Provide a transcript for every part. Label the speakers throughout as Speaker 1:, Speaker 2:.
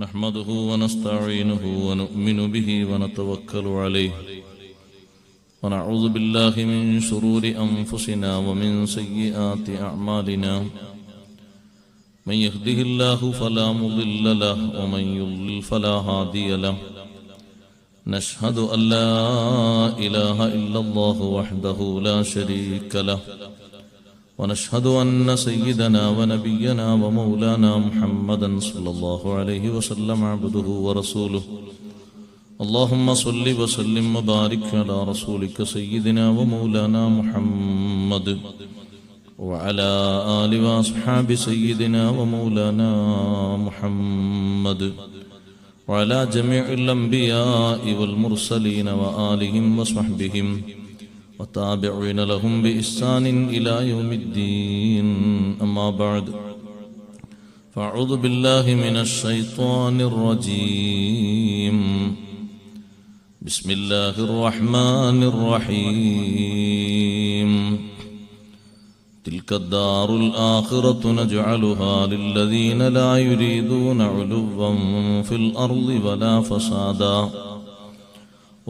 Speaker 1: نحمده ونستعينه ونؤمن به ونتوكل عليه ونعوذ بالله من شرور أنفسنا ومن سيئات أعمالنا من يهده الله فلا مضل له ومن يضلل فلا هادي له نشهد أن لا إله إلا الله وحده لا شريك له ونشهد أن سيدنا ونبينا ومولانا محمدا صلى الله عليه وسلم عبده ورسوله اللهم صل وسلم وبارك على رسولك سيدنا ومولانا محمد وعلى آل وأصحاب سيدنا ومولانا محمد وعلى جميع الأنبياء والمرسلين وآلهم وصحبهم وتابعين لهم بإحسان إلى يوم الدين أما بعد فأعوذ بالله من الشيطان الرجيم بسم الله الرحمن الرحيم تلك الدار الآخرة نجعلها للذين لا يريدون علوا في الأرض ولا فسادا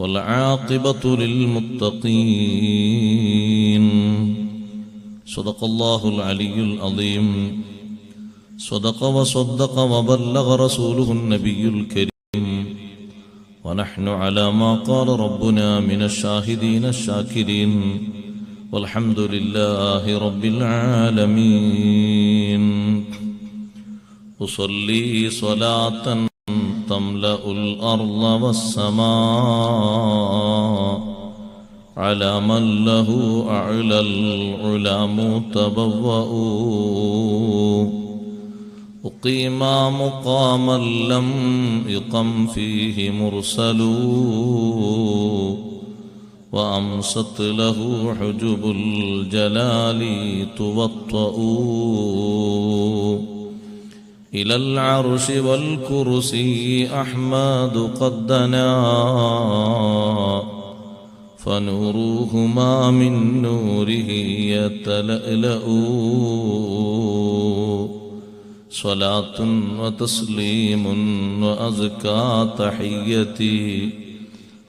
Speaker 1: والعاقبة للمتقين صدق الله العلي العظيم صدق وصدق وبلغ رسوله النبي الكريم ونحن على ما قال ربنا من الشاهدين الشاكرين والحمد لله رب العالمين أصلي صلاة تملأ الأرض والسماء على من له أعلى العلا متبوأ أقيم مقاما لم يقم فيه مرسل وأمست له حجب الجلال توطأ إلى العرش والكرسي أحمد قد دنا فنورهما من نوره يتلألأ صلاة وتسليم وأزكى تحيتي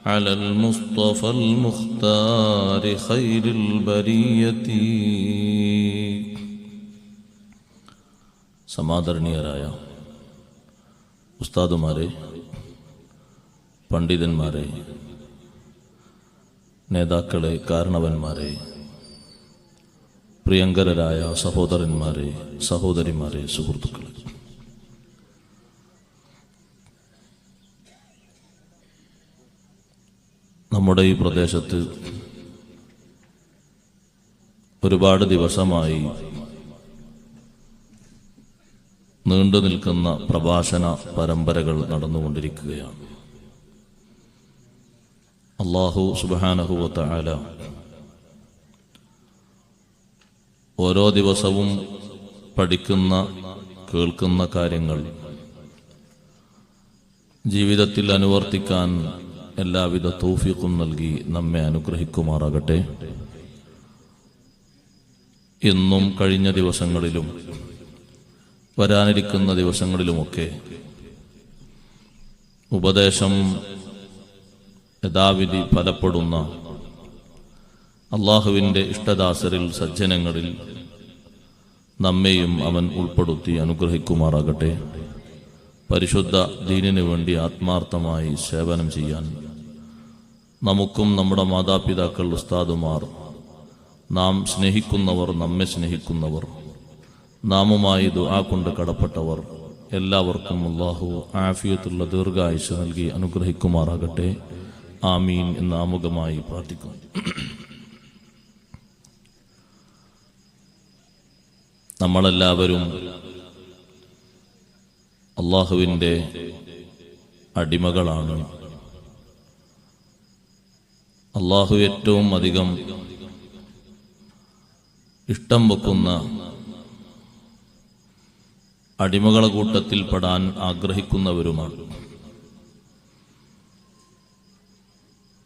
Speaker 1: على المصطفى المختار خير البرية സമാദരണീയരായ ഉസ്താദുമാരെ, പണ്ഡിതന്മാരെ, നേതാക്കളെ, കാരണവന്മാരെ, പ്രിയങ്കരരായ സഹോദരന്മാരെ, സഹോദരിമാരെ, സുഹൃത്തുക്കളെ, നമ്മുടെ ഈ പ്രദേശത്ത് ഒരുപാട് ദിവസമായി നീണ്ടു നിൽക്കുന്ന പ്രഭാഷണ പരമ്പരകൾ നടന്നുകൊണ്ടിരിക്കുകയാണ്. അല്ലാഹു സുബ്ഹാനഹു വ തആല ഓരോ ദിവസവും പഠിക്കുന്ന കേൾക്കുന്ന കാര്യങ്ങൾ ജീവിതത്തിൽ അനുവർത്തിക്കാൻ എല്ലാവിധ തൗഫീഖും നൽകി നമ്മെ അനുഗ്രഹിക്കുമാറാകട്ടെ. ഇന്നും കഴിഞ്ഞ ദിവസങ്ങളിലും വരാനിരിക്കുന്ന ദിവസങ്ങളിലുമൊക്കെ ഉപദേശം യഥാവിധി ഫലപ്പെടുന്ന അള്ളാഹുവിൻ്റെ ഇഷ്ടദാസരിൽ, സജ്ജനങ്ങളിൽ നമ്മെയും അവൻ ഉൾപ്പെടുത്തി അനുഗ്രഹിക്കുമാറാകട്ടെ. പരിശുദ്ധ ദീനിനു വേണ്ടി ആത്മാർത്ഥമായി സേവനം ചെയ്യാൻ നമുക്കും നമ്മുടെ മാതാപിതാക്കൾ, ഉസ്താദുമാർ, നാം സ്നേഹിക്കുന്നവർ, നമ്മെ സ്നേഹിക്കുന്നവർ, നാമുമായി ദുആ കൊണ്ട് കടപ്പെട്ടവർ എല്ലാവർക്കും അല്ലാഹു ആഫിയത്തുള്ള ദീർഘായുസ്സ് നൽകി അനുഗ്രഹിക്കുമാറാകട്ടെ. ആമീൻ എന്ന് ആമുഖമായി പ്രാർത്ഥിക്കുന്നു. നമ്മളെല്ലാവരും അല്ലാഹുവിൻ്റെ അടിമകളാണ്. അല്ലാഹു ഏറ്റവും അധികം ഇഷ്ടം വെക്കുന്ന അടിമകളെ കൂട്ടത്തിൽ പെടാൻ ആഗ്രഹിക്കുന്നവരുമാണ്.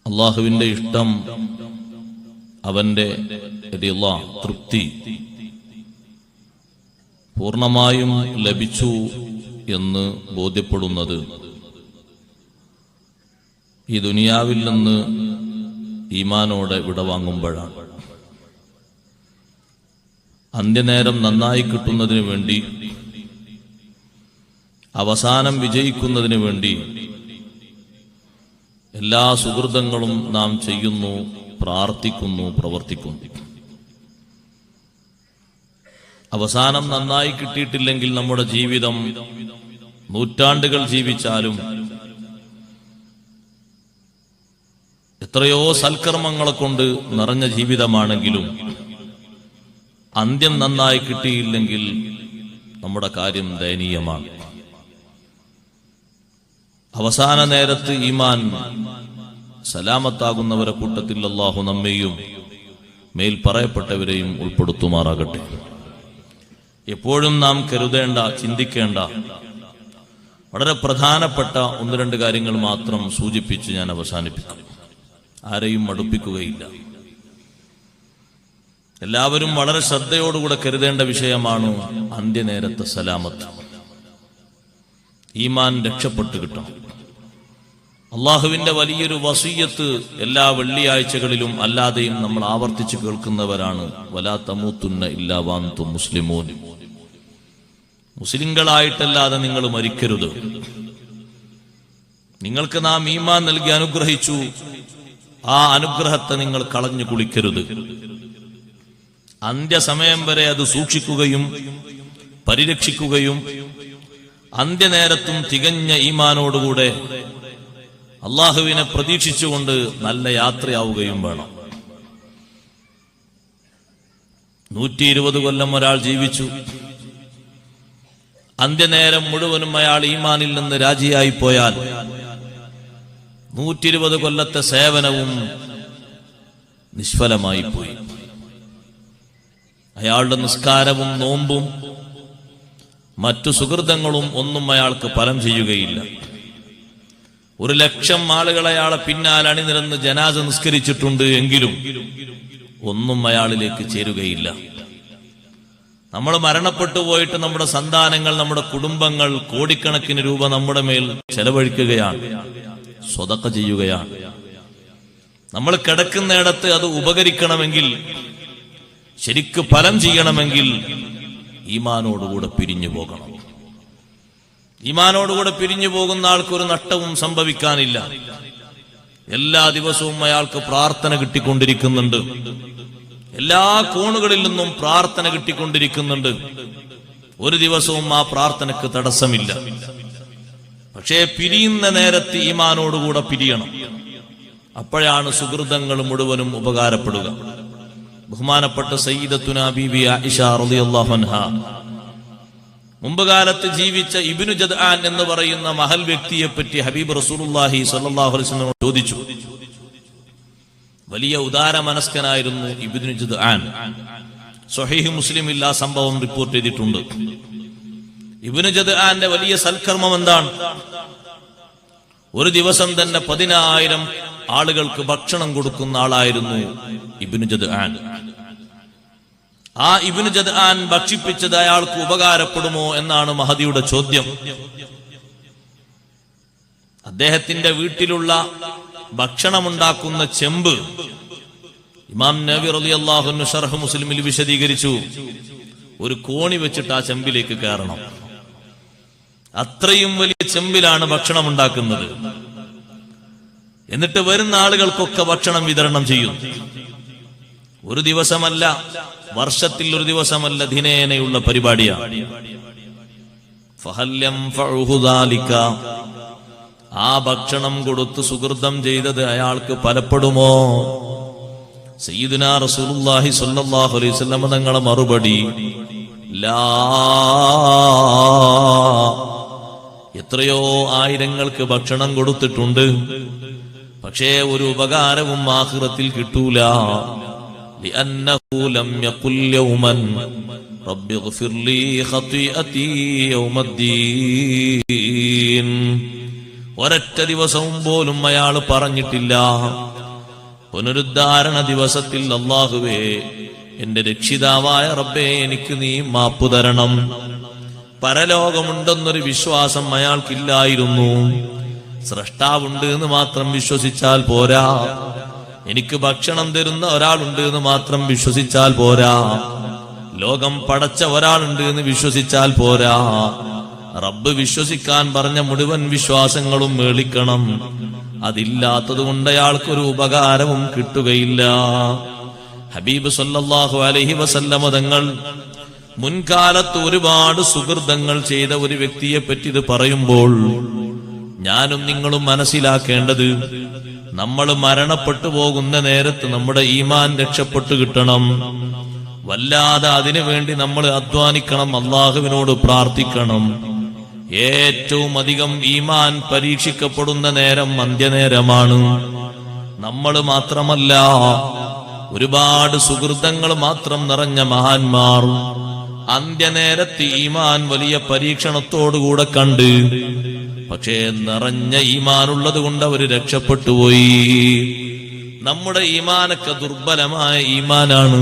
Speaker 1: അള്ളാഹുവിൻ്റെ ഇഷ്ടം, അവൻ്റെ റിള, തൃപ്തി പൂർണ്ണമായും ലഭിച്ചു എന്ന് ബോധ്യപ്പെടുന്നത് ഈ ദുനിയാവിൽ നിന്ന് ഈമാനോടെ വിടവാങ്ങുമ്പോഴാണ്. അന്ത്യനേരം നന്നായി കിട്ടുന്നതിന് വേണ്ടി, അവസാനം വിജയിക്കുന്നതിന് വേണ്ടി എല്ലാ സുഹൃതങ്ങളും നാം ചെയ്യുന്നു, പ്രാർത്ഥിക്കുന്നു, പ്രവർത്തിക്കുന്നു. അവസാനം നന്നായി കിട്ടിയിട്ടില്ലെങ്കിൽ നമ്മുടെ ജീവിതം നൂറ്റാണ്ടുകൾ ജീവിച്ചാലും എത്രയോ സൽക്കർമ്മങ്ങളെ കൊണ്ട് നിറഞ്ഞ ജീവിതമാണെങ്കിലും അന്ത്യം നന്നായി കിട്ടിയില്ലെങ്കിൽ നമ്മുടെ കാര്യം ദയനീയമാണ്. അവസാന നേരത്ത് ഈമാൻ സലാമത്താകുന്നവരെ കൂട്ടത്തിൽ അല്ലാഹു നമ്മെയും മേൽ പറയപ്പെട്ടവരെയും ഉൾപ്പെടുത്തുമാറാകട്ടെ. എപ്പോഴും നാം കരുതേണ്ട, ചിന്തിക്കേണ്ട വളരെ പ്രധാനപ്പെട്ട ഒന്ന് രണ്ട് കാര്യങ്ങൾ മാത്രം സൂചിപ്പിച്ച് ഞാൻ അവസാനിപ്പിക്കും. ആരെയും മടുപ്പിക്കുകയില്ല. എല്ലാവരും വളരെ ശ്രദ്ധയോടുകൂടെ കരുതേണ്ട വിഷയമാണ് അന്ത്യനേരത്തെ സലാമത്ത്. ഈമാൻ രക്ഷപ്പെട്ടു കിട്ടണം. അള്ളാഹുവിന്റെ വലിയൊരു വസിയ്യത്ത് എല്ലാ വെള്ളിയാഴ്ചകളിലും അല്ലാതെയും നമ്മൾ ആവർത്തിച്ച് കേൾക്കുന്നവരാണ്. വലാ തമൂത്തുന്ന ഇല്ലാ വഅൻതും മുസ്ലിമൂൻ. മുസ്ലിങ്ങളായിട്ടല്ലാതെ നിങ്ങൾ മരിക്കരുത്. നിങ്ങൾക്ക് നാം ഈമാൻ നൽകി അനുഗ്രഹിച്ചു, ആ അനുഗ്രഹത്തെ നിങ്ങൾ കളഞ്ഞു കുളിക്കരുത്. അന്ത്യസമയം വരെ അത് സൂക്ഷിക്കുകയും പരിരക്ഷിക്കുകയും അന്ത്യനേരത്തും തികഞ്ഞ ഈമാനോടുകൂടെ അള്ളാഹുവിനെ പ്രതീക്ഷിച്ചുകൊണ്ട് നല്ല യാത്രയാവുകയും വേണം. 120 കൊല്ലം ഒരാൾ ജീവിച്ചു, അന്ത്യനേരം മുഴുവനും അയാൾ ഈമാനിൽ നിന്ന് രാജിയായി പോയാൽ 120 കൊല്ലത്തെ സേവനവും നിഷ്ഫലമായി പോയി. അയാളുടെ നിസ്കാരവും നോമ്പും മറ്റു സുഹൃതങ്ങളും ഒന്നും അയാൾക്ക് ഫലം ചെയ്യുകയില്ല. 100,000 ആളുകൾ അയാളെ പിന്നാലെ അണിനിരന്ന് ജനാസ നിസ്കരിച്ചിട്ടുണ്ട് എങ്കിലും ഒന്നും അയാളിലേക്ക് ചേരുകയില്ല. നമ്മൾ മരണപ്പെട്ടു പോയിട്ട് നമ്മുടെ സന്താനങ്ങൾ, നമ്മുടെ കുടുംബങ്ങൾ കോടിക്കണക്കിന് രൂപ നമ്മുടെ മേൽ ചെലവഴിക്കുകയാണ്, സ്വതക്ക ചെയ്യുകയാണ്. നമ്മൾ കിടക്കുന്നിടത്ത് അത് ഉപകരിക്കണമെങ്കിൽ, ശരിക്ക് ഫലം ചെയ്യണമെങ്കിൽ ഈമാനോടുകൂടെ പിരിഞ്ഞു പോകണം. ഈമാനോടുകൂടെ പിരിഞ്ഞു പോകുന്ന ആൾക്കൊരു നഷ്ടവും സംഭവിക്കാനില്ല. എല്ലാ ദിവസവും അയാൾക്ക് പ്രാർത്ഥന കിട്ടിക്കൊണ്ടിരിക്കുന്നുണ്ട്, എല്ലാ കോണുകളിൽ നിന്നും പ്രാർത്ഥന കിട്ടിക്കൊണ്ടിരിക്കുന്നുണ്ട്. ഒരു ദിവസവും ആ പ്രാർത്ഥനക്ക് തടസ്സമില്ല. പക്ഷേ പിരിയുന്ന നേരത്ത് ഈമാനോടുകൂടെ പിരിയണം. അപ്പോഴാണ് സുഹൃതങ്ങൾ മുഴുവനും ഉപകാരപ്പെടുക. ബഹുമാനപ്പെട്ട സയ്യിദത്തുനാ ബീബി ആയിഷ റളിയല്ലാഹു അൻഹാ, മുമ്പ് കാലത്ത് ജീവിച്ച ഇബ്നു ജദ്ആൻ എന്ന് പറയുന്ന മഹൽ വ്യക്തിയെ പറ്റി ഹബീബ് റസൂലുള്ളാഹി സ്വല്ലല്ലാഹു അലൈഹി വസല്ലം ചോദിച്ചു. വലിയ ഉദാര മനസ്കനായിരുന്നു ഇബ്നു ജദ്ആൻ. സ്വഹീഹ് മുസ്ലിമിൽ ആ സംഭവം റിപ്പോർട്ട് ചെയ്തിട്ടുണ്ട്. ഇബ്നു ജദ്ആന്റെ വലിയ സൽക്കർമ്മം എന്താണ്? ഒരു ദിവസം തന്നെ 10,000 ആളുകൾക്ക് ഭക്ഷണം കൊടുക്കുന്ന ആളായിരുന്നു ഇബ്നു ജദ്ആൻ. ആ ഇബ്നു ജദ്ആൻ ഭക്ഷിപ്പിച്ചത് അയാൾക്ക് ഉപകാരപ്പെടുമോ എന്നാണ് മഹദിയുടെ ചോദ്യം. അദ്ദേഹത്തിന്റെ വീട്ടിലുള്ള ഭക്ഷണമുണ്ടാക്കുന്ന ചെമ്പ് ഇമാം നബി റളിയല്ലാഹു അൻഹു ശർഹ് മുസ്ലിമിൽ വിശദീകരിച്ചു. ഒരു കോണി വെച്ചിട്ട് ആ ചെമ്പിലേക്ക് കയറണം. അത്രയും വലിയ ചെമ്പിലാണ് ഭക്ഷണം ഉണ്ടാക്കുന്നത്. എന്നിട്ട് വരുന്ന ആളുകൾക്കൊക്കെ ഭക്ഷണം വിതരണം ചെയ്യും. ഒരു ദിവസമല്ല, വർഷത്തിൽ ഒരു ദിവസമല്ല, ദിനേനയുള്ള പരിപാടിയാണ്. ആ ഭക്ഷണം കൊടുത്ത് സുഹൃതം ചെയ്തത് അയാൾക്ക് ഫലപ്പെടുമോ? സയ്യിദുനാ റസൂലുള്ളാഹി സ്വല്ലല്ലാഹു അലൈഹി വസല്ലം തങ്ങളുടെ മറുപടി ലാ. എത്രയോ ആയിരങ്ങൾക്ക് ഭക്ഷണം കൊടുത്തിട്ടുണ്ട്, പക്ഷേ ഒരു ഉപകാരവും ആഖിറത്തിൽ കിട്ടൂല. لأنه لم يقل يوما رب اغفر لي خطيئتي يوم الدين. ഒരൊറ്റ ദിവസവും പോലും അയാൾ പറഞ്ഞിട്ടില്ല, പുനരുദ്ധാരണ ദിവസത്തിൽ അല്ലാഹുവേ, എന്റെ രക്ഷിതാവായ റബ്ബേ, എനിക്ക് നീ മാപ്പ് തരണം. പരലോകമുണ്ടെന്നൊരു വിശ്വാസം അയാൾക്കില്ലായിരുന്നു. സ്രഷ്ടാവുണ്ട് എന്ന് മാത്രം വിശ്വസിച്ചാൽ പോരാ. എനിക്ക് ഭക്ഷണം തരുന്ന ഒരാളുണ്ട് എന്ന് മാത്രം വിശ്വസിച്ചാൽ പോരാ. ലോകം പടച്ച ഒരാളുണ്ട് എന്ന് വിശ്വസിച്ചാൽ പോരാ. റബ്ബ് വിശ്വസിക്കാൻ പറഞ്ഞ മുഴുവൻ വിശ്വാസങ്ങളും മേളിക്കണം. അതില്ലാത്തത് കൊണ്ട് അയാൾക്കൊരു ഉപകാരവും കിട്ടുകയില്ല. ഹബീബ് സല്ലല്ലാഹു അലൈഹി വസല്ലമ തങ്ങൾ മുൻകാലത്ത് ഒരുപാട് സുഹൃതങ്ങൾ ചെയ്ത ഒരു വ്യക്തിയെ പറ്റി ഇത് പറയുമ്പോൾ ഞാനും നിങ്ങളും മനസ്സിലാക്കേണ്ടത്, നമ്മൾ മരണപ്പെട്ടു പോകുന്ന നേരത്ത് നമ്മുടെ ഈമാൻ രക്ഷപ്പെട്ടു കിട്ടണം. വല്ലാതെ അതിനു വേണ്ടി നമ്മൾ അധ്വാനിക്കണം, അള്ളാഹുവിനോട് പ്രാർത്ഥിക്കണം. ഏറ്റവും അധികം ഈമാൻ പരീക്ഷിക്കപ്പെടുന്ന നേരം അന്ത്യനേരമാണ്. നമ്മൾ മാത്രമല്ല, ഒരുപാട് സുഹൃതങ്ങൾ മാത്രം നിറഞ്ഞ മഹാന്മാർ അന്ത്യനേരത്ത് ഈമാൻ വലിയ പരീക്ഷണത്തോടുകൂടെ കണ്ട്, പക്ഷേ നിറഞ്ഞ ഈമാനുള്ളത് കൊണ്ട് അവര് രക്ഷപ്പെട്ടുപോയി. നമ്മുടെ ഈമാനൊക്കെ ദുർബലമായ ഈമാനാണ്.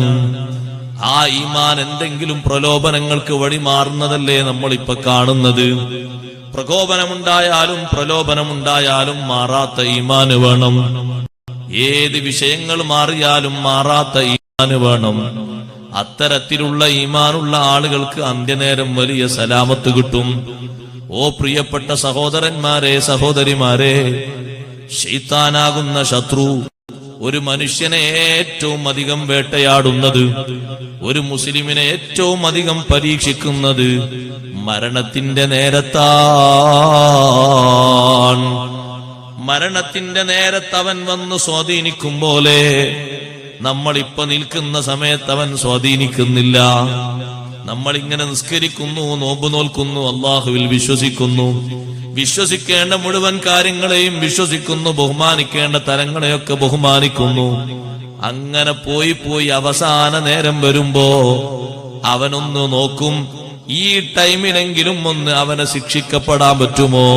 Speaker 1: ആ ഈമാൻ എന്തെങ്കിലും പ്രലോഭനങ്ങൾക്ക് വഴിമാറുന്നതല്ലേ നമ്മളിപ്പൊ കാണുന്നത്. പ്രലോഭനമുണ്ടായാലും മാറാത്ത ഈമാന് വേണം. ഏത് വിഷയങ്ങൾ മാറിയാലും മാറാത്ത ഈമാന് വേണം. അത്തരത്തിലുള്ള ഈമാനുള്ള ആളുകൾക്ക് അന്ത്യനേരം വലിയ സലാമത്ത് കിട്ടും. ഓ പ്രിയപ്പെട്ട സഹോദരന്മാരെ, സഹോദരിമാരെ, ശൈത്താനാകുന്ന ശത്രു ഒരു മനുഷ്യനെ ഏറ്റവും അധികം വേട്ടയാടുന്നത്, ഒരു മുസ്ലിമിനെ ഏറ്റവും അധികം പരീക്ഷിക്കുന്നത് മരണത്തിന്റെ നേരത്താണ്. മരണത്തിന്റെ നേരത്ത് അവൻ വന്ന് സ്വാധീനിക്കും പോലെ നമ്മളിപ്പോ നിൽക്കുന്ന സമയത്ത് അവൻ സ്വാധീനിക്കുന്നില്ല. നമ്മളിങ്ങനെ നിസ്കരിക്കുന്നു, നോമ്പ് നോൽക്കുന്നു, അള്ളാഹുവിൽ വിശ്വസിക്കുന്നു, വിശ്വസിക്കേണ്ട മുഴുവൻ കാര്യങ്ങളെയും വിശ്വസിക്കുന്നു, ബഹുമാനിക്കേണ്ട തലങ്ങളെയൊക്കെ ബഹുമാനിക്കുന്നു. അങ്ങനെ പോയി അവസാന നേരം വരുമ്പോ അവനൊന്ന് നോക്കും, ഈ ടൈമിലെങ്കിലും ഒന്ന് അവനെ ശിക്ഷിക്കപ്പെടാൻ പറ്റുമോ,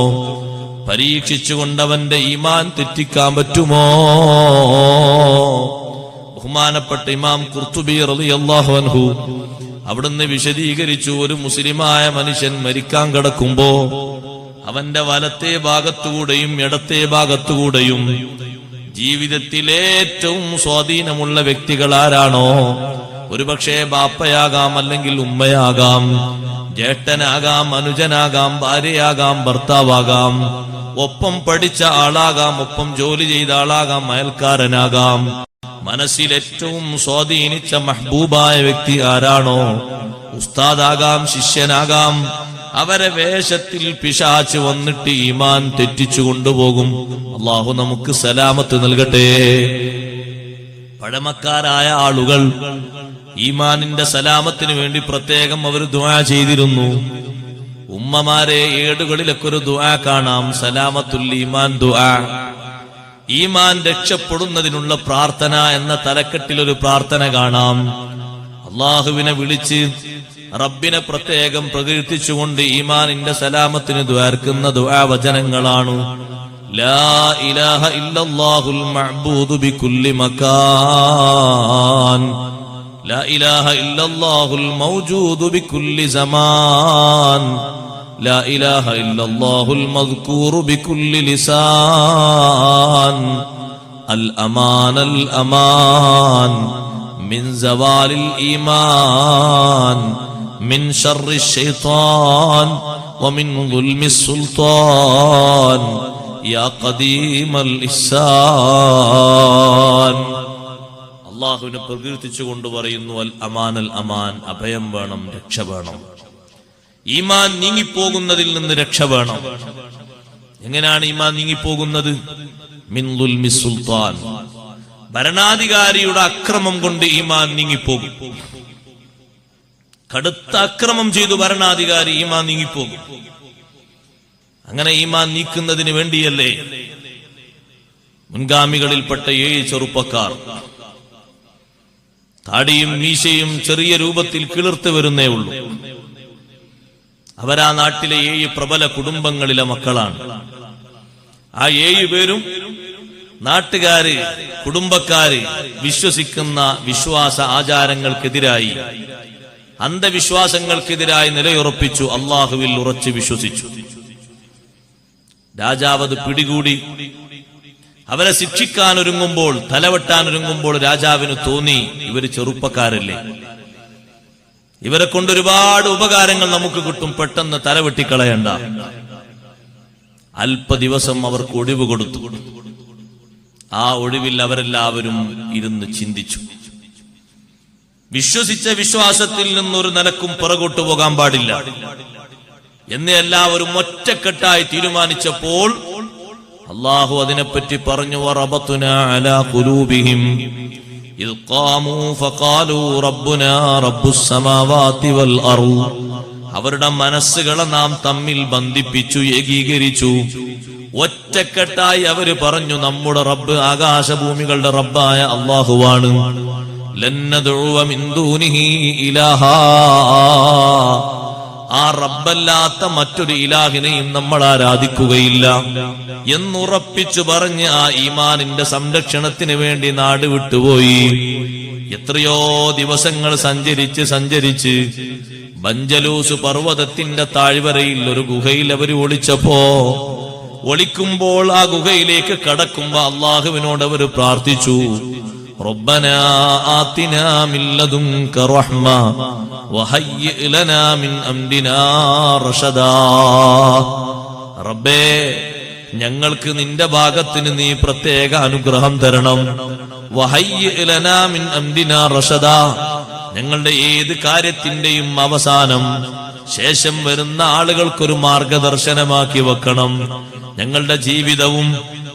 Speaker 1: പരീക്ഷിച്ചുകൊണ്ട് അവന്റെ ഈമാൻ തെറ്റിക്കാൻ പറ്റുമോ. ബഹുമാനപ്പെട്ട ഇമാം ഖുർത്തുബി റളിയല്ലാഹു അൻഹു അവിടുന്ന് വിശദീകരിച്ചു, ഒരു മുസ്ലിമായ മനുഷ്യൻ മരിക്കാൻ കിടക്കുമ്പോ അവന്റെ വലത്തെ ഭാഗത്തുകൂടെയും ഇടത്തെ ഭാഗത്തുകൂടെയും ജീവിതത്തിൽ ഏറ്റവും സ്വാധീനമുള്ള വ്യക്തികൾ ആരാണോ, ഒരുപക്ഷെ ബാപ്പയാകാം, അല്ലെങ്കിൽ ഉമ്മയാകാം, ജ്യേഷ്ഠനാകാം, അനുജനാകാം, ഭാര്യയാകാം, ഭർത്താവാകാം, ഒപ്പം പഠിച്ച ആളാകാം, ഒപ്പം ജോലി ചെയ്ത ആളാകാം, അയൽക്കാരനാകാം. മനസ്സിൽ ഏറ്റവും സ്വാധീനിച്ച മഹ്ബൂബായ വ്യക്തി ആരാണോ, ഉസ്താദാകാം, ശിഷ്യനാകാം, അവരെ വേഷത്തിൽ പിശാച് വന്നിട്ട് ഈമാൻ തെറ്റിച്ചു കൊണ്ടുപോകും. അള്ളാഹു നമുക്ക് സലാമത്ത് നൽകട്ടെ. പഴമക്കാരായ ആളുകൾ ഈമാനിന്റെ സലാമത്തിന് വേണ്ടി പ്രത്യേകം അവർ ദുആ ചെയ്തിരുന്നു. ഉമ്മമാരെ ഏടുകളിലൊക്കെ ഒരു ദുആ കാണാം, സലാമത്തുൽ ഈമാൻ ദുആ. ഈമാൻ രക്ഷപ്പെടുന്നതിനുള്ള പ്രാർത്ഥന എന്ന തലക്കെട്ടിലൊരു പ്രാർത്ഥന കാണാം. അള്ളാഹുവിനെ വിളിച്ച് റബ്ബിനെ പ്രത്യേകം പ്രകീർത്തിച്ചുകൊണ്ട് ഈമാനിന്റെ സലാമത്തിന് ദ്വാർക്കുന്ന ദുആ വചനങ്ങളാണ്. ലാ ഇലാഹ ഇല്ലല്ലാഹുൽ മഅബൂദു ബികുല്ലി മകാൻ, ലാ ഇലാഹ ഇല്ലല്ലാഹുൽ മൗജൂദു ബികുല്ലി സമാൻ, ലാ ഇലാഹ ഇല്ലല്ലാഹുൽ മദ്കൂറു ബികുല്ലി ലിസാൻ, അൽ അമാൻ അൽ അമാൻ മിൻ സവാലിൽ ഈമാൻ, മിൻ ശർരി ശൈത്താൻ വമിൻ ദുൽമിസ് സുൽത്താൻ, യാ ഖദീമൽ ഇഹ്സാൻ. അല്ലാഹുവിനെ പ്രകീർത്തിച്ചുകൊണ്ട് പറയുന്നു, അൽ അമാൻ അൽ അമാൻ, അഭയം വേണം, രക്ഷ വേണം. ഈമാൻ നീങ്ങിപ്പോകുന്നതിൽ നിന്ന് രക്ഷ വേണം. എങ്ങനെയാണ് ഈമാൻ നീങ്ങിപ്പോകുന്നത്? മിൻ ദുൽമിസ് സുൽത്താൻ, ഭരണാധികാരിയുടെ അക്രമം കൊണ്ട് ഈമാൻ നീങ്ങിപ്പോകും. കടുത്ത അക്രമം ചെയ്തു ഭരണാധികാരി, ഈമാൻ നീങ്ങിപ്പോകും. അങ്ങനെ ഈമാൻ നീക്കുന്നതിന് വേണ്ടിയല്ലേ മുൻഗാമികളിൽപ്പെട്ട 7 ചെറുപ്പക്കാർ താടിയും മീശയും ചെറിയ രൂപത്തിൽ കിളിർത്ത് വരുന്നേ ഉള്ളൂ. അവരാ നാട്ടിലെ 7 പ്രബല കുടുംബങ്ങളിലെ മക്കളാണ്. ആ 7 പേരും നാട്ടുകാര്, കുടുംബക്കാര് വിശ്വസിക്കുന്ന വിശ്വാസ ആചാരങ്ങൾക്കെതിരായി അന്ധവിശ്വാസങ്ങൾക്കെതിരായി നിലയുറപ്പിച്ചു, അള്ളാഹുവിൽ ഉറച്ചു വിശ്വസിച്ചു. രാജാവ് അത് പിടികൂടി അവരെ ശിക്ഷിക്കാൻ ഒരുങ്ങുമ്പോൾ, തലവെട്ടാൻ ഒരുങ്ങുമ്പോൾ രാജാവിന് തോന്നി, ഇവര് ചെറുപ്പക്കാരല്ലേ, ഇവരെ കൊണ്ട് ഒരുപാട് ഉപകാരങ്ങൾ നമുക്ക് കിട്ടും, പെട്ടെന്ന് തലവെട്ടിക്കളയണ്ട. അല്പ ദിവസം അവർക്ക് ഒഴിവ് കൊടുത്തു. ആ ഒഴിവിൽ അവരെല്ലാവരും ഇരുന്ന് ചിന്തിച്ചു. വിശ്വസിച്ച വിശ്വാസത്തിൽ നിന്നൊരു നിലക്കും പുറകോട്ടു പോകാൻ പാടില്ല എന്ന് എല്ലാവരും ഒറ്റക്കെട്ടായി തീരുമാനിച്ചപ്പോൾ അല്ലാഹു അതിനെപ്പറ്റി പറഞ്ഞു, വറബത്നാ അലാ ഖുലൂബിഹിം ഇദ് ഖാമൂ ഫഖാലൂ റബ്ബുനാ റബ്ബുസ് സമാവാതി വൽ അർദ്. അവരുടെ മനസ്സുകളെ നാം തമ്മിൽ ബന്ധിപ്പിച്ചു, ഏകീകരിച്ചു. ഒറ്റക്കെട്ടായി അവര് പറഞ്ഞു, നമ്മുടെ റബ്ബ് ആകാശഭൂമികളുടെ റബ്ബായ അല്ലാഹുവാണ്. ലൻ നദ്ഉവ മിൻ ദൂനിഹി ഇലാഹാ. ആ റബ്ബല്ലാത്ത മറ്റൊരു ഇലാഹിനെയും നമ്മൾ ആരാധിക്കുകയില്ല എന്നുറപ്പിച്ചു പറഞ്ഞ് ആ ഈമാനിന്റെ സംരക്ഷണത്തിന് വേണ്ടി നാട് വിട്ടുപോയി. എത്രയോ ദിവസങ്ങൾ സഞ്ചരിച്ച് ബഞ്ചലൂസ് പർവ്വതത്തിന്റെ താഴ്വരയിൽ ഒരു ഗുഹയിൽ അവർ ഒളിക്കുമ്പോൾ ആ ഗുഹയിലേക്ക് കടക്കുമ്പോ അള്ളാഹുവിനോട് അവർ പ്രാർത്ഥിച്ചു, റബ്ബനാ ആതിനാ മിൻ ലദുൻക റഹ്മ വഹയ്യിഅ് ലനാ മിൻ അംരിനാ റശദാ. റബ്ബേ, ഞങ്ങൾക്ക് നിന്റെ ഭാഗത്തിന് നീ പ്രത്യേക അനുഗ്രഹം തരണം. വഹയ്യിഅ് ലനാ മിൻ അംരിനാ റശദാ. ഞങ്ങളുടെ ഏത് കാര്യത്തിന്റെയും അവസാനം ശേഷം വരുന്ന ആളുകൾക്കൊരു മാർഗദർശനമാക്കി വെക്കണം. ഞങ്ങളുടെ ജീവിതവും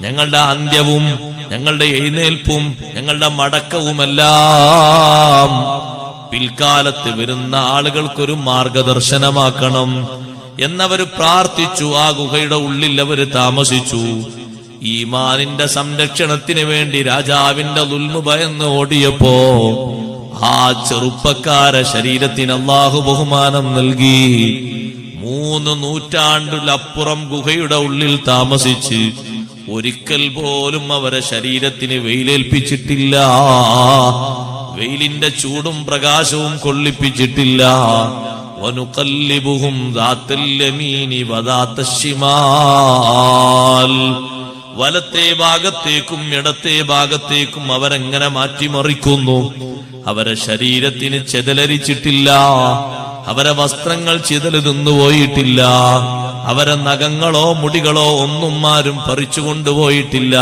Speaker 1: ഞങ്ങളുടെ അന്ത്യവും ഞങ്ങളുടെ എഴുന്നേൽപ്പും ഞങ്ങളുടെ മടക്കവുമെല്ലാം പിൽക്കാലത്ത് വരുന്ന ആളുകൾക്കൊരു മാർഗദർശനമാക്കണം എന്നവര് പ്രാർത്ഥിച്ചു. ആ ഗുഹയുടെ ഉള്ളിൽ അവര് താമസിച്ചു. ഈമാനിന്റെ സംരക്ഷണത്തിന് വേണ്ടി രാജാവിന്റെ ദുൽമ് ഭയന്ന് ഓടിയപ്പോ ആ ചെറുപ്പക്കാരെ ശരീരത്തിന് അല്ലാഹു ബഹുമാനം നൽകി. 3 നൂറ്റാണ്ടിലപ്പുറം ഗുഹയുടെ ഉള്ളിൽ താമസിച്ച് ഒരിക്കൽ പോലും അവരെ ശരീരത്തിന് വെയിലേൽപ്പിച്ചിട്ടില്ല, വെയിലിന്റെ ചൂടും പ്രകാശവും കൊള്ളിപ്പിച്ചിട്ടില്ല. വനുഖല്ലിബുഹും ദാത്തൽ യമീനി വദാത്തശ് ശിമാൽ. വലത്തെ ഭാഗത്തേക്കും ഇടത്തെ ഭാഗത്തേക്കും അവരെങ്ങനെ മാറ്റിമറിക്കുന്നു. അവരെ ശരീരത്തിന് ചെതലരിച്ചിട്ടില്ല, അവരെ വസ്ത്രങ്ങൾ ചിതല് തിന്നുപോയിട്ടില്ല, അവരെ നഖങ്ങളോ മുടികളോ ഒന്നും ആരും പറിച്ചു കൊണ്ടുപോയിട്ടില്ല.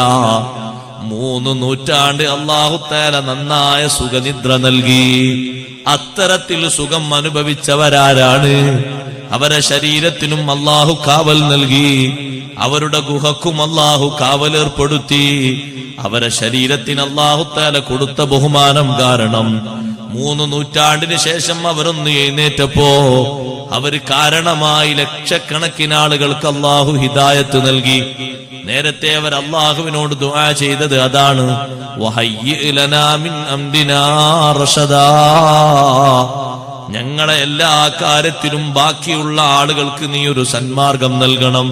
Speaker 1: 3 നൂറ്റാണ്ട് അല്ലാഹു തആല നന്നായ സുഖനിദ്ര നൽകി. അത്തരത്തിൽ സുഖം അനുഭവിച്ചവരാരാണ്? അവരെ ശരീരത്തിനും അല്ലാഹു കാവൽ നൽകി, അവരുടെ ഗുഹക്കും അല്ലാഹു കാവലേർപ്പെടുത്തി. അവരെ ശരീരത്തിന് അല്ലാഹു തആല കൊടുത്ത ബഹുമാനം കാരണം 3 നൂറ്റാണ്ടിന് ശേഷം അവരൊന്ന് എഴുന്നേറ്റപ്പോ അവര് കാരണമായി ലക്ഷക്കണക്കിന് ആളുകൾക്ക് അല്ലാഹു ഹിദായത്ത് നൽകി. നേരത്തെ അവർ അല്ലാഹുവിനോട് ദുആ ചെയ്തത് അതാണ്, വഹയ്യിഅ് ലനാ മിൻ അംരിനാ റശദാ. ഞങ്ങളെ എല്ലാ കാര്യത്തിലും ബാക്കിയുള്ള ആളുകൾക്ക് നീ ഒരു സന്മാർഗം നൽകണം.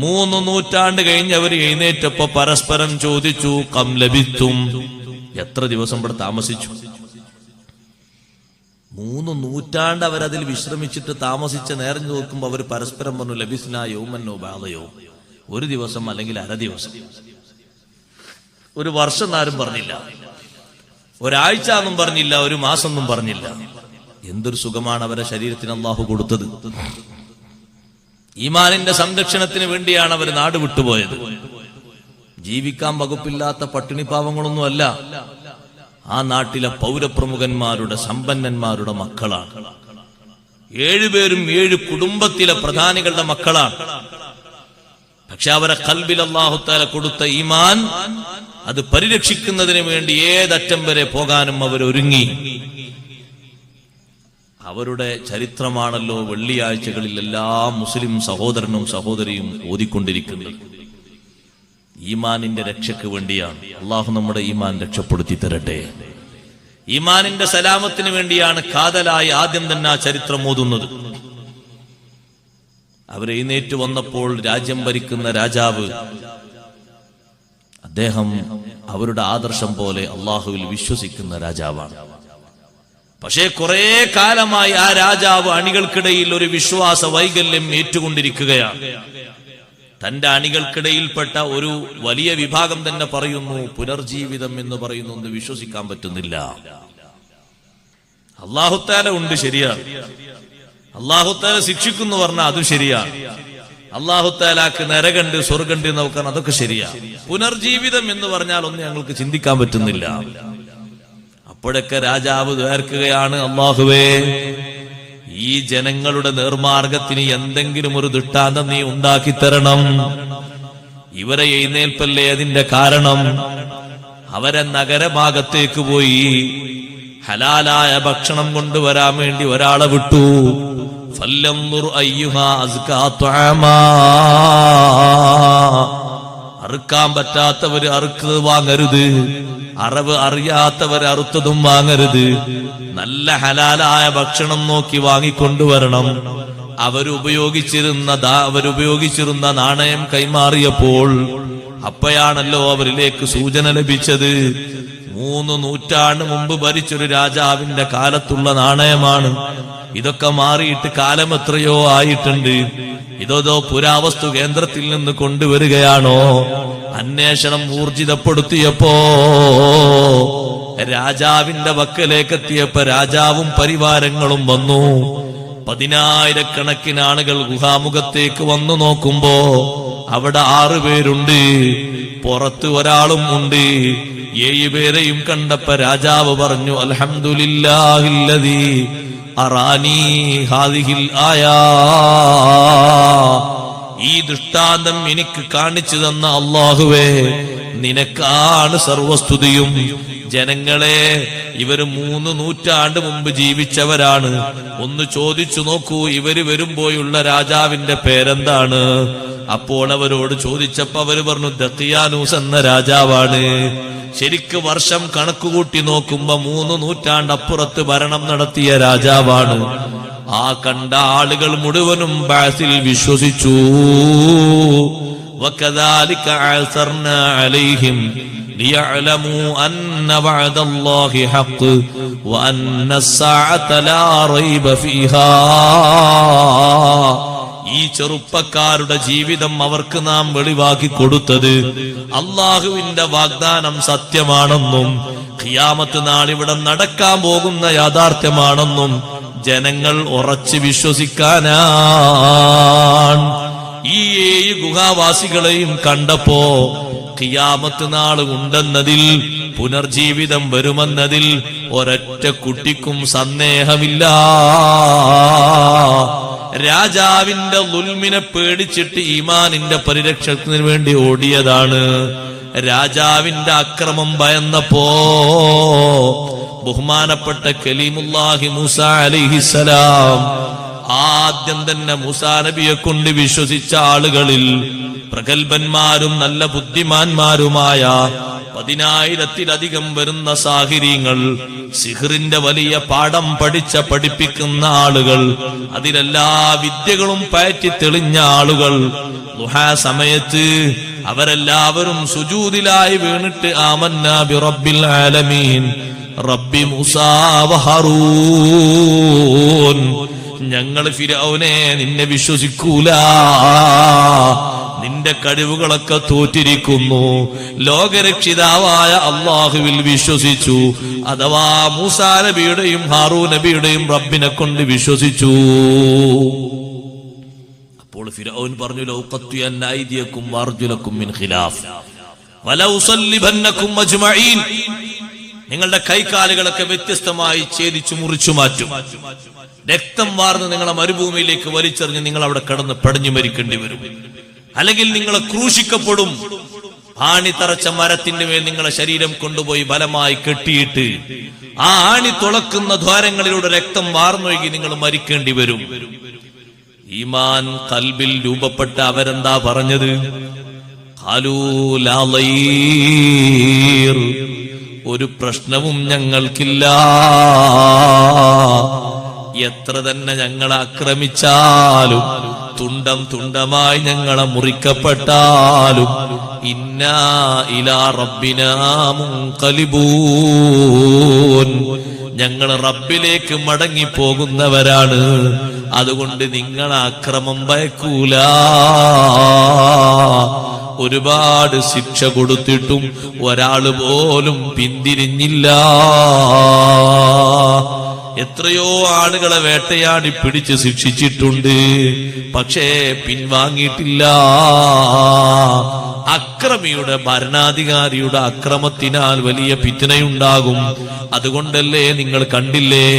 Speaker 1: 3 നൂറ്റാണ്ട് കഴിഞ്ഞ് അവർ എഴുന്നേറ്റപ്പോ പരസ്പരം ചോദിച്ചു, കം ലബിത്തും, എത്ര ദിവസം ഇവിടെ താമസിച്ചു? 3 നൂറ്റാണ്ട് അവരതിൽ വിശ്രമിച്ചിട്ട് താമസിച്ച നേരം നോക്കുമ്പോ അവർ പരസ്പരം പറഞ്ഞു, ലബിസ്നാ യൗമന്നോ ബാദയോ, ഒരു ദിവസം അല്ലെങ്കിൽ അര ദിവസം. ഒരു വർഷം ആരും പറഞ്ഞില്ല, ഒരാഴ്ച എന്നും പറഞ്ഞില്ല, ഒരു മാസം ഒന്നും പറഞ്ഞില്ല. എന്തൊരു സുഖമാണ് അവരെ ശരീരത്തിന് അല്ലാഹു കൊടുത്തത്. ഈമാനിന്റെ സംരക്ഷണത്തിന് വേണ്ടിയാണ് അവർ നാട് വിട്ടുപോയത്. ജീവിക്കാൻ വകുപ്പില്ലാത്ത പട്ടിണിപ്പാവങ്ങളൊന്നുമല്ല. ആ നാട്ടിലെ പൗരപ്രമുഖന്മാരുടെ സമ്പന്നന്മാരുടെ മക്കളാണ്. 7 പേരും 7 കുടുംബത്തിലെ പ്രധാനികളുടെ മക്കളാണ്. പക്ഷെ അവരെ ഖൽബിൽ അല്ലാഹു തആല കൊടുത്ത ഈമാൻ, അത് പരിരക്ഷിക്കുന്നതിന് വേണ്ടി ഏതറ്റം വരെ പോകാനും അവർ ഒരുങ്ങി. അവരുടെ ചരിത്രമാണല്ലോ വെള്ളിയാഴ്ചകളിൽ എല്ലാ മുസ്ലിം സഹോദരനും സഹോദരിയും ഓതിക്കൊണ്ടിരിക്കുന്നത്. ഈമാനിന്റെ രക്ഷയ്ക്ക് വേണ്ടിയാണ്. അള്ളാഹു നമ്മുടെ ഈമാൻ രക്ഷപ്പെടുത്തി തരട്ടെ. ഈമാനിന്റെ സലാമത്തിന് വേണ്ടിയാണ് കാതലായി ആദ്യം തന്നെ ആ ചരിത്രം ഓതുന്നത്. അവരെഴുന്നേറ്റ് വന്നപ്പോൾ രാജ്യം ഭരിക്കുന്ന രാജാവ്, അദ്ദേഹം അവരുടെ ആദർശം പോലെ അള്ളാഹുവിൽ വിശ്വസിക്കുന്ന രാജാവാണ്. പക്ഷേ കുറെ കാലമായി ആ രാജാവ് അണികൾക്കിടയിൽ ഒരു വിശ്വാസ വൈകല്യം ഏറ്റുകൊണ്ടിരിക്കുകയാണ്. തന്റെ അണികൾക്കിടയിൽപ്പെട്ട ഒരു വലിയ വിഭാഗം തന്നെ പറയുന്നു, പുനർജീവിതം എന്ന് പറയുന്നു ഒന്ന് വിശ്വസിക്കാൻ പറ്റുന്നില്ല. അല്ലാഹുത്താല ഉണ്ട്, ശരിയാണ്. അല്ലാഹുത്താല ശിക്ഷിക്കുന്നു പറഞ്ഞാൽ അതും ശരിയാണ്. അല്ലാഹുത്താലാക്ക് നരകണ്ട് സ്വർഗണ്ട് നോക്കാൻ അതൊക്കെ ശരിയാണ്. പുനർജീവിതം എന്ന് പറഞ്ഞാൽ ഒന്നും ഞങ്ങൾക്ക് ചിന്തിക്കാൻ പറ്റുന്നില്ല. അപ്പോഴൊക്കെ രാജാവ് ദ്വാർക്കുകയാണ്, അല്ലാഹുവേ, ഈ ജനങ്ങളുടെ നേർമാർഗത്തിന് എന്തെങ്കിലും ഒരു ദൃഷ്ടാന്തം നീ ഉണ്ടാക്കി തരണം. ഇവരെ എഴുന്നേൽപ്പല്ലേ അതിന്റെ കാരണം. അവരെ നഗരഭാഗത്തേക്ക് പോയി ഹലാലായ ഭക്ഷണം കൊണ്ടുവരാൻ വേണ്ടി ഒരാളെ വിട്ടു. ഫല്ലൻദുർ അയ്യുഹാ അസ്കാ തുആമാ. അറുക്കാൻ പറ്റാത്തവര് അറുക്കുന്നത് വാങ്ങരുത്, അറിവ് അറിയാത്തവർ അറുത്തതും വാങ്ങരുത്. നല്ല ഹലാലായ ഭക്ഷണം നോക്കി വാങ്ങിക്കൊണ്ടുവരണം. അവരുപയോഗിച്ചിരുന്ന നാണയം കൈമാറിയപ്പോൾ അപ്പോഴാണല്ലോ അവരിലേക്ക് സൂചന ലഭിച്ചത്. 3 നൂറ്റാണ്ട് മുമ്പ് ഭരിച്ചൊരു രാജാവിന്റെ കാലത്തുള്ള നാണയമാണ്. ഇതൊക്കെ മാറിയിട്ട് കാലം എത്രയോ ആയിട്ടുണ്ട്. ഇതോ പുരാവസ്തു കേന്ദ്രത്തിൽ നിന്ന് കൊണ്ടുവരികയാണോ? അന്വേഷണം ഊർജിതപ്പെടുത്തിയപ്പോ രാജാവിന്റെ വക്കലേക്ക് എത്തിയപ്പോ രാജാവും പരിവാരങ്ങളും വന്നു. 10,000 ആളുകൾ ഗുഹാമുഖത്തേക്ക് വന്നു നോക്കുമ്പോ അവിടെ 6 പേരുണ്ട്, പുറത്ത് ഒരാളും ഉണ്ട്. 7 പേരെയും കണ്ടപ്പോ രാജാവ് പറഞ്ഞു, അൽഹംദുലില്ലാഹില്ലദീ അറാനി ഹാദിഹിൽ ആയാ. ഈ ദൃഷ്ടാന്തം എനിക്ക് കാണിച്ചു തന്ന അല്ലാഹുവേ, നിനക്കാണ് സർവസ്തുതിയും. ജനങ്ങളെ, ഇവര് 3 നൂറ്റാണ്ട് മുമ്പ് ജീവിച്ചവരാണ്. ഒന്ന് ചോദിച്ചു നോക്കൂ, ഇവര് വരുമ്പോഴുള്ള രാജാവിന്റെ പേരെന്താണ്? അപ്പോൾ അവരോട് ചോദിച്ചപ്പോ അവര് പറഞ്ഞു, ദഖിയാനൂസ് എന്ന രാജാവാണ്. ശരിക്ക് വർഷം കണക്കുകൂട്ടി നോക്കുമ്പോ 3 നൂറ്റാണ്ടപ്പുറത്ത് ഭരണം നടത്തിയ രാജാവാണ്. ആ കണ്ട ആളുകൾ മുഴുവനും ബഅസിൽ വിശ്വസിച്ചു. വകദാലിക അഅസർനാ അലൈഹിം ലിയഅലമൂ അന്ന വഅദല്ലാഹി ഹഖ് വഅന്ന അസ്സാഅത ലാ റൈബ ഫീഹാ. ഈ ചെറുപ്പക്കാരുടെ ജീവിതം അവർക്ക് നാം വെളിവാക്കി കൊടുത്തത് അള്ളാഹുവിന്റെ വാഗ്ദാനം സത്യമാണെന്നും ഖിയാമത്ത് നാൾ ഇവിടെ നടക്കാൻ പോകുന്ന യാഥാർത്ഥ്യമാണെന്നും ജനങ്ങൾ ഉറച്ചു വിശ്വസിക്കാനാണ്. ഈ 7 ഗുഹാവാസികളെയും കണ്ടപ്പോ ഖിയാമത്ത് നാൾ ഉണ്ടെന്നതിൽ, പുനർജീവിതം വരുമെന്നതിൽ ഒരൊറ്റ കുട്ടിക്കും സന്ദേഹമില്ല. രാജാവിന്റെ ദുൽമിനെ പേടിച്ചിട്ട് ഈമാനിന്റെ പരിരക്ഷണത്തിന് വേണ്ടി ഓടിയതാണ്. രാജാവിന്റെ അക്രമം ഭയന്നപ്പോ ബഹുമാനപ്പെട്ട കലീമുല്ലാഹി മൂസ അലൈഹിസ്സലാം ആദ്യം തന്നെ മൂസാ നബിയെ കൊണ്ട് വിശ്വസിച്ച ആളുകളിൽ പ്രഗൽഭന്മാരും നല്ല ബുദ്ധിമാന്മാരുമായ 10,000-ലധികം വരുന്ന സാഹിരീങ്ങൾ, സിഹ്റിന്റെ വലിയ പാഠം പഠിപ്പിക്കുന്ന ആളുകൾ, അതിലെല്ലാ വിദ്യകളും പയറ്റി തെളിഞ്ഞ ആളുകൾ, ദുഹാ സമയത്ത് അവരെല്ലാവരും സുജൂദിലായി വീണിട്ട് ആമന്നാ ബി റബ്ബിൽ ആലമീൻ റബ്ബി മൂസാ വ ഹാറൂൻ, ഞങ്ങൾ ഫിർഔനെ നിന്നെ വിശ്വസിക്കൂല, നിന്റെ കഴിവുകളൊക്കെ തോറ്റിരിക്കുന്നു, ലോകരക്ഷിതാവായ അള്ളാഹുവിൽ വിശ്വസിച്ചു, അഥവാ മൂസാ നബിയുടെയും ഹാറൂൻ നബിയുടെയും റബ്ബിനെ കൊണ്ട് വിശ്വസിച്ചു. അപ്പോൾ ഫിർഔൻ പറഞ്ഞു, ലൗ ഖത്വയന്ന ഐദിയകും വഅർജുലകും മിൻ ഖിലാഫ് വലൗസല്ലിബന്നകും അജ്മഈൻ, നിങ്ങളുടെ കൈകാലുകളൊക്കെ വ്യത്യസ്തമായി ഛേദിച്ചു മുറിച്ചു മാറ്റും, രക്തം വാർന്ന് നിങ്ങളെ മരുഭൂമിയിലേക്ക് വലിച്ചെറിഞ്ഞ് നിങ്ങൾ അവിടെ കിടന്ന് പടിഞ്ഞു മരിക്കേണ്ടി വരും, അല്ലെങ്കിൽ നിങ്ങളെ ക്രൂശിക്കപ്പെടും, ആണി തറച്ച മരത്തിന്റെ മേൽ നിങ്ങളെ ശരീരം കൊണ്ടുപോയി ബലമായി കെട്ടിയിട്ട് ആ ആണി തുളക്കുന്ന ദ്വാരങ്ങളിലൂടെ രക്തം വാർന്നൊഴുകി നിങ്ങൾ മരിക്കേണ്ടി വരും. ഈമാൻ ഖൽബിൽ രൂപപ്പെട്ട അവരെന്താ പറഞ്ഞത്? ഖാലൂ ലാ ളൈർ, ഒരു പ്രശ്നവും ഞങ്ങൾക്കില്ല, എത്ര തന്നെ ഞങ്ങളെ ആക്രമിച്ചാലും തുണ്ടം തുണ്ടമായി ഞങ്ങളെ മുറിക്കപ്പെട്ടാലും ഇന്നാ ഇലാ റബ്ബിനാ മുൻഖലിബൂൻ, ഞങ്ങൾ റബ്ബിലേക്ക് മടങ്ങിപ്പോകുന്നവരാണ്. അതുകൊണ്ട് നിങ്ങളെ അക്രമം ഭയക്കൂല. ഒരുപാട് ശിക്ഷ കൊടുത്തിട്ടും ഒരാള് പോലും പിന്തിരിഞ്ഞില്ല. എത്രയോ ആളുകളെ വേട്ടയാടി പിടിച്ച് ശിക്ഷിച്ചിട്ടുണ്ട്, പക്ഷേ പിൻവാങ്ങിയിട്ടില്ല. അക്രമിയുടെ ഭരണാധികാരിയുടെ അക്രമത്തിനാൽ വലിയ ഫിത്നയുണ്ടാകും. അതുകൊണ്ടല്ലേ നിങ്ങൾ കണ്ടില്ലേ,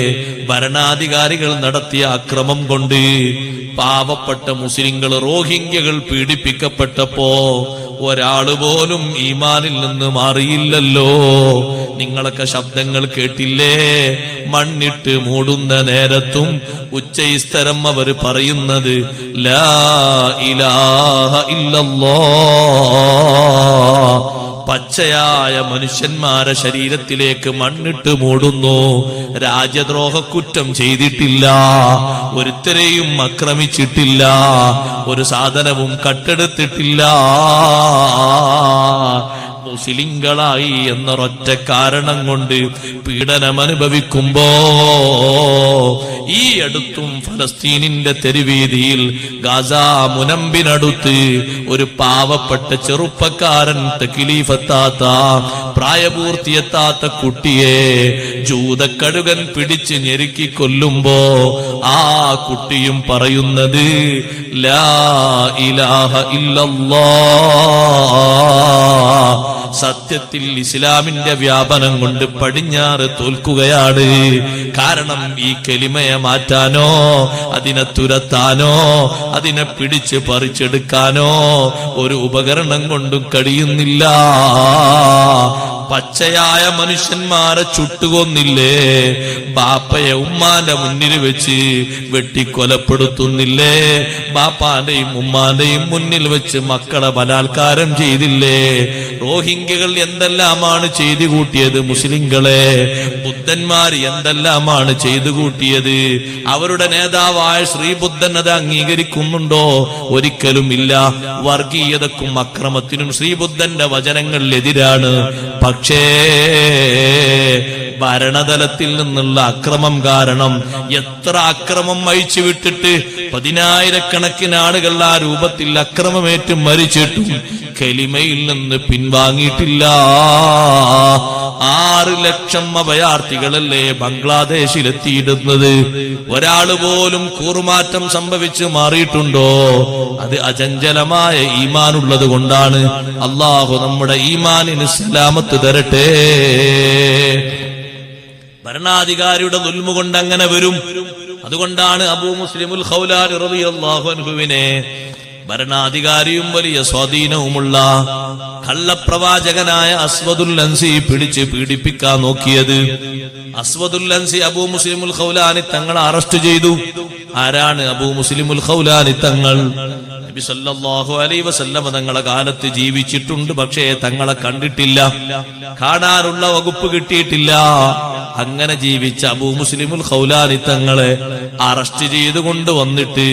Speaker 1: ഭരണാധികാരികൾ നടത്തിയ അക്രമം കൊണ്ട് പാവപ്പെട്ട മുസ്ലിങ്ങൾ റോഹിംഗ്യകൾ പീഡിപ്പിക്കപ്പെട്ടപ്പോ ഒരാള് പോലും ഈമാനിൽ നിന്ന് മാറിയില്ലല്ലോ. നിങ്ങളൊക്കെ ശബ്ദങ്ങൾ കേട്ടില്ലേ? മണ്ണിട്ട് മൂടുന്ന നേരത്തും ഉച്ചയിസ്തരം അവർ പറയുന്നത് ലാ ഇലാഹ ഇല്ലല്ലാഹ്. പച്ചയായ മനുഷ്യന്മാരെ ശരീരത്തിലേക്ക് മണ്ണിട്ട് മൂടുന്നു. രാജ്യദ്രോഹ കുറ്റം ചെയ്തിട്ടില്ല, ഒരുത്തരെയും ആക്രമിച്ചിട്ടില്ല, ഒരു സാധനവും കട്ടെടുത്തിട്ടില്ല. മുസ്ലിങ്ങളായി എന്നൊരൊറ്റ കാരണം കൊണ്ട് പീഡനം അനുഭവിക്കുമ്പോ ഈ അടുത്തും ഫലസ്തീനിന്റെ തെരുവീതിയിൽ ഗാസ മുനമ്പിനടുത്ത് ഒരു പാവപ്പെട്ട ചെറുപ്പക്കാരൻ തക്ലീഫെത്താത്ത പ്രായപൂർത്തിയെത്താത്ത കുട്ടിയെ ജൂതക്കഴുകൻ പിടിച്ച് ഞെരുക്കി കൊല്ലുമ്പോ ആ കുട്ടിയും പറയുന്നത് ലാ ഇലാഹ ഇല്ലല്ലാഹ്. സത്യത്തിൽ ഇസ്ലാമിന്റെ വ്യാപനം കൊണ്ട് പടിഞ്ഞാറ് തോൽക്കുകയാണ്. കാരണം ഈ കലിമയെ മാറ്റാനോ അതിനെ തുരത്താനോ അതിനെ പിടിച്ച് പറിച്ചെടുക്കാനോ ഒരു ഉപകരണം കൊണ്ടും കഴിയുന്നില്ല. പച്ചയായ മനുഷ്യന്മാരെ ചുട്ടുകൊന്നില്ലേ? ബാപ്പയെ ഉമ്മാന്റെ മുന്നിൽ വെച്ച് വെട്ടിക്കൊലപ്പെടുത്തുന്നില്ലേ? ബാപ്പാന്റെയും ഉമ്മാന്റെയും മുന്നിൽ വെച്ച് മക്കളെ ബലാത്കാരം ചെയ്തില്ലേ? റോഹിംഗ്യകൾ എന്തെല്ലാമാണ് ചെയ്തു കൂട്ടിയത് മുസ്ലിങ്ങളെ? ബുദ്ധന്മാർ എന്തെല്ലാമാണ് ചെയ്തു കൂട്ടിയത്? അവരുടെ നേതാവായ ശ്രീബുദ്ധൻ അത് അംഗീകരിക്കുന്നുണ്ടോ? ഒരിക്കലും ഇല്ല. വർഗീയതക്കും അക്രമത്തിനും ശ്രീബുദ്ധന്റെ വചനങ്ങൾ എതിരാണ്. പക്ഷേ ഭരണതലത്തിൽ നിന്നുള്ള അക്രമം കാരണം എത്ര അക്രമം അഴിച്ചുവിട്ടിട്ട് 10,000-കണക്കിന് ആളുകൾ ആ രൂപത്തിൽ അക്രമമേറ്റ് മരിച്ചിട്ടും കലിമയിൽ നിന്ന് പിൻവാങ്ങിയിട്ടില്ല. 6 ലക്ഷം അഭയാർത്ഥികളല്ലേ ബംഗ്ലാദേശിലെത്തിയിടുന്നത്? ഒരാള് പോലും കൂറുമാറ്റം സംഭവിച്ച് മാറിയിട്ടുണ്ടോ? അത് അചഞ്ചലമായ ഈമാനുള്ളത് കൊണ്ടാണ്. അള്ളാഹു നമ്മുടെ ഈമാനിന് സലാമത്ത് തരട്ടെ. ഭരണാധികാരിയുടെ ദുൽമ കൊണ്ട് അങ്ങനെ വരും. അതുകൊണ്ടാണ് അബൂ മുസ്ലിമുൽ ഖൗലാനി റളിയല്ലാഹു അൻഹുവിനെ ഭരണാധികാരിയും വലിയ സ്വാധീനവുമുള്ള കള്ളപ്രവാചകനായ അസ്വദുൽ അൻസി പിടിച്ച് പീഡിപ്പിക്കാൻ നോക്കിയത്. അസ്വദുൽ അൻസി അബൂ മുസ്ലിമുൽ ഖൗലാനി തങ്ങളെ അറസ്റ്റ് ചെയ്തു. ആരാണ് അബൂ മുസ്ലിമുൽ ഖൗലാനി തങ്ങൾ? നബി സല്ലല്ലാഹു അലൈഹി വസല്ലം തങ്ങളെ കാലത്ത് ജീവിച്ചിട്ടുണ്ട്, പക്ഷേ തങ്ങളെ കണ്ടിട്ടില്ല, കാണാനുള്ള വകുപ്പ് കിട്ടിയിട്ടില്ല. അങ്ങനെ ജീവിച്ച അബൂ മുസ്ലിമുൽ ഖൗലാനി തങ്ങളെ അറസ്റ്റ് ചെയ്തുകൊണ്ട് വന്നിട്ട്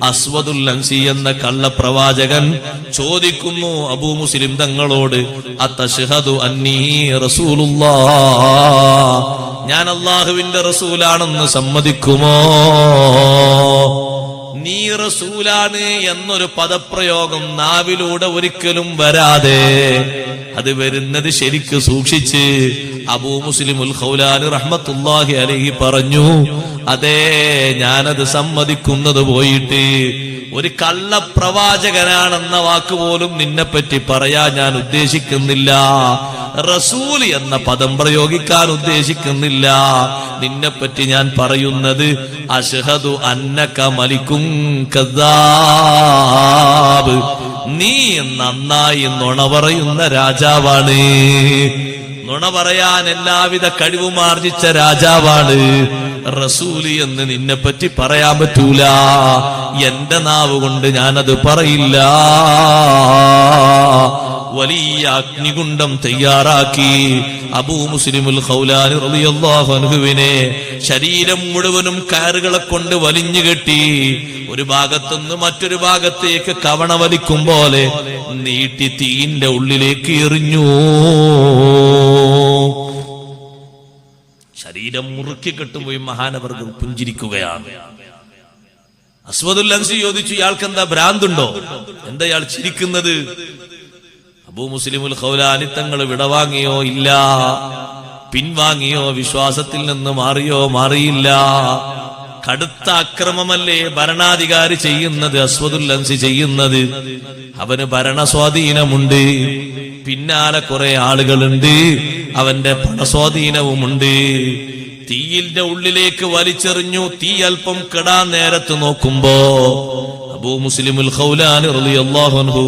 Speaker 1: അസ്വദുൽ അൻസി എന്ന കള്ളപ്രവാചകൻ ചോദിക്കുന്നു അബൂ മുസ്ലിം തങ്ങളോട്, അത്തശ്ഹദു അന്നീ റസൂലുള്ളാഹ്, ഞാൻ അല്ലാഹുവിന്റെ റസൂലാണെന്ന് സമ്മതിക്കുമോ? നീ റസൂലാണ് എന്നൊരു പദപ്രയോഗം നാവിലൂടെ ഒരിക്കലും വരാതെ, അത് വരുന്നത് ശരിക്ക് സൂക്ഷിച്ച് അബൂ മുസ്ലിമുൽ ഖൗലാനി റഹ്മത്തുള്ളാഹി അലൈഹി പറഞ്ഞു, അതേ ഞാനത് സമ്മതിക്കുന്നത് പോയിട്ട് ഒരു കള്ളപ്രവാചകനാണെന്ന വാക്കുപോലും നിന്നെപ്പറ്റി പറയാൻ ഞാൻ ഉദ്ദേശിക്കുന്നില്ല. റസൂൽ എന്ന പദം പ്രയോഗിക്കാൻ ഉദ്ദേശിക്കുന്നില്ല. നിന്നെപ്പറ്റി ഞാൻ പറയുന്നത് അശ്ഹദു അന്നക മലികുൻ കദ്ദാബ്, നീ നന്നായി നുണ പറയുന്ന രാജാവാണ്. നുണ പറയാൻ എല്ലാവിധ കഴിവും ആർജിച്ച രാജാവാണ്. റസൂല് എന്ന് നിന്നെപ്പറ്റി പറയാൻ പറ്റൂല. എന്റെ നാവ് കൊണ്ട് ഞാനത് പറയില്ല. വലിയ അഗ്നികുണ്ഡം തയ്യാറാക്കി. അബൂ മുസ്ലിമുൽ ഖൗലാനി റളിയല്ലാഹു അൻഹുവിനെ ശരീരം മുഴുവനും കയറുകളെ കൊണ്ട് വലിഞ്ഞു കെട്ടി ഒരു ഭാഗത്തുനിന്ന് മറ്റൊരു ഭാഗത്തേക്ക് കവണ വലിക്കും പോലെ നീട്ടി തീയിന്റെ ഉള്ളിലേക്ക് എറിഞ്ഞു. ശരീരം മുറുക്കി കെട്ടുമ്പോൾ മഹാനവർകൾ പുഞ്ചിരിക്കുകയാണ്. അസ്വദുൽ അൻസി ചോദിച്ചു, ഇയാൾക്ക് എന്താ ഭ്രാന്തുണ്ടോ? എന്താ ഇയാൾ ചിരിക്കുന്നത്? അബൂ മുസ്ലിമുൽ ഖൗലാനി തങ്ങൾ വിടവാങ്ങിയോ? ഇല്ല. പിൻവാങ്ങിയോ? വിശ്വാസത്തിൽ നിന്ന് മാറിയോ? മാറിയില്ല. കടുത്ത അക്രമമല്ലേ ഭരണാധികാരി ചെയ്യുന്നത്, അസ്വദുൽ അൻസി ചെയ്യുന്നത്? അവന് ഭരണസ്വാധീനമുണ്ട്, പിന്നാലെ കുറെ ആളുകളുണ്ട്, അവന്റെ പണസ്വാധീനവുമുണ്ട്. തീയിന്റെ ഉള്ളിലേക്ക് വലിച്ചെറിഞ്ഞു. തീ അല്പം കെടാൻ നേരത്ത് നോക്കുമ്പോ അബൂ മുസ്ലിമുൽ ഖൗലാനി റളിയല്ലാഹു അൻഹു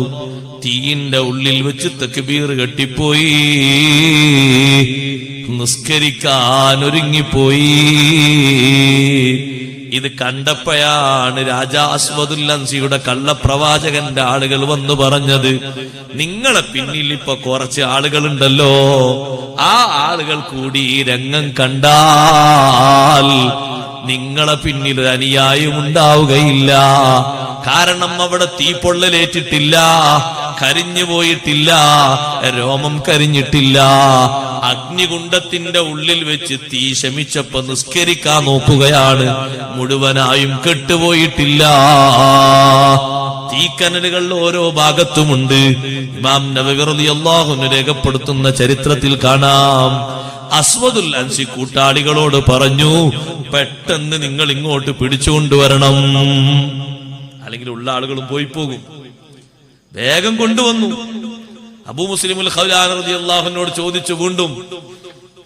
Speaker 1: തീയിന്റെ ഉള്ളിൽ വെച്ച് തക്ബീർ കെട്ടിപ്പോയി, നിസ്കരിക്കാൻ ഒരുങ്ങിപ്പോയി. ഇത് കണ്ടപ്പോഴാണ് രാജാ അസ്വദുൽ അൻസിയുടെ കള്ളപ്രവാചകന്റെ ആളുകൾ വന്നു പറഞ്ഞത്, നിങ്ങളെ പിന്നിൽ ഇപ്പൊ കുറച്ച് ആളുകളുണ്ടല്ലോ, ആ ആളുകൾ കൂടി ഈ രംഗം കണ്ടാൽ നിങ്ങളെ പിന്നിൽ ഒരു അനുയായും ഉണ്ടാവുകയില്ല. കാരണം അവിടെ തീപ്പൊള്ളലേറ്റിട്ടില്ല, കരിഞ്ഞു പോയിട്ടില്ല, രോമം കരിഞ്ഞിട്ടില്ല. അഗ്നികുണ്ഡത്തിന്റെ ഉള്ളിൽ വെച്ച് തീ ശമിച്ചപ്പോ നിസ്കരിക്കാൻ നോക്കുകയാണ്, മുഴുവനായും കെട്ടുപോയിട്ടില്ല. തീക്കനലുകൾ ഓരോ ഭാഗത്തുമുണ്ട്. ഇമാം നവവി റളിയല്ലാഹു അൻഹു രേഖപ്പെടുത്തുന്ന ചരിത്രത്തിൽ കാണാം, അസ്വദുൽ അൻസി കൂട്ടാളികളോട് പറഞ്ഞു, പെട്ടെന്ന് നിങ്ങൾ ഇങ്ങോട്ട് പിടിച്ചുകൊണ്ടുവരണം, അല്ലെങ്കിൽ ഉള്ള ആളുകളും പോയി പോകും. വേഗം കൊണ്ടുവന്നു. അബൂ മുസ്ലിമുൽ ഖൗലാനി റളിയല്ലാഹു അൻഹുവോട് ചോദിച്ചു, വീണ്ടും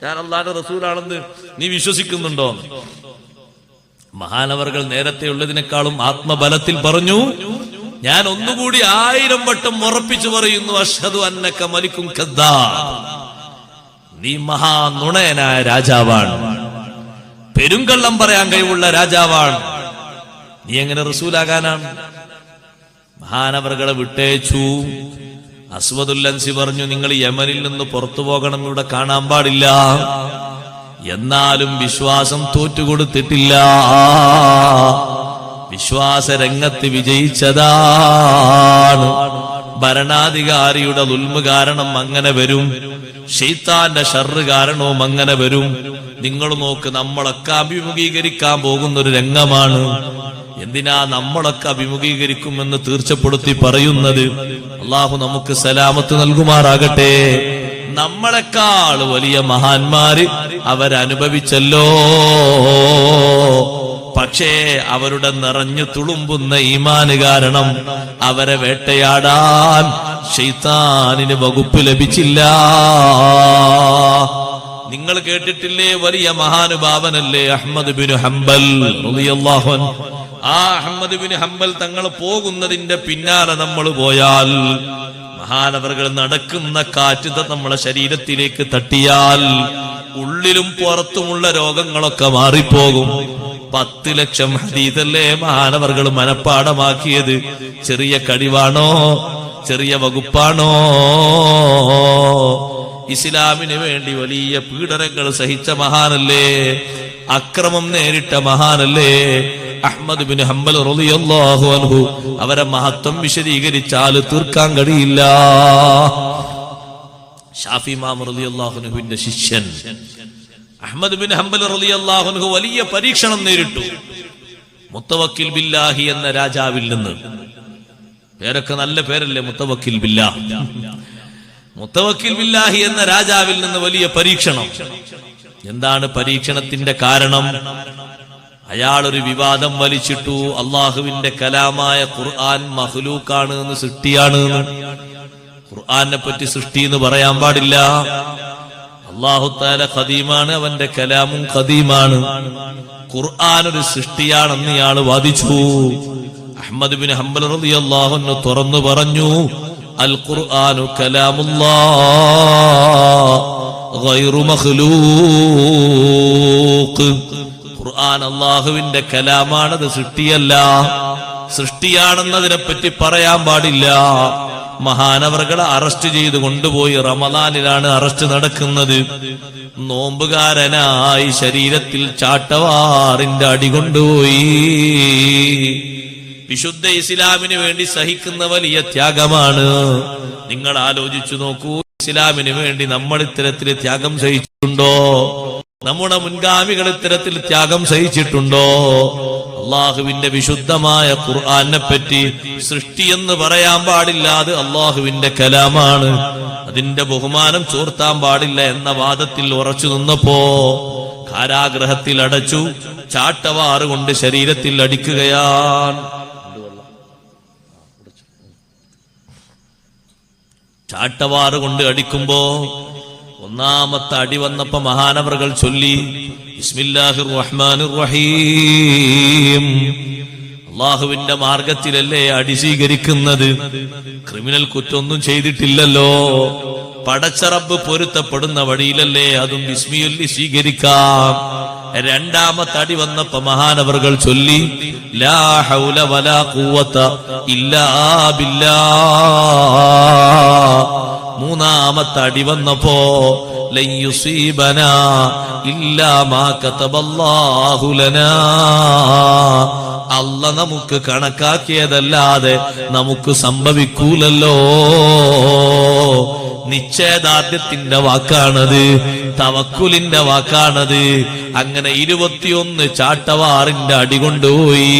Speaker 1: ഞാൻ അല്ലാഹുവിന്റെ റസൂലാണെന്ന് നീ വിശ്വസിക്കുന്നുണ്ടോ? മഹാനവർകൾ നേരത്തെ ഉള്ളതിനേക്കാളും ആത്മബലത്തിൽ പറഞ്ഞു, ഞാൻ ഒന്നുകൂടി 1000 വട്ടം ഉറപ്പിച്ചു പറയുന്നു, അഷ്ഹദു അന്നക മലികുൻ കദ്ദാബ്, നീ മഹാ നുണയനായ രാജാവാണ്, പെരുങ്കള്ളം പറയാൻ കഴിവുള്ള രാജാവാണ്, നീ എങ്ങനെ റസൂലാകാനാണ്? മഹാനവർകളെ വിട്ടേച്ചു. അസ്വദുൽ അൻസി പറഞ്ഞു, നിങ്ങൾ യമനിൽ നിന്ന് പുറത്തു പോകണം, ഇവിടെ കാണാൻ പാടില്ല. എന്നാലും വിശ്വാസം തോറ്റുകൊടുത്തിട്ടില്ല, വിശ്വാസ രംഗത്ത് വിജയിച്ചതാണ്. ഭരണാധികാരിയുടെ ദുൽമ് കാരണം അങ്ങനെ വരും, ശൈത്താന്റെ ഷർറ് കാരണവും അങ്ങനെ വരും. നിങ്ങൾ നോക്ക്, നമ്മളൊക്കെ അഭിമുഖീകരിക്കാൻ പോകുന്നൊരു രംഗമാണ്. എന്തിനാ നമ്മളൊക്കെ അഭിമുഖീകരിക്കുമെന്ന് തീർച്ചപ്പെടുത്തി പറയുന്നത്? അള്ളാഹു നമുക്ക് സലാമത്ത് നൽകുമാറാകട്ടെ. നമ്മളെക്കാൾ വലിയ മഹാന്മാര് അവരനുഭവിച്ചല്ലോ. പക്ഷേ അവരുടെ നിറഞ്ഞു തുളുമ്പുന്ന ഈമാന് കാരണം അവരെ വേട്ടയാടാൻ ശൈത്താനിന് വകുപ്പ് ലഭിച്ചില്ല. നിങ്ങൾ കേട്ടിട്ടില്ലേ, വലിയ മഹാനുഭാവനല്ലേ അഹ്മദ് ബിൻ ഹംബൽ റളിയല്ലാഹു അൻഹു. ആ അഹ്മദ് ബിൻ ഹംബൽ തങ്ങൾ പോകുന്നതിന്റെ പിന്നാലെ നമ്മൾ പോയാൽ, മഹാനവറുകൾ നടക്കുന്ന കാറ്റ് നമ്മളെ ശരീരത്തിലേക്ക് തട്ടിയാൽ ഉള്ളിലും പുറത്തുമുള്ള രോഗങ്ങളൊക്കെ മാറിപ്പോകും. 10 ലക്ഷം ഹദീസല്ലേ മഹാനവറുകൾ മനപ്പാടമാക്കിയത്. ചെറിയ കഴിവാണോ? ചെറിയ വകുപ്പാണോ? ഇസ്ലാമിന് വേണ്ടി വലിയ പീഡനങ്ങൾ സഹിച്ച മഹാനല്ലേ, അക്രമം നേരിട്ട മഹാനല്ലേ അഹ്മദ് ബിൻ ഹംബൽ റളിയല്ലാഹു അൻഹു. അവരെ മഹത്വം വിശദീകരിച്ചാൽ തീർക്കാൻ കഴിയില്ല. ഷാഫി ഇമാം റളിയല്ലാഹു അൻഹുവിന്റെ ശിഷ്യൻ അഹ്മദ് ബിൻ ഹംബൽ റളിയല്ലാഹു അൻഹു വലിയ പരീക്ഷണം നേരിട്ടു. മുത്തവക്കിൽ ബില്ലാഹി എന്ന രാജാവിൽ നിന്ന്. പേരൊക്കെ നല്ല പേരല്ലേ, മുത്തവക്കിൽ ബില്ലാഹ്. മുത്തവക്കിൽ ബില്ലാഹി എന്ന രാജാവിൽ നിന്ന് വലിയ പരീക്ഷണം. എന്താണ് പരീക്ഷണത്തിന്റെ കാരണം? അയാൾ ഒരു വിവാദം വലിച്ചിട്ടു, അള്ളാഹുവിന്റെ കലാമായ ഖുർആൻ മഖ്ലൂഖാണ് എന്ന്, സൃഷ്ടിയാണ് എന്ന്. ഖുർആനെ പറ്റി സൃഷ്ടി എന്ന് പറയാൻ പാടില്ല. അല്ലാഹു തആല ഖദീമാണ്, അവന്റെ കലാമും ഖദീമാണ്. ഖുർആൻ ഒരു സൃഷ്ടിയാണെന്ന് ഇയാൾ വാദിച്ചു. അഹ്മദ് ബിൻ ഹംബൽ റളിയല്ലാഹു അൻഹു തുറന്നു പറഞ്ഞു, അൽ ഖുർആനു കലാമുല്ലാഹ് ഗൈറു മഖ്ലൂഖ്. ഖുർആൻ അല്ലാഹുവിന്റെ കലാമാണ്, അത് സൃഷ്ടിയല്ല. സൃഷ്ടിയാണെന്നതിനെ പറ്റി പറയാൻ പാടില്ല. മഹാനവറുകളെ അറസ്റ്റ് ചെയ്ത് കൊണ്ടുപോയി. റമദാനിലാണ് അറസ്റ്റ് നടക്കുന്നത്. നോമ്പുകാരനായി ശരീരത്തിൽ ചാട്ടവാറിന്റെ അടി കൊണ്ടുപോയി. വിശുദ്ധ ഇസ്ലാമിന് വേണ്ടി സഹിക്കുന്ന വലിയ ത്യാഗമാണ്. നിങ്ങൾ ആലോചിച്ചു നോക്കൂ, ഇസ്ലാമിന് വേണ്ടി നമ്മൾ ഇത്തരത്തിൽ ത്യാഗം സഹിച്ചിട്ടുണ്ടോ? നമ്മുടെ മുൻഗാമികൾ ഇത്തരത്തിൽ ത്യാഗം സഹിച്ചിട്ടുണ്ടോ? അള്ളാഹുവിന്റെ വിശുദ്ധമായ ഖുർആനെ പറ്റി സൃഷ്ടി എന്ന് പറയാൻ പാടില്ല, അത് അള്ളാഹുവിന്റെ കലാമാണ്, അതിന്റെ ബഹുമാനം ചോർത്താൻ പാടില്ല എന്ന വാദത്തിൽ ഉറച്ചു നിന്നപ്പോ കാരാഗ്രഹത്തിൽ അടച്ചു, ചാട്ടവാറ് കൊണ്ട് ശരീരത്തിൽ അടിക്കുകയാണ്. ചാട്ടവാറ് കൊണ്ട് അടിക്കുമ്പോ ഒന്നാമത്തെ അടി വന്നപ്പോ മഹാനവറുകൾ ചൊല്ലി ബിസ്മില്ലാഹിർ റഹ്മാനിർ റഹീം. അള്ളാഹുവിന്റെ മാർഗത്തിലല്ലേ അടി സ്വീകരിക്കുന്നത്, ക്രിമിനൽ കുറ്റൊന്നും ചെയ്തിട്ടില്ലല്ലോ, പടച്ച റബ്ബ് പൊരുത്തപ്പെടുന്ന വഴിയിലല്ലേ അതും ബിസ്മിയൊല്ലി സ്വീകരിക്കാം. രണ്ടാമത്തെ അടി വന്നപ്പോ മഹാനവറുകൾ ചൊല്ലി ലാ ഹൗല വലാ ഖുവത ഇല്ലാ ബില്ലാഹ്. മൂന്നാമത്തെ അടി വന്നപ്പോ ലൻ യുസീബനാ ഇല്ലാ മാ കതബല്ലാഹു ലനാ. അല്ലാഹ് നമുക്ക് കണക്കാക്കിയതല്ലാതെ നമുക്ക് സംഭവിക്കൂലല്ലോ. നിശ്ചയദാർഢ്യത്തിന്റെ വാക്കാണത്, തവക്കുലിന്റെ വാക്കാണത്. അങ്ങനെ 21 ചാട്ടവാറിന്റെ അടി കൊണ്ടുപോയി.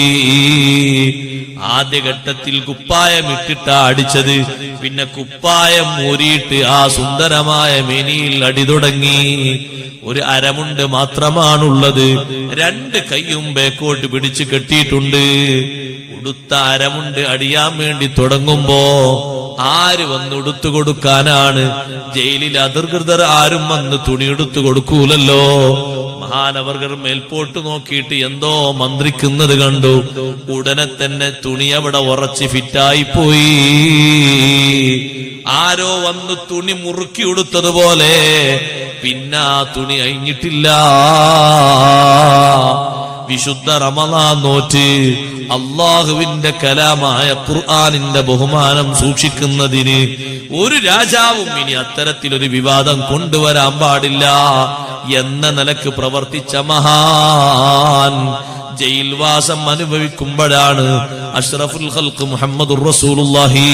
Speaker 1: ആദ്യഘട്ടത്തിൽ കുപ്പായം ഇട്ടിട്ടാ അടിച്ചത്, പിന്നെ കുപ്പായം മൂരിയിട്ട് ആ സുന്ദരമായ മേനിയിൽ അടി തുടങ്ങി. ഒരു അരമുണ്ട് മാത്രമാണുള്ളത്, 2 കൈയും ബേക്കോട്ട് പിടിച്ചു കെട്ടിയിട്ടുണ്ട്. ഉടുത്ത അരമുണ്ട് അടിയാൻ വേണ്ടി തുടങ്ങുമ്പോ ആര് വന്ന് ഉടുത്തു കൊടുക്കാനാണ്? ജയിലിൽ അധികൃതർ ആരും വന്ന് തുണിയെടുത്തു കൊടുക്കൂലല്ലോ. മഹാനവറുകൾ മേൽപോട്ട് നോക്കിയിട്ട് എന്തോ മന്ത്രിക്കുന്നത് കണ്ടു. ഉടനെ തന്നെ തുണി അവിടെ ഉറച്ച് ഫിറ്റായി പോയി. ആരോ വന്ന് തുണി മുറുക്കി ഉടുത്തതുപോലെ പിന്നെ ആ തുണി അഴിഞ്ഞിട്ടില്ല. വിശുദ്ധ റമളാൻ നോറ്റ് അള്ളാഹുവിന്റെ കലാമായ ഖുർആനിന്റെ ബഹുമാനം സൂക്ഷിക്കുന്നതിന് ഒരു രാജാവും ഇനി അത്തരത്തിലൊരു വിവാദം കൊണ്ടുവരാൻ പാടില്ല എന്ന നിലക്ക് പ്രവർത്തിച്ച മഹാൻ ജയിൽവാസം അനുഭവിക്കുമ്പോഴാണ് അഷ്റഫുൽ ഖൽഖ് മുഹമ്മദുർ റസൂലുള്ളാഹി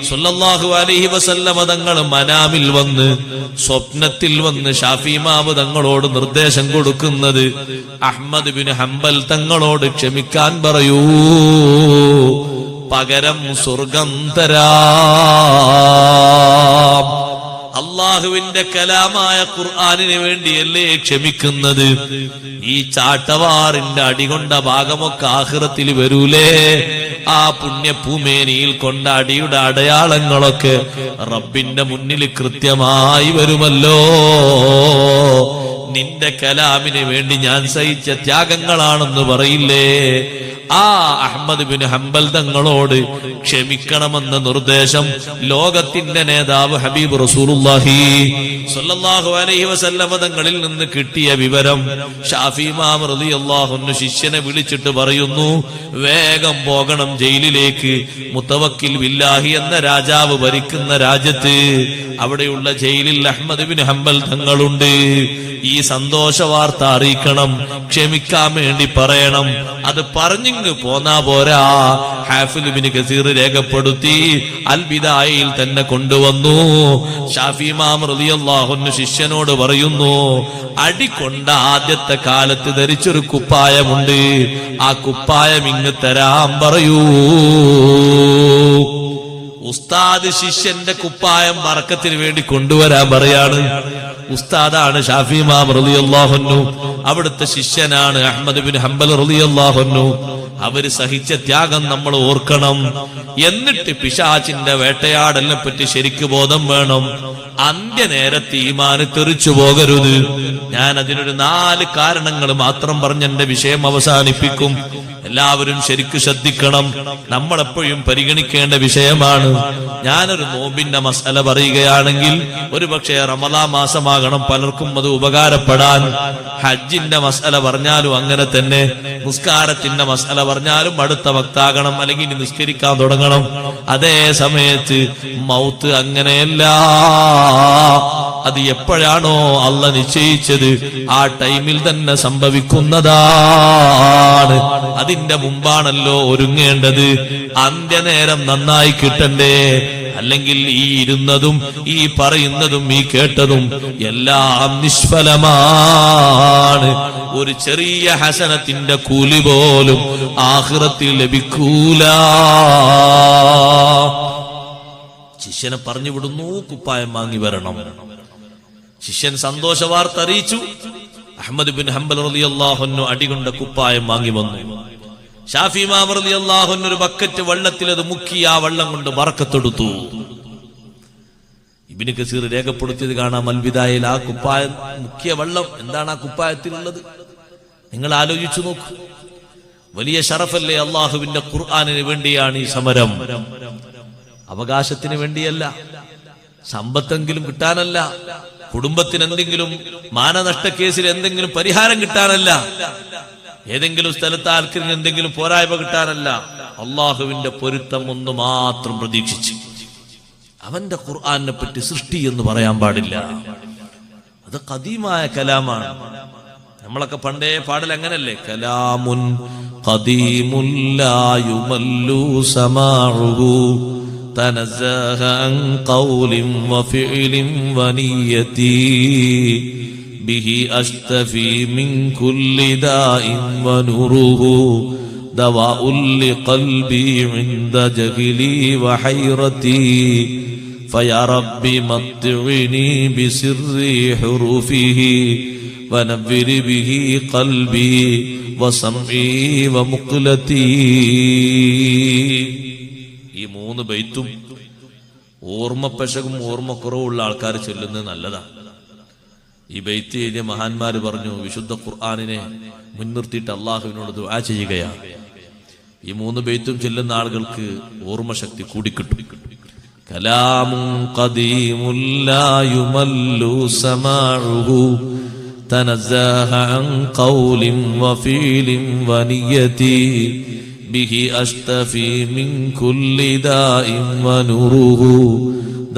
Speaker 1: സ്വല്ലല്ലാഹു അലൈഹി വസല്ലമ തങ്ങൾ മനാമിൽ വന്ന്, സ്വപ്നത്തിൽ വന്ന് ഷാഫി ഇമാം തങ്ങളോട് നിർദ്ദേശം കൊടുക്കുന്നത്, അഹ്മദ് ബിൻ ഹംബൽ തങ്ങളോട് ക്ഷമിക്കാൻ പറയൂ, പകരം സ്വർഗം തരാം. അള്ളാഹുവിന്റെ കലാമായ ഖുർആനിന് വേണ്ടിയല്ലേ ക്ഷമിക്കുന്നത്? ഈ ചാട്ടവാറിന്റെ അടികൊണ്ട ഭാഗമൊക്കെ ആഖിറത്തിൽ വരൂലേ? ആ പുണ്യഭൂമേനിയിൽ കൊണ്ട അടിയുടെ അടയാളങ്ങളൊക്കെ റബ്ബിന്റെ മുന്നിൽ കൃത്യമായി വരുമല്ലോ. നിന്റെ കലാമിന് വേണ്ടി ഞാൻ സഹിച്ച ത്യാഗങ്ങളാണെന്ന് പറയില്ലേ? ആ അഹ്മദ് ബിൻ ഹംബൽ തങ്ങളോട് ക്ഷമിക്കണമെന്ന നിർദ്ദേശം ലോകത്തിന്റെ നേതാവ് ഹബീബ് റസൂലുള്ളാഹി സ്വല്ലല്ലാഹു അലൈഹി വസല്ലമ തങ്ങളിൽ നിന്ന് കിട്ടിയ വിവരം ഷാഫി ഇമാം റളിയല്ലാഹു അൻഹു ശിഷ്യനെ വിളിച്ചിട്ട് പറയുന്നു, വേഗം പോകണം ജയിലിലേക്ക്. മുതവക്കിൽ ബില്ലാഹി എന്ന രാജാവ് ഭരിക്കുന്ന രാജ്യത്ത് അവിടെയുള്ള ജയിലിൽ അഹ്മദ് ബിൻ ഹംബൽ തങ്ങളുണ്ട്. ഈ സന്തോഷ വാർത്ത അറിയിക്കണം, ക്ഷമിക്കാൻ വേണ്ടി പറയണം. അത് പറഞ്ഞിങ്ങ് പോന്നാ പോരാ. ഹാഫിദ് ഇബ്നു കസീർ രേഖപ്പെടുത്തി, അൽ ബിദായയിൽ തന്നെ കൊണ്ടുവന്നു. ഷാഫി ഇമാം റളിയല്ലാഹു അൻഹു ശിഷ്യനോട് പറയുന്നു, അടികൊണ്ട ആദ്യത്തെ കാലത്ത് ധരിച്ചൊരു കുപ്പായമുണ്ട്, ആ കുപ്പായം ഇങ്ങ് തരാൻ പറയൂ. ഉസ്താദ് ശിഷ്യന്റെ കുപ്പായം ബർക്കത്തിന് വേണ്ടി കൊണ്ടുവരാൻ പറയാണ്. ഉസ്താദാണ് ഷാഫി ഇമാം റളിയല്ലാഹു അൻഹു, അവിടുത്തെ ശിഷ്യനാണ് അഹ്മദ് ബിൻ ഹംബൽ റളിയല്ലാഹു അൻഹു. അവര് സഹിച്ച ത്യാഗം നമ്മൾ ഓർക്കണം. എന്നിട്ട് പിശാചിന്റെ വേട്ടയാടലിനെ പറ്റി ശരിക്ക് ബോധം വേണം. അന്ത്യനേരത്ത് ഈമാന് തെറിച്ചു പോകരുത്. ഞാൻ അതിനൊരു 4 കാരണങ്ങൾ മാത്രം പറഞ്ഞ് എന്റെ വിഷയം അവസാനിപ്പിക്കും. എല്ലാവരും ശരിക്ക് ശ്രദ്ധിക്കണം, നമ്മളെപ്പോഴും പരിഗണിക്കേണ്ട വിഷയമാണ്. ഞാനൊരു നോമ്പിന്റെ മസല പറയുകയാണെങ്കിൽ ഒരുപക്ഷെ റമളാൻ മാസമാകണം പലർക്കും അത് ഉപകാരപ്പെടാൻ. ഹജ്ജിന്റെ മസല പറഞ്ഞാലും അങ്ങനെ തന്നെ, നിസ്കാരത്തിന്റെ മസല പറഞ്ഞാലും അടുത്ത വക്താകണം, അല്ലെങ്കിൽ ഇനി നിസ്കരിക്കാൻ തുടങ്ങണം. അതേ സമയത്ത് മൗത്ത് അങ്ങനെയല്ല. അത് എപ്പോഴാണോ അള്ളാഹ് നിശ്ചയിച്ചത് ആ ടൈമിൽ തന്നെ സംഭവിക്കുന്നതാണ്. അതിന്റെ മുമ്പാണല്ലോ ഒരുങ്ങേണ്ടത്. അന്ത്യനേരം നന്നായി കിട്ടണ്ടേ? അല്ലെങ്കിൽ ഈ ഇരുന്നതും ഈ പറയുന്നതും ഈ കേട്ടതും എല്ലാം നിഷ്ഫലമാണ്. ഒരു ചെറിയ ഹസനത്തിന്റെ കൂലി പോലും ആഖിറത്തിൽ ലഭിക്കൂല. ശിഷ്യനെ പറഞ്ഞു വിടുന്നു, കുപ്പായം വാങ്ങി വരണം. ശിഷ്യൻ സന്തോഷ വാർത്ത അറിയിച്ചു. അഹ്മദ് ബിൻ ഹംബൽ റളിയല്ലാഹു അൻഹു അടികൊണ്ട കുപ്പായം വാങ്ങി വന്നു. ഷാഫി ഇമാം റളിയല്ലാഹു അൻഹു ഒരു ബക്കറ്റ് വെള്ളത്തിൽ അത് മുക്കി ആ വെള്ളം കൊണ്ട് ബറക്കത്തെടുത്തു. ഇബ്നു കസീർ രേഖപ്പെടുത്തിയത് കാണാം അൽ-ബിദായയിൽ. ആ കുപ്പായം മുക്കിയ വെള്ളം എന്താണ് ആ കുപ്പായത്തിലുള്ളത്? നിങ്ങൾ ആലോചിച്ചു നോക്കൂ. വലിയ ഷറഫല്ലേ? അള്ളാഹുവിന്റെ ഖുർആനിന് വേണ്ടിയാണ് ഈ സമരം. അവകാശത്തിന് വേണ്ടിയല്ല, സമ്പത്തെങ്കിലും കിട്ടാനല്ല, കുടുംബത്തിന് എന്തെങ്കിലും മാനനഷ്ട കേസിൽ എന്തെങ്കിലും പരിഹാരം കിട്ടാനല്ല, ഏതെങ്കിലും സ്ഥലത്ത് ആർക്കും എന്തെങ്കിലും പോരായ്മ കിട്ടാനല്ല. അള്ളാഹുവിന്റെ പൊരുത്തം ഒന്ന് മാത്രം പ്രതീക്ഷിച്ച്. അവന്റെ ഖുർആനെ പറ്റി സൃഷ്ടി എന്ന് പറയാൻ പാടില്ല. അത് ഖദീമായ കലാമാണ്. നമ്മളൊക്കെ പണ്ടേ പാടൽ അങ്ങനല്ലേ? കലാമുൻ ഖദീമുൻ ലാ യുമല്ലു സമാഉഹു തനസ്സഹ അൻ ഖൗലിൻ വഫിഇലിൻ വനിയതി ബിഹി അസ്തഫി മിൻ കുല്ലി ദാഇൻ വനുറുഹു ദവാഉൽ ലിഖൽബി ഇൻദ ജഹ്ലി വഹൈറതി ഫയാ റബ്ബി മത്ഇനി ബിസിർരി ഹുറൂഫിഹി വനവ്വിർ ബിഹി ഖൽബി വസംഇ വമുഖ്ലതി. ഈ 3 ബൈത്തും ഓർമ്മപ്പശകും ഓർമ്മക്കുറവുള്ള ആൾക്കാർ ചൊല്ലുന്നത് നല്ലതാണ്. ഈ ബൈത്ത് എഴുതിയ മഹാന്മാര് പറഞ്ഞു, വിശുദ്ധ ഖുർആനിനെ മുൻനിർത്തിയിട്ട് അള്ളാഹുവിനോട് ദുആ ചെയ്യുകയാണ്. ഈ 3 ബൈത്തും ചൊല്ലുന്ന ആളുകൾക്ക് ഓർമ്മശക്തി കൂടിക്കിട്ടും. കലാമുൻ ഖദീമുൻ ലാ യുമല്ലു സമാഉഹു തനസ്സഹ അൻ ഖൗലിൻ വഫീലിൻ വനിയതി ബിഹി അസ്തഫി മിൻ കുല്ലി ദാഇൻ വനുറുഹു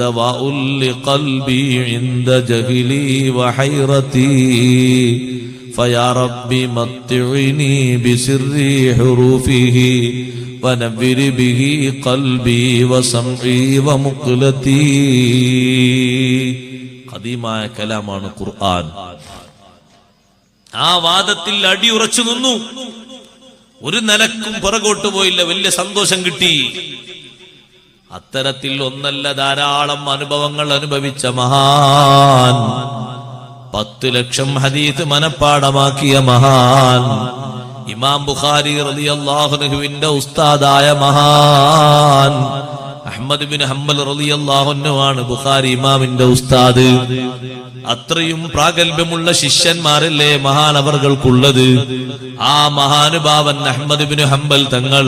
Speaker 1: ദവാഉൽ ലിഖൽബി ഇൻദ ജഹ്ലി വഹൈറതി ഫയാ റബ്ബി മത്ഇനി ബിസിർരി ഹുറൂഫിഹി വനവ്വിർ ബിഹി ഖൽബി വസംഇ വമുഖ്ലതി. ഖദീമായ കലാമാണ് ഖുർആൻ. ആ വാദത്തിൽ അടിയുറച്ചു നിന്നു. ഒരു നിലക്കും പുറകോട്ട് പോയില്ല. വലിയ സന്തോഷം കിട്ടി. അത്തരത്തിൽ ഒന്നല്ല ധാരാളം അനുഭവങ്ങൾ അനുഭവിച്ച മഹാൻ, 10 ലക്ഷം ഹദീസ് മനപ്പാടമാക്കിയ മഹാൻ, ഇമാം ബുഖാരി റളിയല്ലാഹു അൻഹുവിന്റെ ഉസ്താദായ മഹാൻ അഹ്മദ് ബിൻ ഹംബൽ റളിയല്ലാഹു അൻഹു ആണ് ബുഖാരി ഇമാമിന്റെ ഉസ്താദ്. അത്രയും പ്രാഗൽഭ്യമുള്ള ശിഷ്യന്മാരല്ലേ മഹാനവർകൾക്കുള്ളത്. ആ മഹാനുഭാവൻ അഹ്മദ് ബിൻ ഹംബൽ തങ്ങൾ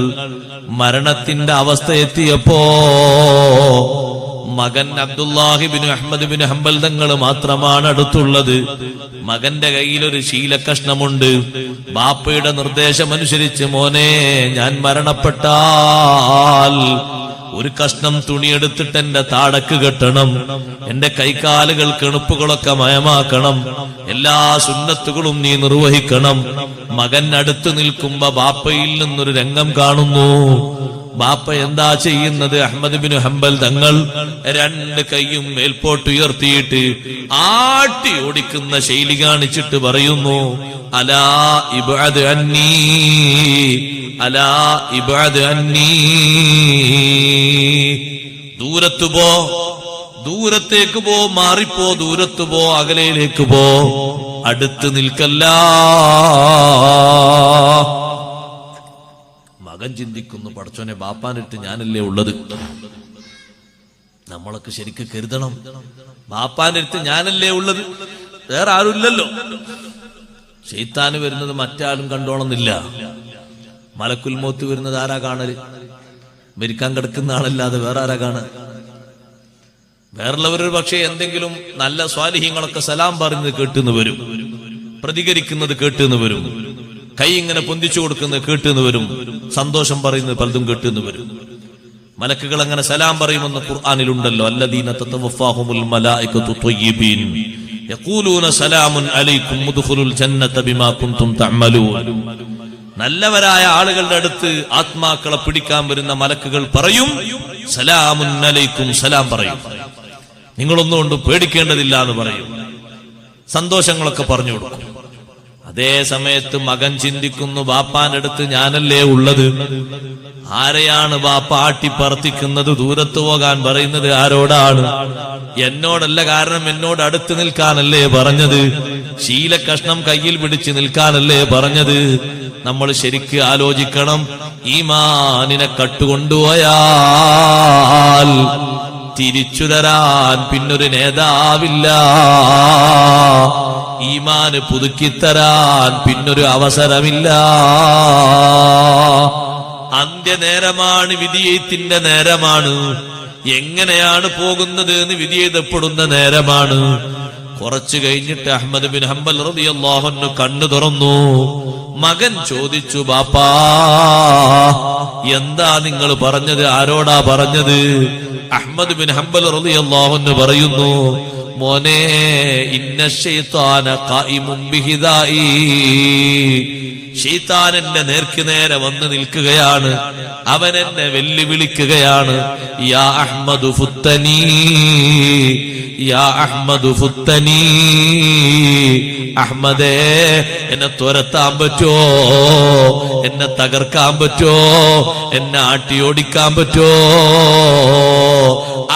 Speaker 1: മരണത്തിന്റെ അവസ്ഥ എത്തിയപ്പോ മകൻ Abdullahi bin Ahmad bin Hanbal തങ്ങൾ മാത്രമാണ് അടുത്തുള്ളത്. മകന്റെ കയ്യിൽ ഒരു ശീലകഷ്ണമുണ്ട്. ബാപ്പയുടെ നിർദ്ദേശമനുസരിച്ച്, മോനെ, ഞാൻ മരണപ്പെട്ടാൽ ഒരു കഷ്ണം തുണിയെടുത്തിട്ട് എന്റെ താടക്ക് കെട്ടണം, എന്റെ കൈകാലുകൾ കെണുപ്പുകളൊക്കെ മയമാക്കണം, എല്ലാ സുന്നത്തുകളും നീ നിർവഹിക്കണം. മകൻ അടുത്ത് നിൽക്കുമ്പോ ബാപ്പയിൽ നിന്നൊരു രംഗം കാണുന്നു. ബാപ്പ എന്താ ചെയ്യുന്നത്? അഹ്മദ് ബിൻ ഹംബൽ തങ്ങൾ 2 കൈയും മേൽപോട്ടുയർത്തിയിട്ട് ആട്ടി ഓടിക്കുന്ന ശൈലി കാണിച്ചിട്ട് പറയുന്നു, അലാ ഇബ്അദ് അന്നീ, അലാ ഇബ്അദ് അന്നീ. ദൂരത്തു പോ, ദൂരത്തേക്ക് പോ, മാറിപ്പോ, ദൂരത്തു പോ, അകലയിലേക്ക് പോ, അടുത്ത് നിൽക്കല്ല. മകൻ ചിന്തിക്കുന്നു, പടച്ചോനെ, ബാപ്പാനിട്ട് ഞാനല്ലേ ഉള്ളത്. നമ്മളൊക്കെ ശരിക്കും കരുതണം, ബാപ്പാനിട്ട് ഞാനല്ലേ ഉള്ളത്, വേറെ ആരുമില്ലല്ലോ. ശൈത്താന് വരുന്നത് മറ്റാരും കണ്ടോണമെന്നില്ല. മലക്കുൽ മൗത്ത് വരുന്നത് ആരാ കാണല്? മരിക്കാൻ കിടക്കുന്ന ആളല്ലാതെ വേറെ ആരാ കാണുക? വേറുള്ളവരൊരു പക്ഷേ എന്തെങ്കിലും നല്ല സ്വാലിഹ്യങ്ങളൊക്കെ സലാം പറയുന്നത് കേട്ടെന്ന് വരും, പ്രതികരിക്കുന്നത് കേട്ടെന്ന് വരും. കൈ ഇങ്ങനെ പൊന്തിച്ചു കൊടുക്കുന്നത് കേട്ടെന്ന് വരും, സന്തോഷം പറയുന്നത് പലതും കേട്ടെന്ന് വരും. മലക്കുകൾ അങ്ങനെ സലാം പറയുമെന്ന് ഖുർആനിലുണ്ടല്ലോ. അല്ലദീന തതവഫാഹുമുൽ മലായികതു ത്വയ്യിബീൻ യഖൂലൂന സലാമുൻ അലൈക്കും ഉദ്ഖുലുൽ ജന്നത ബിമാ കുൻതും തഅമലൂൻ. നല്ലവരായ ആളുകളുടെ അടുത്ത് ആത്മാക്കളെ പിടിക്കാൻ വരുന്ന മലക്കുകൾ പറയും സലാമുൻ അലൈക്കും, സലാം പറയും, നിങ്ങളൊന്നുകൊണ്ട് പേടിക്കേണ്ടതില്ല എന്ന് പറയും, സന്തോഷങ്ങളൊക്കെ പറഞ്ഞു കൊടുക്കും. അതേ സമയത്ത് മകൻ ചിന്തിക്കുന്നു, ബാപ്പാന്റെ അടുത്ത് ഞാനല്ലേ ഉള്ളത്, ആരെയാണ് ബാപ്പ ആട്ടിപ്പറത്തിക്കുന്നത്, ദൂരത്ത് പോകാൻ പറയുന്നത് ആരോടാണ്? എന്നോടല്ല, കാരണം എന്നോട് അടുത്ത് നിൽക്കാനല്ലേ പറഞ്ഞത്, ശീലക്കഷ്ണം കയ്യിൽ പിടിച്ച് നിൽക്കാനല്ലേ പറഞ്ഞത്. നമ്മൾ ശരിക്ക് ആലോചിക്കണം. ഈമാനിനെ കട്ടുകൊണ്ടുപോയാൽ തിരിച്ചു തരാൻ പിന്നൊരു നേതാവില്ല, ഈമാന് പുതുക്കിത്തരാൻ പിന്നൊരു അവസരമില്ല. അന്ത്യനേരമാണ്, വിധിയെഴുത്തിന്റെ നേരമാണ്. എങ്ങനെയാണ് പോകുന്നത് എന്ന് വിധിയെഴുതപ്പെടുന്ന നേരമാണ്. കുറച്ചു കഴിഞ്ഞിട്ട് അഹ്മദ് ബിൻ ഹംബൽ റളിയല്ലാഹു അൻഹു കണ്ണു തുറന്നു. മകൻ ചോദിച്ചു, ബാപ്പാ എന്താ നിങ്ങൾ പറഞ്ഞത്, ആരോടാ പറഞ്ഞത്? അഹ്മദ് ബിൻ ഹംബൽ റളിയല്ലാഹു അൻഹു പറയുന്നു, മോനെ, ഇന്ന ശൈത്താന ഖായിമുൻ ബിഹിദായി, ശൈത്താൻ എന്റെ നേർക്ക് നേരെ വന്ന് നിൽക്കുകയാണ്, അവൻ എന്നെ വെല്ലുവിളിക്കുകയാണ്. യാ അഹ്മദു ഫുത്തനീ, യാ അഹ്മദു ഫുത്തനീ, അഹ്മദേ എന്നെ തുരത്താൻ പറ്റോ, എന്നെ തകർക്കാൻ പറ്റോ, എന്നെ ആട്ടിയോടിക്കാൻ പറ്റോ?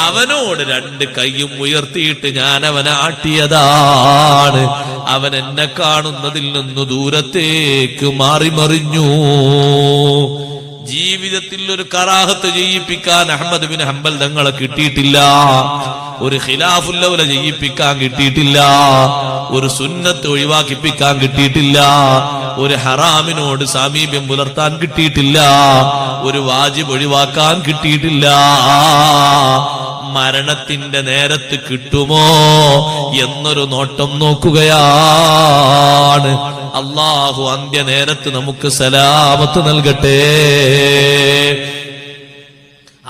Speaker 1: അവനോട് രണ്ട് കൈയും ഉയർത്തിയിട്ട് ഞാൻ അവനെ ആട്ടിയതാണ്. അവൻ എന്നെ കാണുന്നതിൽ നിന്ന് ദൂരത്തേക്ക് മാറിമറിഞ്ഞു. ജീവിതത്തിൽ ഒരു കറാഹത്ത് ചെയ്യിപ്പിക്കാൻ അഹ്മദ് ബിൻ ഹംബൽ തങ്ങളെ കിട്ടിയിട്ടില്ല, ഒരു ഖിലാഫുൽ ഔല ചെയ്യിപ്പിക്കാൻ കിട്ടിയിട്ടില്ല, ഒരു സുന്നത്ത് ഒഴിവാക്കിപ്പിക്കാൻ കിട്ടിയിട്ടില്ല, ഒരു ഹറാമിനോട് സാമീപ്യം പുലർത്താൻ കിട്ടിയിട്ടില്ല, ഒരു വാജിബ് ഒഴിവാക്കാൻ കിട്ടിയിട്ടില്ല. മരണത്തിന്റെ നേരത്ത് കിട്ടുമോ എന്നൊരു നോട്ടം നോക്കുകയാണ്. അല്ലാഹു അന്ത്യനേരത്ത് നമുക്ക് സലാമത്ത് നൽകട്ടെ.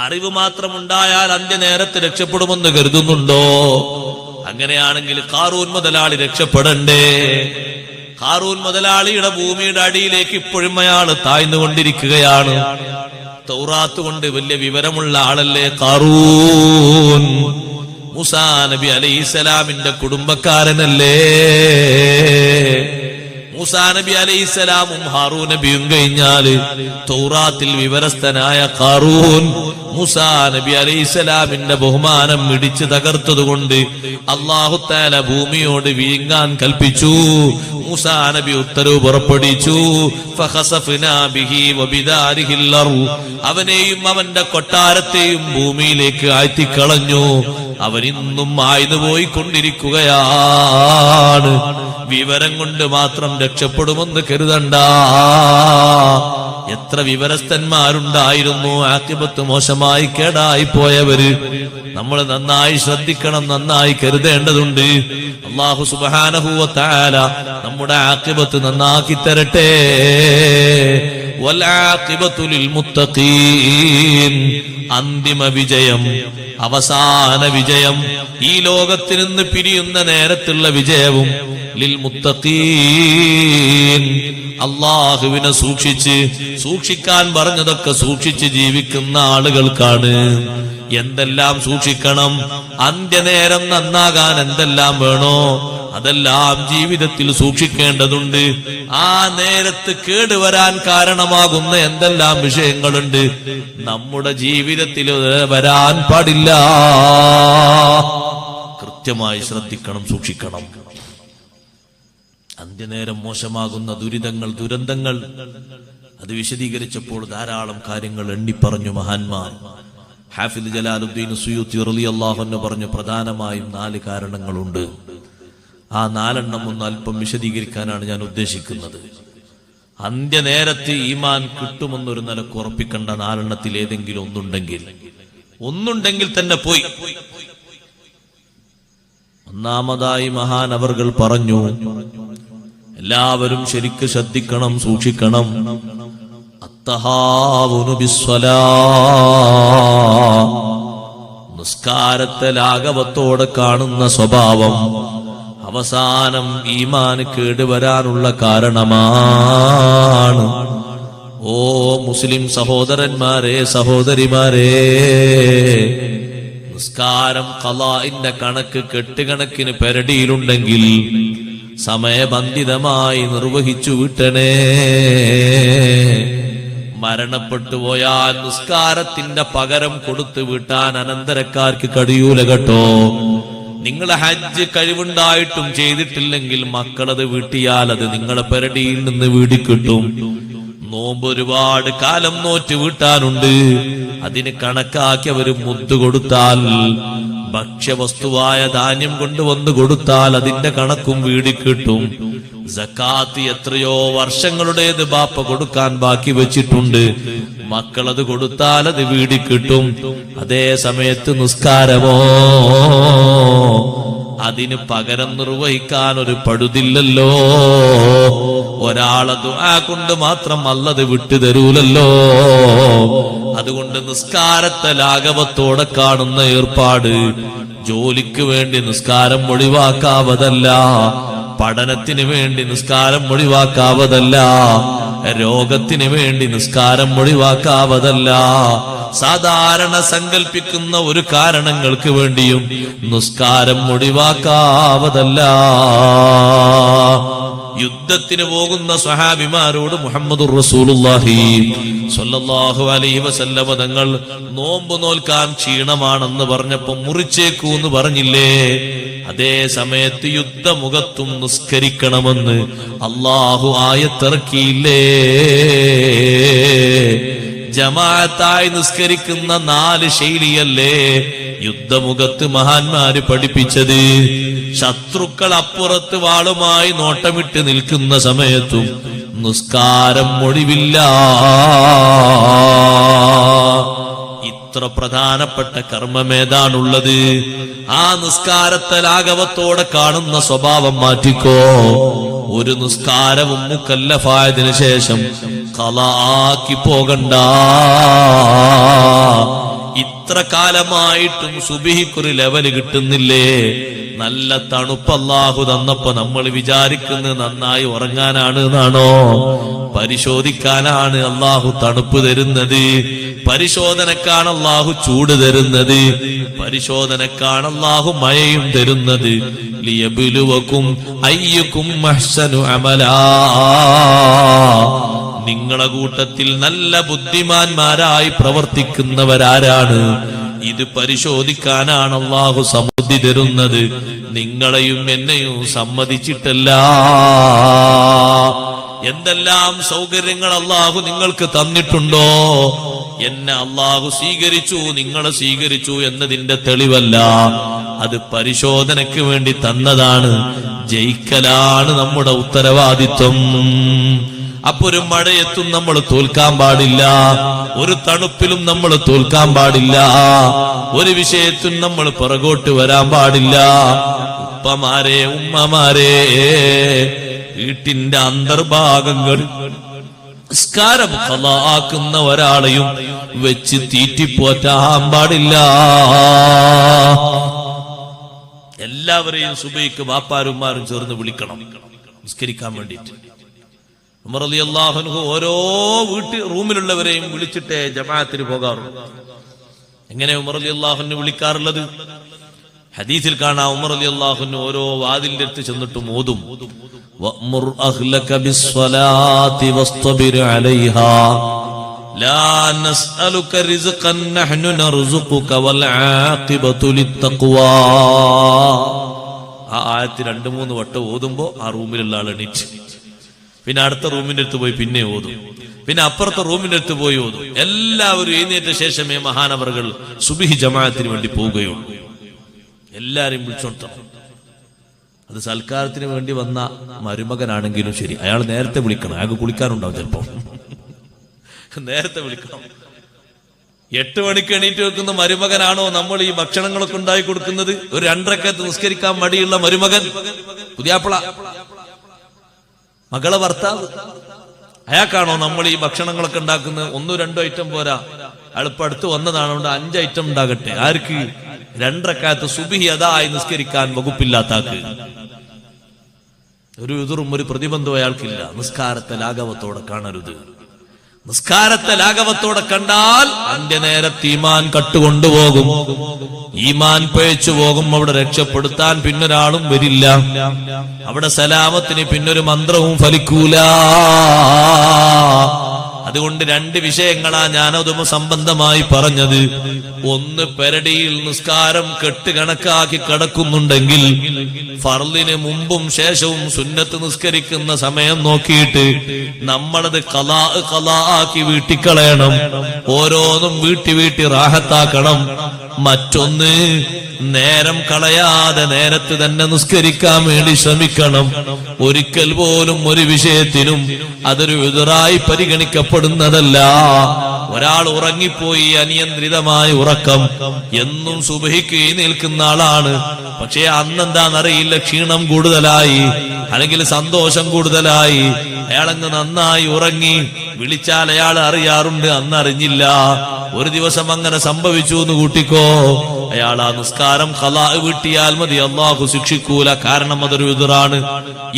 Speaker 1: അറിവ് മാത്രമുണ്ടായാൽ അന്ത്യനേരത്ത് രക്ഷപ്പെടുമെന്ന് കരുതുന്നുണ്ടോ? അങ്ങനെയാണെങ്കിൽ ഖാറൂൻ മുതലാളി രക്ഷപ്പെടണ്ടേ? ഖാറൂൻ മുതലാളിയുടെ ഭൂമിയുടെ അടിയിലേക്ക് ഇപ്പോഴും അയാൾ താഴ്ന്നുകൊണ്ടിരിക്കുകയാണ്. തൗറാത്ത് കൊണ്ട് വലിയ വിവരമുള്ള ആളല്ലേ ഖാറൂൻ? മൂസാ നബി അലൈഹിസ്സലാമിന്റെ കുടുംബക്കാരനല്ലേ? മൂസാ നബി അലൈഹിസ്സലാമും ഹാറൂൻ നബിയും കഴിഞ്ഞാല് തൗറാത്തിൽ വിവരസ്ഥനായ ഖാറൂൻ മൂസാ നബി അലൈഹിസ്സലാമിന്റെ ബഹുമാനം ഇടിച്ചു തകർത്തതുകൊണ്ട് അല്ലാഹു തആല ഭൂമിയോട് വീങ്ങാൻ കൽപ്പിച്ചു. മൂസാ നബി ഉത്തരവ് പുറപ്പെടുവിച്ചു. ഫഖസഫ്നാ ബിഹി വബിദാരിഹിൽ അർദ്, അവനെയും അവന്റെ കൊട്ടാരത്തെയും ഭൂമിയിലേക്ക് ആഴ്ത്തിക്കളഞ്ഞു. അവൻ ഇന്നും ആയ്ന്നു പോയിക്കൊണ്ടിരിക്കുകയാണ്. വിവരം കൊണ്ട് മാത്രം രക്ഷപ്പെടുമെന്ന് കരുതണ്ട. എത്ര വിവരസ്ഥന്മാരുണ്ടായിരുന്നു, ആഖിബത്ത് മോശമായി കേടായി പോയവര്. നമ്മൾ നന്നായി ശ്രദ്ധിക്കണം, നന്നായി കരുതേണ്ടതുണ്ട്. അല്ലാഹു സുബ്ഹാനഹു വ തആല നമ്മുടെ ആഖിബത്ത് നന്നാക്കി തരട്ടെ. വൽ ആഖിബത്തു ലിൽ മുത്തഖീൻ, അന്തിമ വിജയം, അവസാന വിജയം, ഈ ലോകത്തിൽ നിന്ന് പിരിയുന്ന നേരത്തുള്ള വിജയവും ലിൽ മുത്തഖീൻ, അല്ലാഹുവിനെ സൂക്ഷിക്കാൻ പറഞ്ഞതൊക്കെ സൂക്ഷിച്ച് ജീവിക്കുന്ന ആളുകൾക്കാണ്. എന്തെല്ലാം സൂക്ഷിക്കണം, അന്ത്യനേരം നന്നാകാൻ എന്തെല്ലാം വേണോ അതെല്ലാം ജീവിതത്തിൽ സൂക്ഷിക്കേണ്ടതുണ്ട്. ആ നേരത്ത് കേടുവരാൻ കാരണമാകുന്ന എന്തെല്ലാം വിഷയങ്ങളുണ്ട് നമ്മുടെ ജീവിതത്തിൽ വരാൻ പാടില്ല. കൃത്യമായി ശ്രദ്ധിക്കണം, സൂക്ഷിക്കണം. അന്ത്യനേരം മോശമാകുന്ന ദുരിതങ്ങൾ, ദുരന്തങ്ങൾ അത് വിശദീകരിച്ചപ്പോൾ ധാരാളം കാര്യങ്ങൾ എണ്ണിപ്പറഞ്ഞു മഹാന്മാർ. ഹാഫിദ് ജലാലുദ്ദീൻ സുയൂത്തി റളിയല്ലാഹു അൻഹു പറഞ്ഞു, പ്രധാനമായും 4 കാരണങ്ങളുണ്ട്. ആ 4 ഒന്ന് അല്പം വിശദീകരിക്കാനാണ് ഞാൻ ഉദ്ദേശിക്കുന്നത്. അന്ത്യനേരത്ത് ഈമാൻ കിട്ടുമെന്നൊരു നിലക്ക് ഉറപ്പിക്കേണ്ട 4 ഏതെങ്കിലും ഒന്നുണ്ടെങ്കിൽ തന്നെ പോയി. ഒന്നാമതായി മഹാനവർകൾ പറഞ്ഞു, എല്ലാവരും ശരിക്ക് ശ്രദ്ധിക്കണം, സൂക്ഷിക്കണം. അത്തഹാവുനു ബിസ്സലാ, നിസ്കാരത്തെ ലാഘവത്തോടെ കാണുന്ന സ്വഭാവം അവസാനം ഈമാൻ കേടുവരാനുള്ള കാരണമാണ്. ഓ മുസ്ലിം സഹോദരന്മാരെ, സഹോദരിമാരെ, നിസ്കാരം ഖളാഇന്റെ കണക്ക് കെട്ടുകണക്കിന് പെരടിയിലുണ്ടെങ്കിൽ സമയബന്ധിതമായി നിർവഹിച്ചു വിട്ടണേ. മരണപ്പെട്ടു പോയാൽ നിസ്കാരത്തിന്റെ പകരം കൊടുത്തു വീട്ടാൻ അനന്തരക്കാർക്ക് കഴിയൂല കേട്ടോ. നിങ്ങൾ ഹജ്ജ് കഴിവുണ്ടായിട്ടും ചെയ്തിട്ടില്ലെങ്കിൽ മക്കളത് വീട്ടിയാൽ അത് നിങ്ങളെ പെരടിയിൽ നിന്ന് വീടിക്കിട്ടും. നോമ്പ് ഒരുപാട് കാലം നോറ്റ് വീട്ടാനുണ്ട്, അതിന് കണക്കാക്കി അവര് മുദ്ദു കൊടുത്താൽ, ഭക്ഷ്യവസ്തുവായ ധാന്യം കൊണ്ടുവന്ന് കൊടുത്താൽ അതിന്റെ കണക്കും വീടിക്കിട്ടും. സക്കാത്ത് എത്രയോ വർഷങ്ങളുടേത് ബാപ്പ കൊടുക്കാൻ ബാക്കി വെച്ചിട്ടുണ്ട്, മക്കളത് കൊടുത്താൽ അത് വീടിക്കിട്ടും. അതേ സമയത്ത് നിസ്കാരമോ, അതിന് പകരം നിർവഹിക്കാൻ ഒരു പഴുതില്ലല്ലോ. ഒരാളെ ദുആ കൊണ്ട് മാത്രം അല്ലാഹ് വിട്ടുതരൂലല്ലോ. അതുകൊണ്ട് നിസ്കാരത്തെ ലാഘവത്തോടെ കാണുന്ന ഏർപ്പാട് ജോലിക്ക് വേണ്ടി നിസ്കാരം ഒഴിവാക്കാവതല്ല, പഠനത്തിന് വേണ്ടി നിസ്കാരം ഒഴിവാക്കാവതല്ല, രോഗത്തിന് വേണ്ടി നിസ്കാരം ഒഴിവാക്കാവതല്ല. സാധാരണ സങ്കൽപ്പിക്കുന്ന ഒരു കാരണങ്ങൾക്ക് വേണ്ടിയും നിസ്കാരം ഒഴിവാക്കാവതല്ല. യുദ്ധത്തിന് പോകുന്ന സ്വഹാബിമാരോട് മുഹമ്മദുർ റസൂലുള്ളാഹി സ്വല്ലല്ലാഹു അലൈഹി വസല്ലമ തങ്ങൾ നോമ്പ് നോൽക്കാൻ ക്ഷീണമാണെന്ന് പറഞ്ഞപ്പോ മുറിച്ചേക്കൂ എന്ന് പറഞ്ഞില്ലേ? അതേ സമയത്ത് യുദ്ധമുഖത്തും നിസ്കരിക്കണമെന്ന് അല്ലാഹു ആയത്തിറക്കിയില്ലേ? ജമാഅത്തായി നിസ്കരിക്കുന്ന 4 ശൈലിയല്ലേ യുദ്ധമുഖത്ത് മഹാന്മാര് പഠിപ്പിച്ചത്? ശത്രുക്കൾ അപ്പുറത്ത് വാളുമായി നോട്ടമിട്ട് നിൽക്കുന്ന സമയത്തും നിസ്കാരം ഒഴിവില്ല. ഇത്ര പ്രധാനപ്പെട്ട കർമ്മമേതാണുള്ളത്? ആ നിസ്കാരത്തെ ലാഘവത്തോടെ കാണുന്ന സ്വഭാവം മാറ്റിക്കോ. ഒരു നിസ്കാരവും മുക്കല്ലഫായതിനു ശേഷം ഖളാക്കി പോകണ്ട. ഇത്ര കാലമായിട്ടും സുബഹിക്കൊരു ലെവല് കിട്ടുന്നില്ലേ? നല്ല തണുപ്പ് അല്ലാഹു തന്നപ്പോ നമ്മൾ വിചാരിക്കുന്നത് നന്നായി ഉറങ്ങാനാണ് എന്നാണോ? പരിശോധിക്കാനാണ് അല്ലാഹു തണുപ്പ് തരുന്നത്, പരിശോധനക്കാണ് അല്ലാഹു ചൂട് തരുന്നത്, പരിശോധനക്കാണ് അല്ലാഹു മഴയും തരുന്നത്. ലിയബ്ലുവകും അയ്യുകും അഹ്സനു അമലാ. നിങ്ങളെ കൂട്ടത്തിൽ നല്ല ബുദ്ധിമാന്മാരായി പ്രവർത്തിക്കുന്നവരാരാണ്? ഇത് പരിശോധിക്കാനാണ് അല്ലാഹു സമ്മതി തരുന്നത്, നിങ്ങളെയും എന്നെയും സമ്മതിച്ചിട്ടല്ല. എന്തെല്ലാം സൗകര്യങ്ങൾ അല്ലാഹു നിങ്ങൾക്ക് തന്നിട്ടുണ്ടോ? എന്നെ അല്ലാഹു സ്വീകരിച്ചു, നിങ്ങളെ സ്വീകരിച്ചു എന്നതിന്റെ തെളിവല്ല, അത് പരിശോധനയ്ക്ക് വേണ്ടി തന്നതാണ്. ജയിക്കലാണ് നമ്മുടെ ഉത്തരവാദിത്വം. അപ്പൊ ഒരു മഴയത്തും നമ്മൾ തോൽക്കാൻ പാടില്ല, ഒരു തണുപ്പിലും നമ്മൾ തോൽക്കാൻ പാടില്ല, ഒരു വിഷയത്തും നമ്മൾ പുറകോട്ട് വരാൻ പാടില്ല. ഉപ്പമാരെ, ഉമ്മമാരെ, വീട്ടിന്റെ അന്തർഭാഗങ്ങൾ നിസ്കാരം ഖളാക്കുന്ന ഒരാളെയും വെച്ച് തീറ്റിപ്പോറ്റാൻ പാടില്ല. എല്ലാവരെയും സുബഹിക്ക് ബാപ്പാരുമാരും ചേർന്ന് വിളിക്കണം നിസ്കരിക്കാൻ വേണ്ടിയിട്ട്. ഉമർ റളിയല്ലാഹു അൻഹു ഓരോ റൂമിലുള്ളവരെയും വിളിച്ചിട്ടേ ജമാഅത്തിന് പോകാറുള്ളൂ. എങ്ങനെ ഉമർ റളിയല്ലാഹു അൻഹു വിളിക്കാറുള്ളത്? ഹദീസിൽ കാണാം, ഉമർ റളിയല്ലാഹു അൻഹു ഓരോ വാതിലിന്റെ അടുത്ത് ചെന്നിട്ട് ഓതും, വഅ്മുർ അഹ്ലക ബിസ്സലാത്തി വസ്തബിർ അലൈഹാ ലാ നസ്അലുക റിസ്ഖൻ നഹ്നു നർസുഖുക വൽ ആഖിബതു ലിത്തഖ്വാ. ആ ആയത്ത് 2-3 വട്ടം ഓതുമ്പോ ആ റൂമിലുള്ള ആൾ എണീറ്റ് പിന്നെ അടുത്ത റൂമിന്റെ അടുത്ത് പോയി പിന്നെ ഓതും, പിന്നെ അപ്പുറത്തെ റൂമിന്റെ അടുത്ത് പോയി ഓതും. എല്ലാവരും എഴുന്നേറ്റ ശേഷമേ മഹാനവറുകൾ സുബ്ഹി ജമാഅത്തിന് വേണ്ടി പോവുകയുള്ളൂ. എല്ലാരെയും വിളിച്ചോണ്ടണം. അത് സൽക്കാരത്തിന് വേണ്ടി വന്ന മരുമകനാണെങ്കിലും ശരി, അയാൾ നേരത്തെ വിളിക്കണം. അയാൾക്ക് കുളിക്കാനുണ്ടാവും, ചിലപ്പോ നേരത്തെ വിളിക്കണം. 8 മണിക്ക് എണീറ്റ് വെക്കുന്ന മരുമകനാണോ നമ്മൾ ഈ ഭക്ഷണങ്ങളൊക്കെ ഉണ്ടായി കൊടുക്കുന്നത്? ഒരു 2 റക്അത്ത് നിസ്കരിക്കാൻ മടിയുള്ള മരുമകൻ, പുതിയാപ്പിള മകളെ ഭർത്താവ്. അയാൾക്കാണോ നമ്മൾ ഈ ഭക്ഷണങ്ങളൊക്കെ ഉണ്ടാക്കുന്നത്? 1-2 ഐറ്റം പോരാ, അയാളിപ്പോ അടുത്ത് വന്നതാണ്, അതുകൊണ്ട് 5 ഐറ്റം ഉണ്ടാകട്ടെ. ആർക്ക്? 2 റക്അത്ത് സുബ്ഹി അദായി നിസ്കരിക്കാൻ വകുപ്പില്ലാത്താക്ക്. ഒരു എതിറും ഒരു പ്രതിബന്ധവും അയാൾക്കില്ല. നിസ്കാരത്തെ ലാഘവത്തോടെ കാണരുത്. നിസ്കാരത്തെ ലാഘവത്തോടെ കണ്ടാൽ അന്ത്യനേരത്ത് ഈമാൻ കട്ടുകൊണ്ടുപോകും, ഈമാൻ പിഴച്ചു പോകും. അവിടെ രക്ഷപ്പെടുത്താൻ പിന്നൊരാളും വരില്ല. അവിടെ സലാമത്തിന് പിന്നൊരു മന്ത്രവും ഫലിക്കൂല. അതുകൊണ്ട് 2 വിഷയങ്ങളാ ഞാനതും സംബന്ധമായി പറഞ്ഞത്. ഒന്ന്, പെരടിയിൽ നിസ്കാരം കെട്ടുകണക്കാക്കി കിടക്കുന്നുണ്ടെങ്കിൽ ഫർളിന് മുമ്പും ശേഷവും സുന്നത്ത് നിസ്കരിക്കുന്ന സമയം നോക്കിയിട്ട് നമ്മളത് ഖലാ ആക്കി വീട്ടിക്കളയണം. ഓരോന്നും വീട്ടി റാഹത്താക്കണം. മറ്റൊന്ന്, നേരം കളയാതെ നേരത്ത് തന്നെ നിസ്കരിക്കാൻ വേണ്ടി ശ്രമിക്കണം. ഒരിക്കൽ പോലും ഒരു വിഷയത്തിനും അതൊരു ഉദറായി പരിഗണിക്കപ്പെടുന്നതല്ല. ഒരാൾ ഉറങ്ങിപ്പോയി, അനിയന്ത്രിതമായ ഉറക്കം, എന്നും സുബഹിക്ക് നിൽക്കുന്ന ആളാണ്. പക്ഷേ അന്നെന്താണെന്നറിയില്ല, ക്ഷീണം കൂടുതലായി അല്ലെങ്കിൽ സന്തോഷം കൂടുതലായി, അയാളങ്ങ് നന്നായി ഉറങ്ങി. വിളിച്ചാൽ അയാൾ അറിയാറുണ്ട്, അന്നറിഞ്ഞില്ല. ഒരു ദിവസം അങ്ങനെ സംഭവിച്ചു എന്ന് കൂട്ടിക്കോ, അയാൾ ആ നിസ്കാരം ഖലാ വീട്ടിയാൽ മതി, അല്ലാഹു ശിക്ഷിക്കൂല. കാരണം അതൊരു ഉദറാണ്.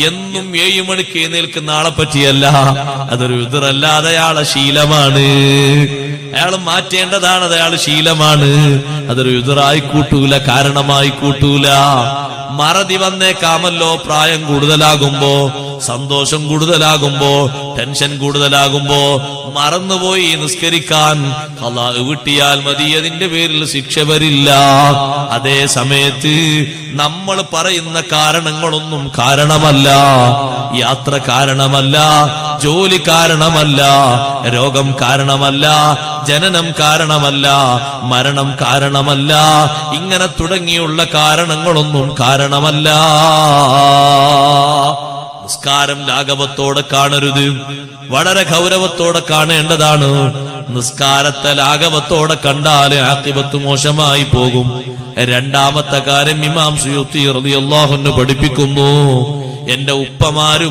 Speaker 1: എന്നും 7 മണിക്ക് എഴുന്നേൽക്കുന്ന ആളെ പറ്റിയല്ല, അതൊരു ഉദറല്ലാതെ അയാളെ ശീലമാണ്. അയാൾ മാറ്റേണ്ടതാണ്, അത് അയാൾ ശീലമാണ്. അതൊരു ഉദറായി കൂട്ടൂല, കാരണമായി കൂട്ടൂല. മറതി വന്നേക്കാമല്ലോ പ്രായം കൂടുതലാകുമ്പോ, സന്തോഷം കൂടുതലാകുമ്പോ, ടെൻഷൻ കൂടുതലാകുമ്പോ മറന്നുപോയി നിസ്കരിക്കാൻ. ഖലാ വീട്ടിയാൽ മതി, അതിന്റെ പേരിൽ ശിക്ഷ വരില്ല. അതേ സമയത്ത് നമ്മൾ പറയുന്ന കാരണങ്ങളൊന്നും കാരണമല്ല. യാത്ര കാരണമല്ല, ജോലി കാരണമല്ല, രോഗം കാരണമല്ല, ജനനം കാരണമല്ല, മരണം കാരണമല്ല. ഇങ്ങനെ തുടങ്ങിയുള്ള കാരണങ്ങളൊന്നും കാരണമല്ല. നിസ്കാരം ലാഘവത്തോടെ കാണരുത്, വളരെ ഗൗരവത്തോടെ കാണേണ്ടതാണ്. നിസ്കാരത്തെ ലാഘവത്തോടെ കണ്ടാൽ ആഖിബത്ത് മോശമായി പോകും. 2ാമത്തെ കാര്യം ഇമാം സുയൂത്തി റളിയല്ലാഹു അൻഹു പഠിപ്പിക്കുന്നു. എന്റെ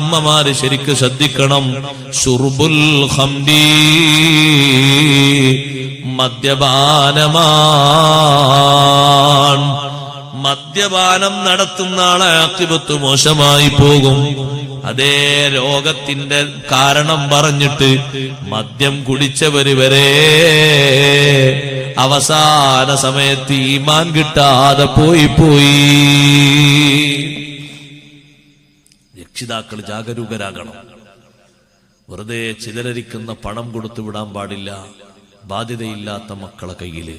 Speaker 1: ഉമ്മമാര് ശരിക്ക് ശ്രദ്ധിക്കണം. ശുർബുൽ ഖംരി, മദ്യപാനം നടത്തുന്ന ആളെ ആഖിബത്ത് മോശമായി പോകും. അതേ രോഗത്തിന്റെ കാരണം പറഞ്ഞിട്ട് മദ്യം കുടിച്ചവര് വരെ അവസാന സമയത്ത് ഈമാൻ കിട്ടാതെ പോയി. രക്ഷിതാക്കൾ ജാഗരൂകരാകണം. വെറുതെ ചിതലരിക്കുന്ന പണം കൊടുത്തു വിടാൻ പാടില്ല. ബാധ്യതയില്ലാത്ത മക്കളെ കയ്യില്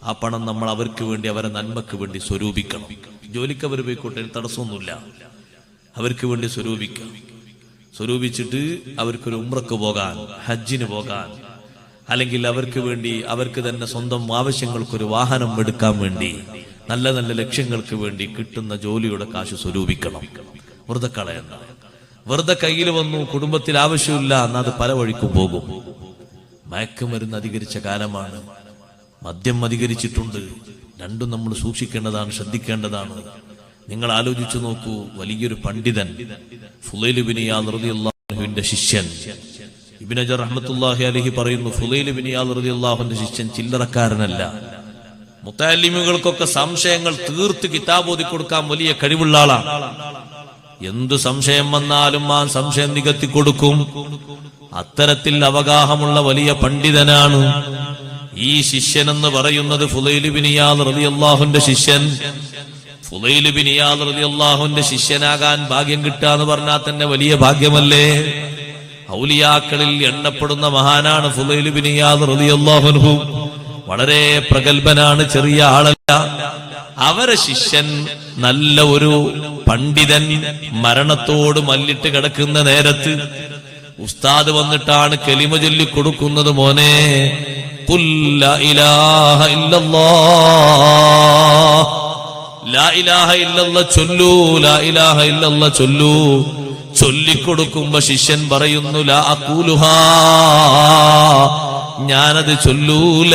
Speaker 1: ആ പണം നമ്മൾ അവർക്ക് വേണ്ടി, അവരെ നന്മക്ക് വേണ്ടി സ്വരൂപിക്കണം. ജോലിക്ക് അവർ പോയിക്കോട്ടെ, തടസ്സമൊന്നുമില്ല. അവർക്ക് വേണ്ടി സ്വരൂപിച്ചിട്ട് അവർക്കൊരു ഉംറക്ക് പോകാൻ, ഹജ്ജിന് പോകാൻ, അല്ലെങ്കിൽ അവർക്ക് വേണ്ടി അവർക്ക് തന്നെ സ്വന്തം ആവശ്യങ്ങൾക്കൊരു വാഹനം എടുക്കാൻ വേണ്ടി, നല്ല നല്ല ലക്ഷ്യങ്ങൾക്ക് വേണ്ടി കിട്ടുന്ന ജോലിയുടെ കാശ് സ്വരൂപിക്കണം. വെറുതെ കളയണ്ട. വെറുതെ കയ്യിൽ വന്നു, കുടുംബത്തിൽ ആവശ്യമില്ല, എന്നാൽ അത് പല വഴിക്കും പോകും. മയക്കുമരുന്ന് അധികരിച്ച കാലമാണ്, മദ്യം അധികരിച്ചിട്ടുണ്ട്. രണ്ടും നമ്മൾ സൂക്ഷിക്കേണ്ടതാണ്, ശ്രദ്ധിക്കേണ്ടതാണ്. നിങ്ങൾ ആലോചിച്ചു നോക്കൂ, വലിയൊരു പണ്ഡിതൻ ഫുളൈൽ ഇബ്നു ഇയാദ് റളിയല്ലാഹു അൻഹുവിന്റെ ശിഷ്യൻ ഇബ്നു ഹജർ റഹ്മത്തുള്ളാഹി അലൈഹി പറയുന്നു, ഫുളൈൽ ഇബ്നു ഇയാദ് റളിയല്ലാഹു അൻഹുവിന്റെ ശിഷ്യൻ ചില്ലറക്കാരനല്ല. മുത്തഅല്ലിമുകൾക്കൊക്കെ സംശയങ്ങൾ തീർത്ത് കിതാബ് ഓതി കൊടുക്കാൻ വലിയ കഴിവുള്ള ആളാണ്. എന്തു സംശയം വന്നാലും ആ സംശയം നികത്തി കൊടുക്കും. അത്തരത്തിൽ അവഗാഹമുള്ള വലിയ പണ്ഡിതനാണ്. ഈ ശിഷ്യൻ എന്ന് പറയുന്നത് ഫുളൈൽ ഇബ്നു ഇയാദ് റളിയല്ലാഹുവിന്റെ ശിഷ്യൻ. ഫുളൈൽ ഇബ്നു ഇയാദ് റളിയല്ലാഹുവിന്റെ ശിഷ്യനാകാൻ ഭാഗ്യം കിട്ടുക എന്ന് പറഞ്ഞാൽ തന്നെ വലിയ ഭാഗ്യമല്ലേ? ഔലിയാക്കളിൽ എണ്ണപ്പെടുന്ന മഹാനാണ് ഫുളൈൽ ഇബ്നു ഇയാദ് റളിയല്ലാഹു അൻഹു. വളരെ പ്രഗൽഭനാണ്, ചെറിയ ആളല്ല. അവരെ ശിഷ്യൻ നല്ല ഒരു പണ്ഡിതൻ മരണത്തോട് മല്ലിട്ട് കിടക്കുന്ന നേരത്ത് ഉസ്താദ് വന്നിട്ടാണ് കലിമ ചൊല്ലി കൊടുക്കുന്നത്, മോനെ ഖുൽ ലാ ഇലാഹ ഇല്ലല്ലാഹ്, ലാ ഇലാഹ ഇല്ലല്ലാഹ് ചൊല്ലൂ, ലാ ഇലാഹ ഇല്ലല്ലാഹ് ചൊല്ലൂ. ചൊല്ലിക്കൊടുക്കുമ്പോ ശിഷ്യൻ പറയുന്നു, ലാ അഖൂലുഹാ, ഞാനത് ചൊല്ലൂല.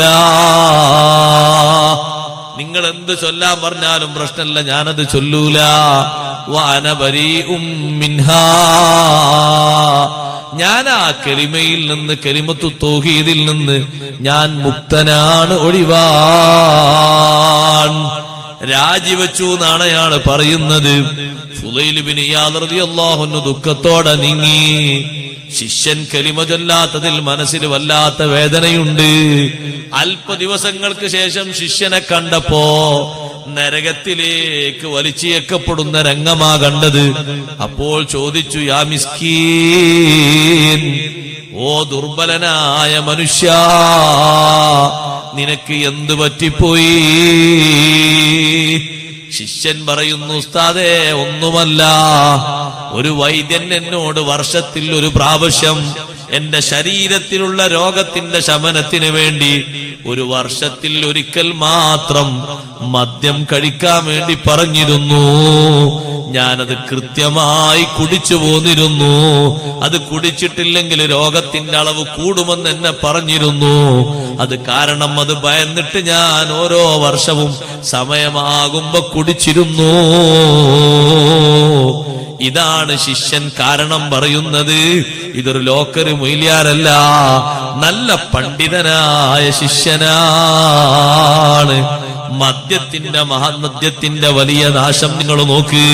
Speaker 1: നിങ്ങൾ എന്ത് ചൊല്ലാൻ പറഞ്ഞാലും പ്രശ്നമില്ല, ഞാനത് ചൊല്ലൂല. വഅന ബരീഉം മിൻഹാ, ഞാൻ ആ കലിമയിൽ നിന്ന്, കലിമത്തു തൗഹീദിൽ നിന്ന് ഞാൻ മുക്തനാണ്, ഒഴിവാൻ. രാജിവെച്ചു എന്നാണ് അയാൾ പറയുന്നത്. ഫുളൈൽ ഇബ്നു ഇയാദ് റളിയല്ലാഹു അൻഹു ദുഃഖത്തോടെ നീങ്ങി. ശിഷ്യൻ കലിമ ചൊല്ലാത്തതിൽ മനസ്സിൽ വല്ലാത്ത വേദനയുണ്ട്. അല്പ ദിവസങ്ങൾക്ക് ശേഷം ശിഷ്യനെ കണ്ടപ്പോ നരകത്തിലേക്ക് വലിച്ചേക്കപ്പെടുന്ന രംഗമാ കണ്ടത്. അപ്പോൾ ചോദിച്ചു, യാ മിസ്കീൻ, ഓ ദുർബലനായ മനുഷ്യ, നിനക്ക് എന്തു പറ്റിപ്പോയി? ശിഷ്യൻ പറയുന്നു, ഉസ്താദേ, ഒന്നുമല്ല, ഒരു വൈദ്യൻ എന്നോട് വർഷത്തിൽ ഒരു പ്രാവശ്യം എന്റെ ശരീരത്തിലുള്ള രോഗത്തിന്റെ ശമനത്തിന് വേണ്ടി ഒരു വർഷത്തിൽ ഒരിക്കൽ മാത്രം മദ്യം കഴിക്കാൻ വേണ്ടി പറഞ്ഞിരുന്നു. ഞാനത് കൃത്യമായി കുടിച്ചു പോന്നിരുന്നു. അത് കുടിച്ചിട്ടില്ലെങ്കിൽ രോഗത്തിന്റെ അളവ് കൂടുമെന്ന് എന്നെ പറഞ്ഞിരുന്നു. അത് കാരണം അത് ഭയന്നിട്ട് ഞാൻ ഓരോ വർഷവും സമയമാകുമ്പോ കുടിച്ചിരുന്നു. ഇതാണ് ശിഷ്യൻ കാരണം പറയുന്നത്. ഇതൊരു ലോക്കറി മൊയ്ലിയാരല്ല, നല്ല പണ്ഡിതനായ ശിഷ്യനാണ്. മദ്യത്തിന്റെ വലിയ നാശം നിങ്ങൾ നോക്ക്.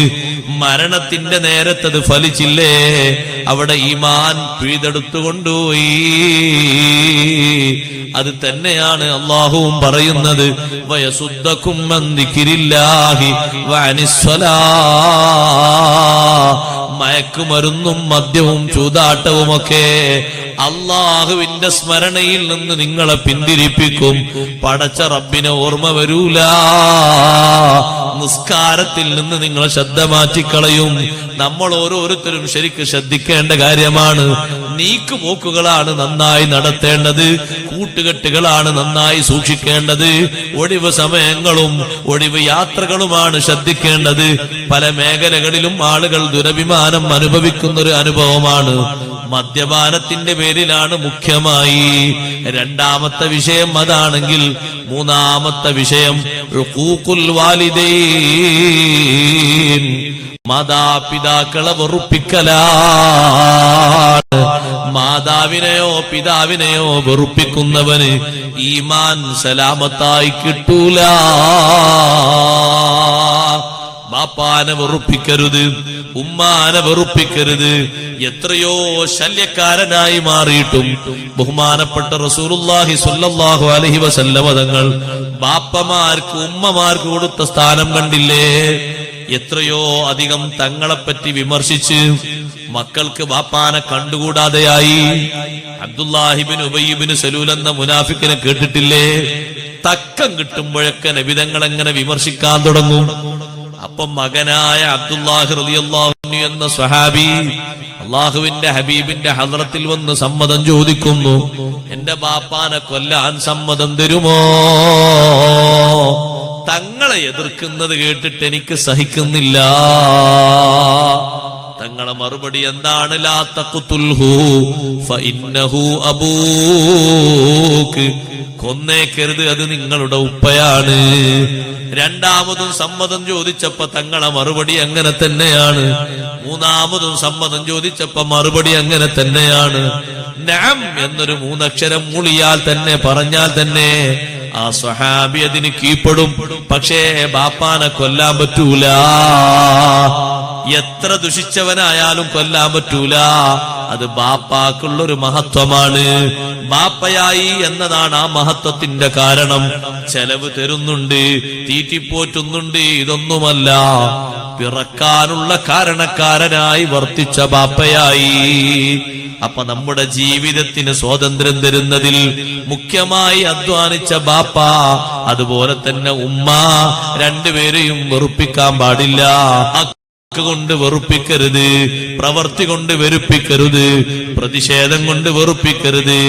Speaker 1: മരണത്തിന്റെ നേരത്തത് ഫലിച്ചില്ലേ, അവിടെ ഈമാൻ പിഴുതെടുത്തുകൊണ്ടുപോയി. അത് തന്നെയാണ് അല്ലാഹുവും പറയുന്നത്, വയസുദ്ദകും അൻ ദിക്രില്ലാഹി വഅനിസ്സലാ. മയക്കുമരുന്നും മദ്യവും ചൂതാട്ടവുമൊക്കെ അള്ളാഹുവിന്റെ സ്മരണയിൽ നിന്ന് നിങ്ങളെ പിന്തിരിപ്പിക്കും. പടച്ച റബ്ബിനെ ഓർമ്മ വരൂല. നിസ്കാരത്തിൽ നിന്ന് നിങ്ങളെ ശ്രദ്ധ മാറ്റിക്കളയും. നമ്മൾ ഓരോരുത്തരും ശരിക്ക് ശ്രദ്ധിക്കേണ്ട കാര്യമാണ്. നീക്കുപോക്കുകളാണ് നന്നായി നടത്തേണ്ടത്, കൂട്ടുകെട്ടുകളാണ് നന്നായി സൂക്ഷിക്കേണ്ടത്, ഒഴിവ് സമയങ്ങളും ഒഴിവ് യാത്രകളുമാണ് ശ്രദ്ധിക്കേണ്ടത്. പല മേഖലകളിലും ആളുകൾ ദുരഭിമാനം അനുഭവിക്കുന്ന ഒരു അനുഭവമാണ്. മദ്യപാനത്തിന്റെ പേരിലാണ് മുഖ്യമായി. രണ്ടാമത്തെ വിഷയം അതാണെങ്കിൽ, മൂന്നാമത്തെ വിഷയം ഉഖൂഖുൽ വാലിദൈൻ, മാതാപിതാക്കളെ വെറുപ്പിക്കലാണ്. മാതാവിനെയോ പിതാവിനെയോ വെറുപ്പിക്കുന്നവന് ഈമാൻ സലാമത്തായി കിട്ടൂല. ബാപ്പാനെ വെറുപ്പിക്കരുത്, ഉമ്മാനെ വെറുപ്പിക്കരുത്. എത്രയോ ശല്യക്കാരനായി മാറിയിട്ടും ബഹുമാനപ്പെട്ട റസൂലുള്ളാഹി സ്വല്ലല്ലാഹു അലൈഹി വസല്ലമ തങ്ങൾ ബാപ്പമാർക്ക് ഉമ്മമാർക്ക് കൊടുത്ത സ്ഥാനം കണ്ടില്ലേ? എത്രയോ അധികം തങ്ങളെപ്പറ്റി വിമർശിച്ച് മക്കൾക്ക് ബാപ്പാനെ കണ്ടുകൂടാതെയായി. അബ്ദുല്ലാഹിബ്നു ഉബയ്യ് ഇബ്നു സലൂൽ എന്ന മുനാഫിക്കിനെ കേട്ടിട്ടില്ലേ? തക്കം കിട്ടുമ്പോഴൊക്കെ നബി തങ്ങൾ എങ്ങനെ വിമർശിക്കാൻ തുടങ്ങും. അപ്പം മകനായ അബ്ദുല്ലാഹി റളിയല്ലാഹു അൻഹു എന്ന സ്വഹാബി അള്ളാഹുവിന്റെ ഹബീബിന്റെ ഹദ്റത്തിൽ വന്ന് സമ്മതം ചോദിക്കുന്നു. എന്റെ ബാപ്പാനെ കൊല്ലാൻ സമ്മതം തരുമോ? തങ്ങളെ എതിർക്കുന്നത് കേട്ടിട്ട് എനിക്ക് സഹിക്കുന്നില്ല. തങ്ങളെ മറുപടി എന്താണ്? ലാ തഖ്തുൽഹു ഫഇന്നഹു അബൂക്, കൊന്നേക്കരുത്, അത് നിങ്ങളുടെ ഉപ്പയാണ്. രണ്ടാമതും സമ്മതം ചോദിച്ചപ്പോ തങ്ങളെ മറുപടി അങ്ങനെ തന്നെയാണ്. മൂന്നാമതും സമ്മതം ചോദിച്ചപ്പോ മറുപടി അങ്ങനെ തന്നെയാണ്. നഅം എന്നൊരു മൂന്നക്ഷരം മൂളിയാൽ തന്നെ, പറഞ്ഞാൽ തന്നെ ആ സ്വഹാബി അതിന് കീഴ്പ്പെടും. പക്ഷേ ബാപ്പാനെ കൊല്ലാൻ പറ്റൂല. എത്ര ദുഷിച്ചവനായാലും കൊല്ലാൻ പറ്റൂല. അത് ബാപ്പാക്കുള്ളൊരു മഹത്വമാണ്. ബാപ്പയായി എന്നതാണ് ആ മഹത്വത്തിന്റെ കാരണം. ചെലവ് തരുന്നുണ്ട്, തീറ്റിപ്പോറ്റുന്നുണ്ട്, ഇതൊന്നുമല്ല, പിറക്കാനുള്ള കാരണക്കാരനായി വർത്തിച്ച ബാപ്പയായി. അപ്പൊ നമ്മുടെ ജീവിതത്തിന് സ്വാതന്ത്ര്യം തരുന്നതിൽ മുഖ്യമായി അധ്വാനിച്ച ബാപ്പ, അതുപോലെ തന്നെ ഉമ്മ, രണ്ടുപേരെയും വെറുപ്പിക്കാൻ പാടില്ല. കൊണ്ട് വെറുപ്പിക്കരുത്, പ്രവൃത്തി കൊണ്ട് വെറുപ്പിക്കരുത്, പ്രതിഷേധം കൊണ്ട് വെറുപ്പിക്കരുത്,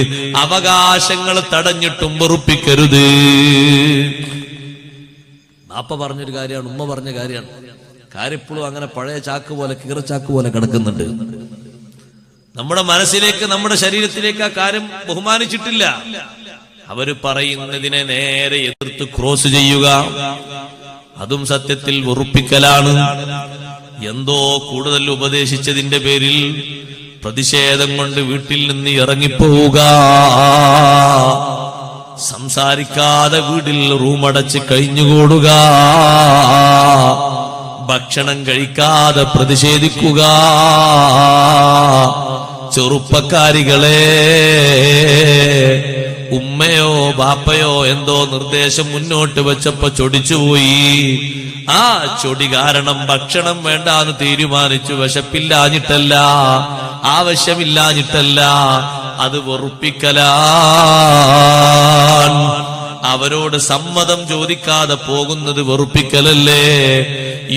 Speaker 1: അവകാശങ്ങൾ തടഞ്ഞിട്ടും വെറുപ്പിക്കരുത്. ബാപ്പ പറഞ്ഞൊരു കാര്യമാണ്, ഉമ്മ പറഞ്ഞ കാര്യമാണ്. കാര്യപ്പോഴും അങ്ങനെ പഴയ ചാക്ക് പോലെ, കീറച്ചാക്ക് പോലെ കിടക്കുന്നുണ്ട്. നമ്മുടെ മനസ്സിലേക്ക്, നമ്മുടെ ശരീരത്തിലേക്ക് ആ കാര്യം ബഹുമാനിച്ചിട്ടില്ല. അവര് പറയുന്നതിനെ നേരെ എതിർത്ത് ക്രോസ് ചെയ്യുക, അതും സത്യത്തിൽ വെറുപ്പിക്കലാണ്. എന്തോ കൂടുതൽ ഉപദേശിച്ചതിന്റെ പേരിൽ പ്രതിഷേധം കൊണ്ട് വീട്ടിൽ നിന്ന് ഇറങ്ങിപ്പോവുക, സംസാരിക്കാതെ വീട്ടിൽ റൂമടച്ച് കഴിഞ്ഞുകൂടുക, ഭക്ഷണം കഴിക്കാതെ പ്രതിഷേധിക്കുക. ചെറുപ്പക്കാരികളെ, ഉമ്മയോ ബാപ്പയോ എന്തോ നിർദ്ദേശം മുന്നോട്ട് വെച്ചപ്പോ ചൊടിച്ചുപോയി. ആ ചൊടി കാരണം ഭക്ഷണം വേണ്ടാന്ന് തീരുമാനിച്ചു. വിശപ്പില്ലാഞ്ഞിട്ടല്ല, ആവശ്യമില്ലാഞ്ഞിട്ടല്ല, അത് വെറുപ്പിക്കലാണ്. അവരോട് സമ്മതം ചോദിക്കാതെ പോകുന്നത് വെറുപ്പിക്കലല്ലേ?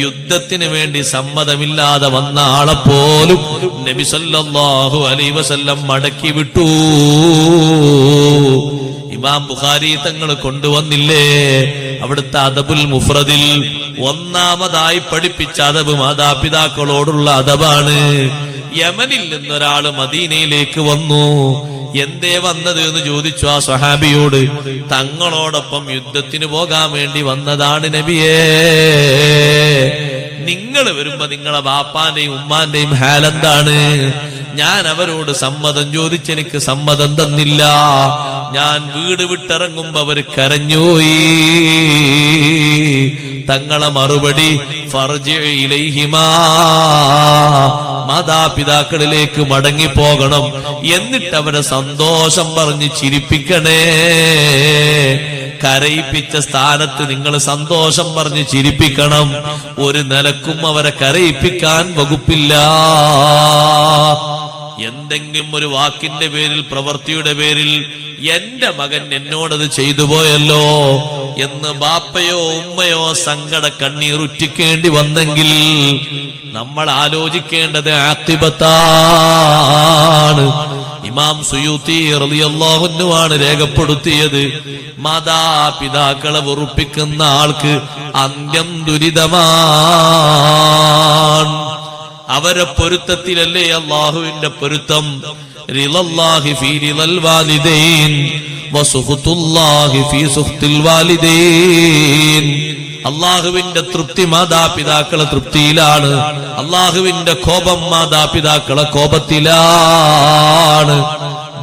Speaker 1: യുദ്ധത്തിന് വേണ്ടി സമ്മതമില്ലാതെ വന്ന ആളെപ്പോലും നബി സല്ലല്ലാഹു അലൈഹി വസല്ലം മടക്കി വിട്ടു. ഇമാം ബുഖാരി തങ്ങൾ കൊണ്ടുവന്നില്ലേ അവിടുത്തെ അദബുൽ മുഫ്രദിൽ ഒന്നാമതായി പഠിപ്പിച്ച അദബ് മാതാപിതാക്കളോടുള്ള അദബാണ്. യമനിൽ നിന്നൊരാള് മദീനയിലേക്ക് വന്നു. എന്തേ വന്നത് എന്ന് ചോദിച്ചു ആ സ്വഹാബിയോട്. തങ്ങളോടൊപ്പം യുദ്ധത്തിന് പോകാൻ വേണ്ടി വന്നതാണ് നബിയേ. നിങ്ങൾ വരുമ്പോ നിങ്ങളെ ബാപ്പാന്റെയും ഉമ്മാന്റെയും ഹാലെന്താണ്? ഞാൻ അവരോട് സമ്മതം ചോദിച്ചെനിക്ക് സമ്മതം തന്നില്ല. ഞാൻ വീട് വിട്ടിറങ്ങുമ്പോ അവർ കരഞ്ഞുപോയി. തങ്ങളെ മറുപടി ഫർജി ഇലൈഹിമാ, മാതാപിതാക്കളിലേക്ക് മടങ്ങിപ്പോകണം, എന്നിട്ട് അവരെ സന്തോഷം പറഞ്ഞ് ചിരിപ്പിക്കണേ. കരയിപ്പിച്ച സ്ഥാനത്ത് നിങ്ങൾ സന്തോഷം പറഞ്ഞ് ചിരിപ്പിക്കണം. ഒരു നിലക്കും അവരെ കരയിപ്പിക്കാൻ വകുപ്പില്ല. എന്തെങ്കിലും ഒരു വാക്കിന്റെ പേരിൽ, പ്രവൃത്തിയുടെ പേരിൽ എന്റെ മകൻ എന്നോടത് ചെയ്തു പോയല്ലോ എന്ന് ബാപ്പയോ ഉമ്മയോ സങ്കട കണ്ണീറുറ്റിക്കേണ്ടി വന്നെങ്കിൽ നമ്മൾ ആലോചിക്കേണ്ടത് ആഖിബത്താണ്. ഇമാം സുയൂത്തി റളിയല്ലാഹു അൻഹു ആണ് രേഖപ്പെടുത്തിയത്, മാതാപിതാക്കളെ വെറുപ്പിക്കുന്ന ആൾക്ക് അന്ത്യം ദുരിതമാണ്. അവരെ പൊരുത്തത്തിലല്ലേ അല്ലാഹുവിന്റെ പൊരുത്തം. റിളല്ലാഹി ഫീ റിളൽ വാലിദൈൻ വസുഖ്തുല്ലാഹി ഫീ സുഖ്തിൽ വാലിദൈൻ. അല്ലാഹുവിന്റെ തൃപ്തി മാതാപിതാക്കളെ തൃപ്തിയിലാണ്, അല്ലാഹുവിന്റെ കോപം മാതാപിതാക്കളെ കോപത്തിലാണ്.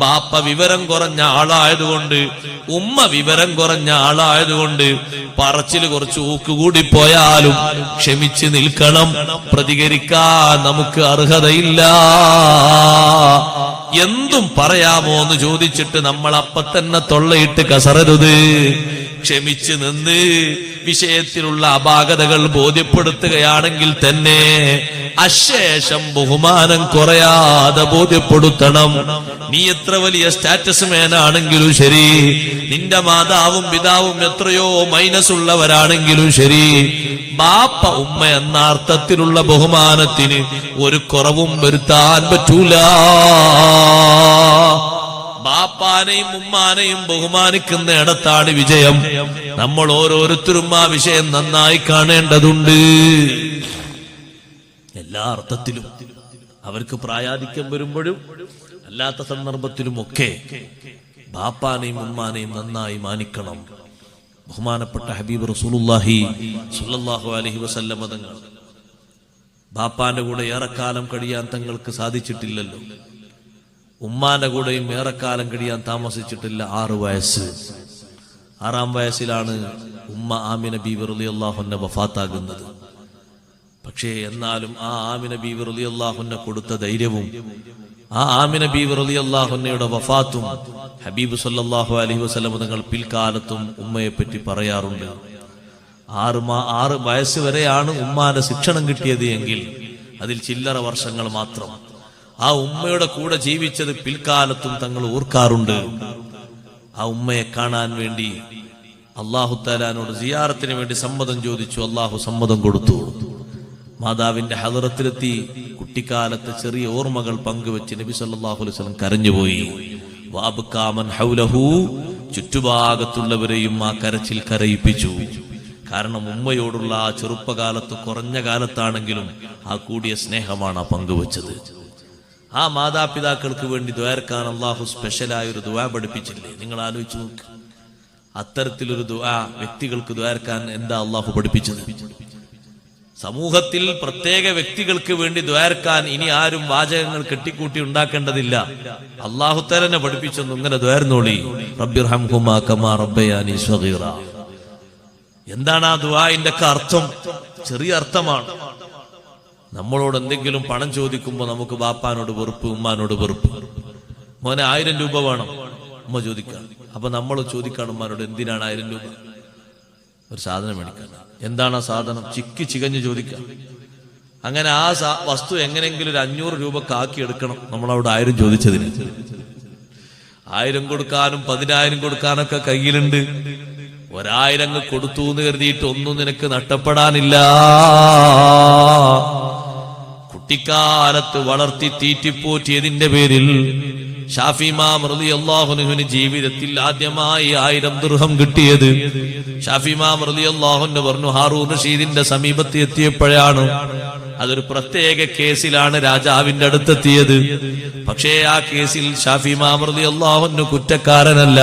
Speaker 1: ബാപ്പ വിവരം കുറഞ്ഞ ആളായതുകൊണ്ട്, ഉമ്മ വിവരം കുറഞ്ഞ ആളായതുകൊണ്ട് പറച്ചിൽ കുറച്ച് ഊക്കുകൂടിപ്പോയാലും ക്ഷമിച്ച് നിൽക്കണം. പ്രതികരിക്കാൻ നമുക്ക് അർഹതയില്ല. എന്തും പറയാമോ എന്ന് ചോദിച്ചിട്ട് നമ്മൾ അപ്പ തന്നെ തൊള്ളയിട്ട് കസറരുത്. ക്ഷമിച്ച് നിന്ന് വിഷയത്തിലുള്ള അപാകതകൾ ബോധ്യപ്പെടുത്തുകയാണെങ്കിൽ തന്നെ അശേഷം ബഹുമാനം കുറയാതെ ബോധ്യപ്പെടുത്തണം. നീ എത്ര വലിയ സ്റ്റാറ്റസ് മാനാണെങ്കിലും ശരി, നിന്റെ മാതാവും പിതാവും എത്രയോ മൈനസ് ഉള്ളവരാണെങ്കിലും ശരി, ബാപ്പ ഉമ്മ എന്ന അർത്ഥത്തിലുള്ള ബഹുമാനത്തിന് ഒരു കുറവും വരുത്താൻ പറ്റൂല. ബാപ്പാനെയും ഉമ്മാനെയും ബഹുമാനിക്കുന്ന ഇടത്താണ് വിജയം. നമ്മൾ ഓരോരുത്തരും ആ വിഷയം നന്നായി കാണേണ്ടതുണ്ട്. എല്ലാ അർത്ഥത്തിലും അവർക്ക് പ്രായാധിക്യം വരുമ്പോഴും അല്ലാത്ത സന്ദർഭത്തിലുമൊക്കെ ബാപ്പാനെയും ഉമ്മാനെയും നന്നായി മാനിക്കണം. ബഹുമാനപ്പെട്ട ഹബീബ് റസൂലുള്ളാഹി സ്വല്ലല്ലാഹു അലൈഹി വസല്ലം തങ്ങൾ ബാപ്പാന്റെ കൂടെ ഏറെക്കാലം കഴിയാൻ തങ്ങൾക്ക് സാധിച്ചിട്ടില്ലല്ലോ. ഉമ്മാന്റെ കൂടെയും ഏറെക്കാലം കഴിയാൻ താമസിച്ചിട്ടില്ല. 6 വയസ്സ്. 6-ാം വയസ്സിലാണ് ഉമ്മ ആമിന ബീവി റളിയല്ലാഹു അൻഹ വഫാത്താകുന്നത്. പക്ഷേ എന്നാലും ആ ആമിന ബീവി റളിയല്ലാഹു അൻഹ കൊടുത്ത ധൈര്യവും ആ ആമിന ബീവി റളിയല്ലാഹു അൻഹയുടെ വഫാത്തും ഹബീബ് സല്ലല്ലാഹു അലൈഹി വസല്ലം തങ്ങൾ പിൽക്കാലത്തും ഉമ്മയെ പറ്റി പറയാറുണ്ട്. 6 വയസ്സ് വരെയാണ് ഉമ്മാന്റെ ശിക്ഷണം കിട്ടിയത് എങ്കിൽ അതിൽ ചില്ലറ വർഷങ്ങൾ മാത്രം ആ ഉമ്മയുടെ കൂടെ ജീവിച്ചത് പിൽക്കാലത്തും തങ്ങൾ ഓർക്കാറുണ്ട്. ആ ഉമ്മയെ കാണാൻ വേണ്ടി അല്ലാഹു തആലയോട് സിയാറത്തിന് വേണ്ടി സമ്മതം ചോദിച്ചു. അല്ലാഹു സമ്മതം കൊടുത്തു. മാതാവിന്റെ ഹദറത്തിലെത്തി കുട്ടിക്കാലത്തെ ചെറിയ ഓർമ്മകൾ പങ്കുവെച്ച് നബി സല്ലല്ലാഹു അലൈഹി വസല്ലം കരഞ്ഞുപോയി. വഅബ്കാമൻ ഹൗലഹു, ചുറ്റുഭാഗത്തുള്ളവരെയും ആ കരച്ചിൽ കരയിപ്പിച്ചു. കാരണം ഉമ്മയോടുള്ള ആ ചെറുപ്പകാലത്ത്, കുറഞ്ഞ കാലത്താണെങ്കിലും ആ കൂടിയ സ്നേഹമാണ് ആ പങ്കുവെച്ചത്. ആ മാതാപിതാക്കൾക്ക് വേണ്ടി ദുആർക്കാൻ അല്ലാഹു സ്പെഷ്യലായ ഒരു ദുആ പഠിപ്പിച്ചില്ലേ? നിങ്ങൾ ആലോചിച്ച് നോക്ക്. അത്തരത്തിലൊരു ദുആ വ്യക്തികൾക്ക് ദുആർക്കാൻ എന്താ അല്ലാഹു പഠിപ്പിച്ചത്? സമൂഹത്തിൽ പ്രത്യേക വ്യക്തികൾക്ക് വേണ്ടി ദ്വാരക്കാൻ ഇനി ആരും വാചകങ്ങൾ കെട്ടിക്കൂട്ടി ഉണ്ടാക്കേണ്ടതില്ല. അല്ലാഹു തആല പഠിപ്പിച്ചെന്നു ഇങ്ങനെ ദ്വാരനോളി, റബ്ബിർഹംഹുമാ കമാ റബ്ബയാനി സഗീറ. എന്താണ് ആ ദുആഇന്റെ ഒക്കെ അർത്ഥം? ചെറിയ അർത്ഥമാണ്. നമ്മളോട് എന്തെങ്കിലും പണം ചോദിക്കുമ്പോൾ നമുക്ക് ബാപ്പാനോട് വെറുപ്പ്, ഉമ്മാനോട് വെറുപ്പ്. മോനെ 1000 രൂപ വേണം, ഉമ്മ ചോദിക്കാം. അപ്പൊ നമ്മൾ ചോദിക്കാണ് ഉമ്മാനോട്, എന്തിനാണ് 1000 രൂപ? ഒരു സാധനം മേടിക്കാൻ. എന്താണ് ആ സാധനം? ചിക്കി ചികഞ്ഞ് ചോദിക്കാം. അങ്ങനെ ആ വസ്തു എങ്ങനെയെങ്കിലും ഒരു 500 രൂപക്ക് ആക്കി എടുക്കണം. നമ്മളവിടെ 1000 ചോദിച്ചതിന് 1000 കൊടുക്കാനും 10,000 കൊടുക്കാനൊക്കെ കയ്യിലുണ്ട്. 1000 കൊടുത്തു എന്ന് കരുതിയിട്ട് ഒന്നും നിനക്ക് നഷ്ടപ്പെടാനില്ല. കുട്ടിക്കാലത്ത് വളർത്തി തീറ്റിപ്പോറ്റിയതിന്റെ പേരിൽ ഷാഫി ഇമാം റളിയല്ലാഹു അൻഹുവിന് ജീവിതത്തിൽ ആദ്യമായി 1000 ദിർഹം കിട്ടിയത്. ഷാഫി ഇമാം റളിയല്ലാഹു അൻഹു പറഞ്ഞു, ഹാറൂൻ റഷീദിന്റെ സമീപത്ത് എത്തിയപ്പോഴാണ്. അതൊരു പ്രത്യേക കേസിലാണ് രാജാവിന്റെ അടുത്തെത്തിയത്. പക്ഷേ ആ കേസിൽ ഷാഫി ഇമാം റളിയല്ലാഹു അൻഹു കുറ്റക്കാരനല്ല.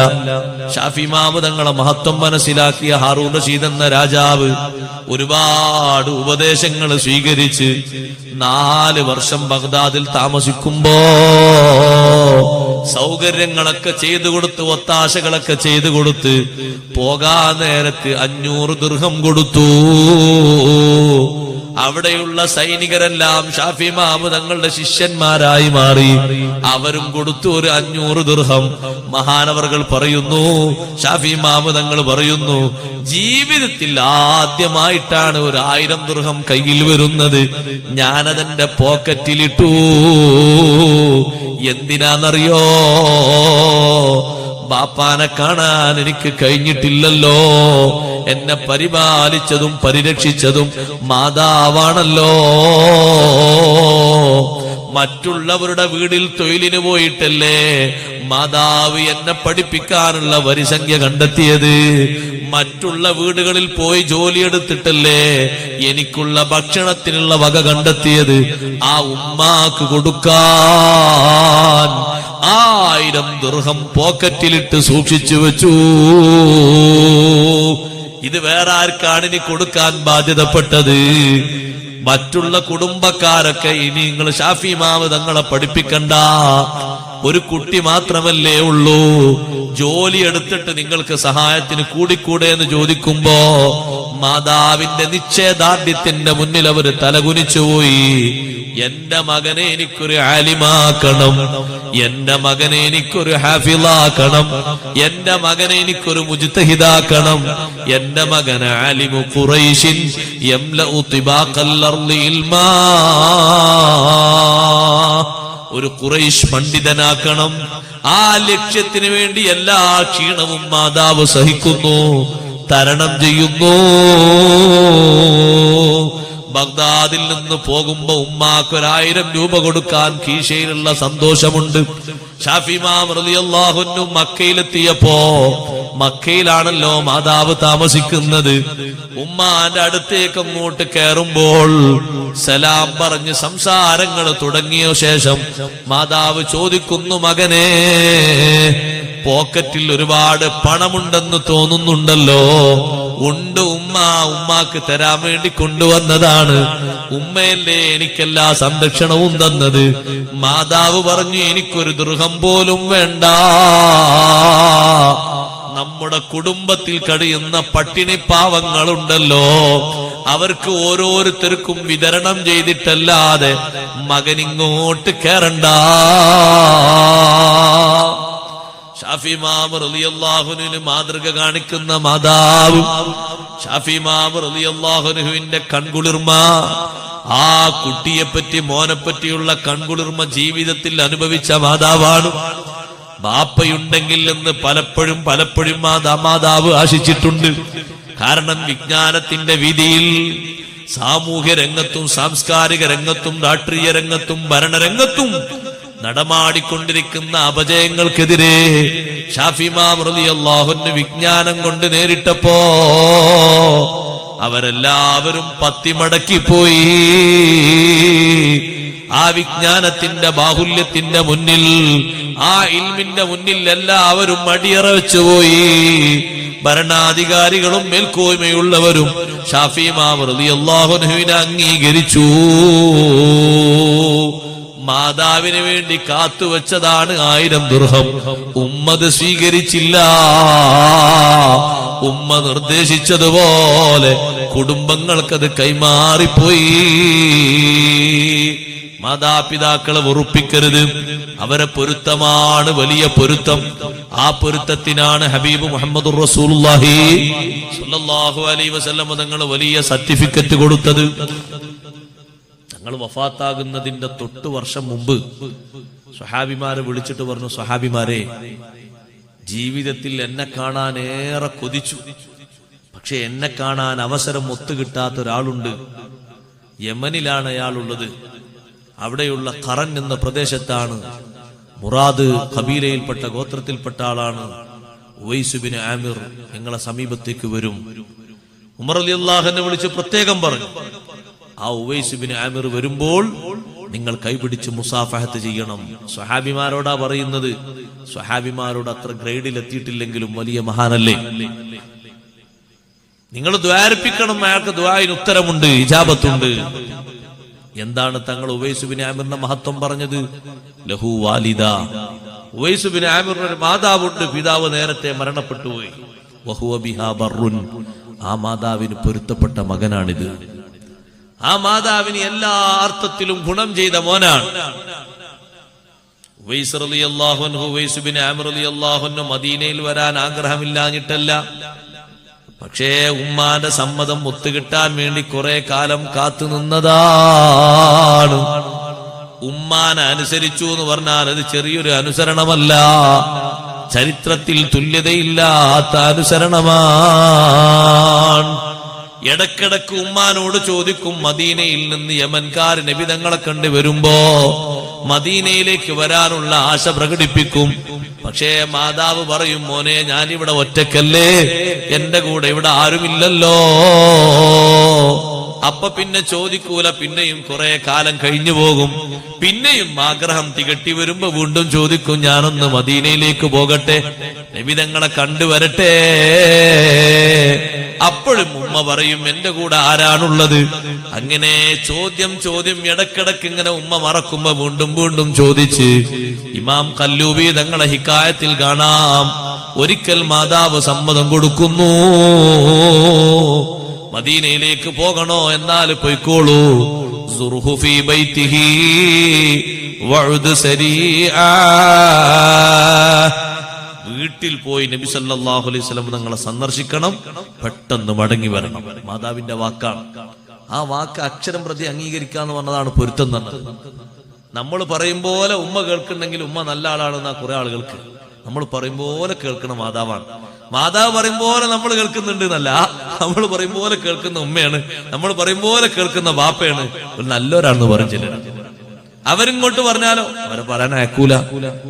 Speaker 1: ഷാഫി ഇമാം തങ്ങളെ മഹത്വം മനസ്സിലാക്കിയ ഹാറൂൻ റഷീദ് എന്ന രാജാവ് ഒരുപാട് ഉപദേശങ്ങൾ സ്വീകരിച്ച് 4 വർഷം ബഗ്ദാദിൽ താമസിക്കുമ്പോ സൗകര്യങ്ങളൊക്കെ ചെയ്തു കൊടുത്ത്, ഒത്താശകളൊക്കെ ചെയ്തു കൊടുത്ത്, പോകാൻ നേരത്ത് 500 ദിർഹം കൊടുത്തു. അവിടെയുള്ള സൈനികരെല്ലാം ഷാഫി ഇമാം തങ്ങളുടെ ശിഷ്യന്മാരായി മാറി. അവരും കൊടുത്തു ഒരു 500 ദിർഹം. മഹാനവർകൾ പറയുന്നു, ഷാഫി ഇമാം തങ്ങൾ പറയുന്നു, ജീവിതത്തിൽ ആദ്യമായിട്ടാണ് ഒരു 1000 ദിർഹം കയ്യിൽ വരുന്നത്. ഞാനതെന്റെ പോക്കറ്റിലിട്ടു. എന്തിനാന്നറിയോ? ബാപ്പാനെ കാണാൻ എനിക്ക് കഴിഞ്ഞിട്ടില്ലല്ലോ. എന്നെ പരിപാലിച്ചതും പരിരക്ഷിച്ചതും മാതാവാണല്ലോ. മറ്റുള്ളവരുടെ വീട്ടിൽ തൊഴിലിന് പോയിട്ടല്ലേ മാതാവ് എന്നെ പഠിപ്പിക്കാനുള്ള വരിസംഖ്യ കണ്ടെത്തിയത്. മറ്റുള്ള വീടുകളിൽ പോയി ജോലിയെടുത്തിട്ടല്ലേ എനിക്കുള്ള ഭക്ഷണത്തിനുള്ള വക കണ്ടെത്തിയത്. ആ ഉമ്മാക്ക് കൊടുക്കാൻ 1000 ദിർഹം പോക്കറ്റിലിട്ട് സൂക്ഷിച്ചു വെച്ചു. ഇത് വേറെ ആർക്കാണ് ഇനി കൊടുക്കാൻ ബാധ്യതപ്പെട്ടത്? മറ്റുള്ള കുടുംബക്കാരൊക്കെ ഇനി നിങ്ങൾ ഷാഫി ഇമാം തങ്ങളെ പഠിപ്പിക്കണ്ട. ഒരു കുട്ടി മാത്രമല്ലേ ഉള്ളൂ. ജോലി എടുത്തിട്ട് നിങ്ങൾക്ക് സഹായത്തിന് കൂടിക്കൂടെ എന്ന് ചോദിക്കുമ്പോ മാതാവിന്റെ നിശ്ചയദാർഢ്യത്തിന്റെ മുന്നിൽ അവര് തലകുനിച്ചുപോയി. എന്റെ മകനെ എനിക്കൊരു ആലിമാക്കണം, എന്റെ മകനെ എനിക്കൊരു ഹാഫിളാക്കണം, എന്റെ മകനെ എനിക്കൊരു മുജ്തഹിദാക്കണം, എന്റെ മകൻ ആലിമു ഖുറൈശിൻ യംലഉ തിബാഖൽ അർളി ഇൽമാ, ഒരു ഖുറൈശ് പണ്ഡിതനാക്കണം. ആ ലക്ഷ്യത്തിന് വേണ്ടി എല്ലാ ക്ഷീണവും മാതാവ് സഹിക്കുന്നു, തരണം ചെയ്യുന്നു. ബഗ്ദാദിൽ നിന്ന് പോകുമ്പോ ഉമ്മാക്ക് 1000 രൂപ കൊടുക്കാൻ കീശയിലുള്ള സന്തോഷമുണ്ട്. ഷാഫി ഇമാം റളിയല്ലാഹു അൻഹു മക്കയിലെത്തിയപ്പോ, മക്കയിലാണല്ലോ മാതാവ് താമസിക്കുന്നത്, ഉമ്മാന്റെ അടുത്തേക്ക് അങ്ങോട്ട് കയറുമ്പോൾ സലാം പറഞ്ഞ് സംസാരങ്ങൾ തുടങ്ങിയ ശേഷം മാതാവ് ചോദിക്കുന്നു, മകനെ, പോക്കറ്റിൽ ഒരുപാട് പണമുണ്ടെന്ന് തോന്നുന്നുണ്ടല്ലോ. ഉണ്ട് ഉമ്മ, ഉമ്മാക്ക് തരാൻ വേണ്ടി കൊണ്ടുവന്നതാണ്. ഉമ്മയല്ലേ എനിക്കെല്ലാ സംരക്ഷണവും തന്നത്. മാതാവ് പറഞ്ഞു, എനിക്കൊരു ദിർഹം പോലും വേണ്ട. നമ്മുടെ കുടുംബത്തിൽ കഴിയുന്ന പട്ടിണി പാവങ്ങളുണ്ടല്ലോ, അവർക്ക് ഓരോരുത്തർക്കും വിതരണം ചെയ്തിട്ടല്ലാതെ മകനിങ്ങോട്ട് കയറണ്ട. ഷാഫി ഇമാം റളിയല്ലാഹു അൻഹുവിന് മാതൃക കാണിക്കുന്ന മാതാവ്, ഷാഫി ഇമാം റളിയല്ലാഹു അൻഹുവിന്റെ കൺകുളിർമ, ആ കുട്ടിയെപ്പറ്റി, മോനെപ്പറ്റിയുള്ള കൺകുളിർമ ജീവിതത്തിൽ അനുഭവിച്ച മാതാവാണ്. ബാപ്പയുണ്ടെങ്കിൽ എന്ന് പലപ്പോഴും മാതാവ് ആശിച്ചിട്ടുണ്ട്. കാരണം വിജ്ഞാനത്തിന്റെ വീതിയിൽ സാമൂഹ്യ രംഗത്തും സാംസ്കാരിക രംഗത്തും രാഷ്ട്രീയ രംഗത്തും ഭരണരംഗത്തും നടമാടിക്കൊണ്ടിരിക്കുന്ന അപജയങ്ങൾക്കെതിരെ ഷാഫി ഇമാം റളിയല്ലാഹു അൻഹു വിജ്ഞാനം കൊണ്ട് നേരിട്ടപ്പോ അവരെല്ലാവരും പത്തിമടക്കിപ്പോയി. ആ വിജ്ഞാനത്തിന്റെ ബാഹുല്യത്തിന്റെ മുന്നിൽ, ആ ഇൽമിന്റെ മുന്നിൽ എല്ലാവരും അടിയറ വെച്ചുപോയി. ഭരണാധികാരികളും മേൽക്കോയ്മയുള്ളവരും ഷാഫി ഇമാം റളിയല്ലാഹു അൻഹുവിനെ അംഗീകരിച്ചു. മാതാവിന് വേണ്ടി കാത്തുവച്ചതാണ് 1000 ദിർഹം. ഉമ്മത് സ്വീകരിച്ചില്ല. ഉമ്മ നിർദ്ദേശിച്ചതുപോലെ കുടുംബങ്ങൾക്കത് കൈമാറിപ്പോയി. മാതാപിതാക്കളെ വെറുപ്പിക്കരുത്. അവരെ പൊരുത്തമാണ് വലിയ പൊരുത്തം. ആ പൊരുത്തത്തിനാണ് ഹബീബ് മുഹമ്മദുർ റസൂലുള്ളാഹി സ്വല്ലല്ലാഹു അലൈഹി വസല്ലം തങ്ങൾ വലിയ സർട്ടിഫിക്കറ്റ് കൊടുത്തത്. തങ്ങൾ വഫാത്താകുന്നതിന്റെ 8 വർഷം മുമ്പ് സ്വഹാബിമാരെ വിളിച്ചിട്ട് പറഞ്ഞു, സ്വഹാബിമാരെ, ജീവിതത്തിൽ എന്നെ കാണാൻ ഏറെ കൊതിച്ചു, പക്ഷെ എന്നെ കാണാൻ അവസരം ഒത്തുകിട്ടാത്ത ഒരാളുണ്ട്. യമനിലാണ് അയാളുള്ളത്. അവിടെയുള്ള ഖറൻ എന്ന പ്രദേശത്താണ്. മുറാദ് ഖബീലയിൽപ്പെട്ട ഗോത്രത്തിൽപ്പെട്ട ആളാണ്. ഉവൈസ് ബിൻ ആമിർ നിങ്ങളെ സമീപത്തേക്ക് വരും. ഉമർ റളിയല്ലാഹു അൻഹു വിളിച്ച് പ്രത്യേകം പറഞ്ഞു, ആ ഉവൈസ് ബിൻ ആമിർ വരുമ്പോൾ നിങ്ങൾ കൈപിടിച്ച് മുസാഫഹത്ത് ചെയ്യണം. സ്വഹാബിമാരോടാ പറയുന്നത്. സ്വഹാബിമാരോട് അത്ര ഗ്രേഡിൽ എത്തിയിട്ടില്ലെങ്കിലും വലിയ മഹാനല്ലേ. നിങ്ങൾ ദ്വാരിപ്പിക്കണം. അയാൾക്ക് ദുആഇന് ഉത്തരമുണ്ട്, ഇജാബത്തുണ്ട്. എന്താണ് തങ്ങൾ ഉവൈസ് ബിൻ ആമിറിന്റെ മഹത്വം പറഞ്ഞത്? ലഹു വാലിദ, ഉവൈസ് ബിൻ ആമിറിന് ഒരു മാതാവുണ്ട്. പിതാവ് നേരത്തെ മരണപ്പെട്ടുപോയി. വഹുവ ബിഹാ ബർറുൻ, ആ മാതാവിന് പൊരുത്തപ്പെട്ട മകനാണിത്. ആ മാതാവിന് എല്ലാ അർത്ഥത്തിലും ഗുണം ചെയ്ത മോനാണ്. ഉവൈസ് റളിയല്ലാഹു അൻഹു, ഉവൈസ് ബിൻ ആമിർ റളിയല്ലാഹു അൻഹു മദീനയിൽ വരാൻ ആഗ്രഹമില്ലാഞ്ഞിട്ടല്ല, പക്ഷേ ഉമ്മാന്റെ സമ്മതം ഒത്തുകിട്ടാൻ വേണ്ടി കുറെ കാലം കാത്തു നിന്നതാണ്. ഉമ്മാനെ അനുസരിച്ചു എന്ന് പറഞ്ഞാൽ അത് ചെറിയൊരു അനുസരണമല്ല, ചരിത്രത്തിൽ തുല്യതയില്ലാത്ത അനുസരണമാണ്. ഇടക്കിടക്ക് ഉമ്മാനോട് ചോദിക്കും. മദീനയിൽ നിന്ന് യമൻകാർ നബി തങ്ങളെ കണ്ടു വരുമ്പോ മദീനയിലേക്ക് വരാനുള്ള ആശ പ്രകടിപ്പിക്കും. പക്ഷേ മാതാവ് പറയും, മോനെ, ഞാനിവിടെ ഒറ്റക്കല്ലേ, എന്റെ കൂടെ ഇവിടെ ആരുമില്ലല്ലോ. അപ്പൊ പിന്നെ ചോദിക്കൂല. പിന്നെയും കുറെ കാലം കഴിഞ്ഞു പോകും. പിന്നെയും ആഗ്രഹം തികട്ടി വരുമ്പോ വീണ്ടും ചോദിക്കും, ഞാനൊന്ന് മദീനയിലേക്ക് പോകട്ടെ, നബി തങ്ങളെ കണ്ടുവരട്ടെ. അപ്പോഴും ഉമ്മ പറയും, എന്റെ കൂടെ ആരാണുള്ളത്? അങ്ങനെ ചോദ്യം ഇടക്കിടക്ക് ഇങ്ങനെ ഉമ്മ മറക്കുമ്പോ വീണ്ടും വീണ്ടും ചോദിച്ച് ഇമാം കല്ലൂബി തങ്ങളെ ഹിക്കായത്തിൽ കാണാം. ഒരിക്കൽ മാതാവ് സമ്മതം കൊടുക്കുന്നു, മദീനയിലേക്ക് പോകണോ? എന്നാൽ പൊയ്ക്കോളൂ. സുർഹു ഫീ ബൈതിഹി വഉദ് സരീആ, വീട്ടിൽ പോയി നബി സല്ലല്ലാഹു അലൈഹി വസല്ലം തങ്ങളെ സന്ദർശിക്കണം, പെട്ടെന്ന് മടങ്ങി വരണം. മാതാവിന്റെ വാക്കാണ്. ആ വാക്ക് അക്ഷരം പ്രതി അംഗീകരിക്കാന്ന് പറഞ്ഞതാണ് പൊരുത്തം തന്നെ. നമ്മൾ പറയും പോലെ ഉമ്മ കേൾക്കുന്നുണ്ടെങ്കിൽ ഉമ്മ നല്ല ആളാണെന്നാ കുറെ ആളുകൾക്ക്. നമ്മൾ പറയും പോലെ കേൾക്കണ മാതാവാണ്. മാതാവ് പറയും പോലെ നമ്മൾ കേൾക്കുന്നുണ്ട് എന്നല്ല, നമ്മൾ പറയും പോലെ കേൾക്കുന്ന ഉമ്മയാണ്, നമ്മൾ പറയും പോലെ കേൾക്കുന്ന ബാപ്പയാണ്. ഒരു നല്ലൊരാണെന്ന് പറയും ചിലർ. അവരിങ്ങോട്ട് പറഞ്ഞാലോ അവരെ പറയാൻ അയക്കൂല,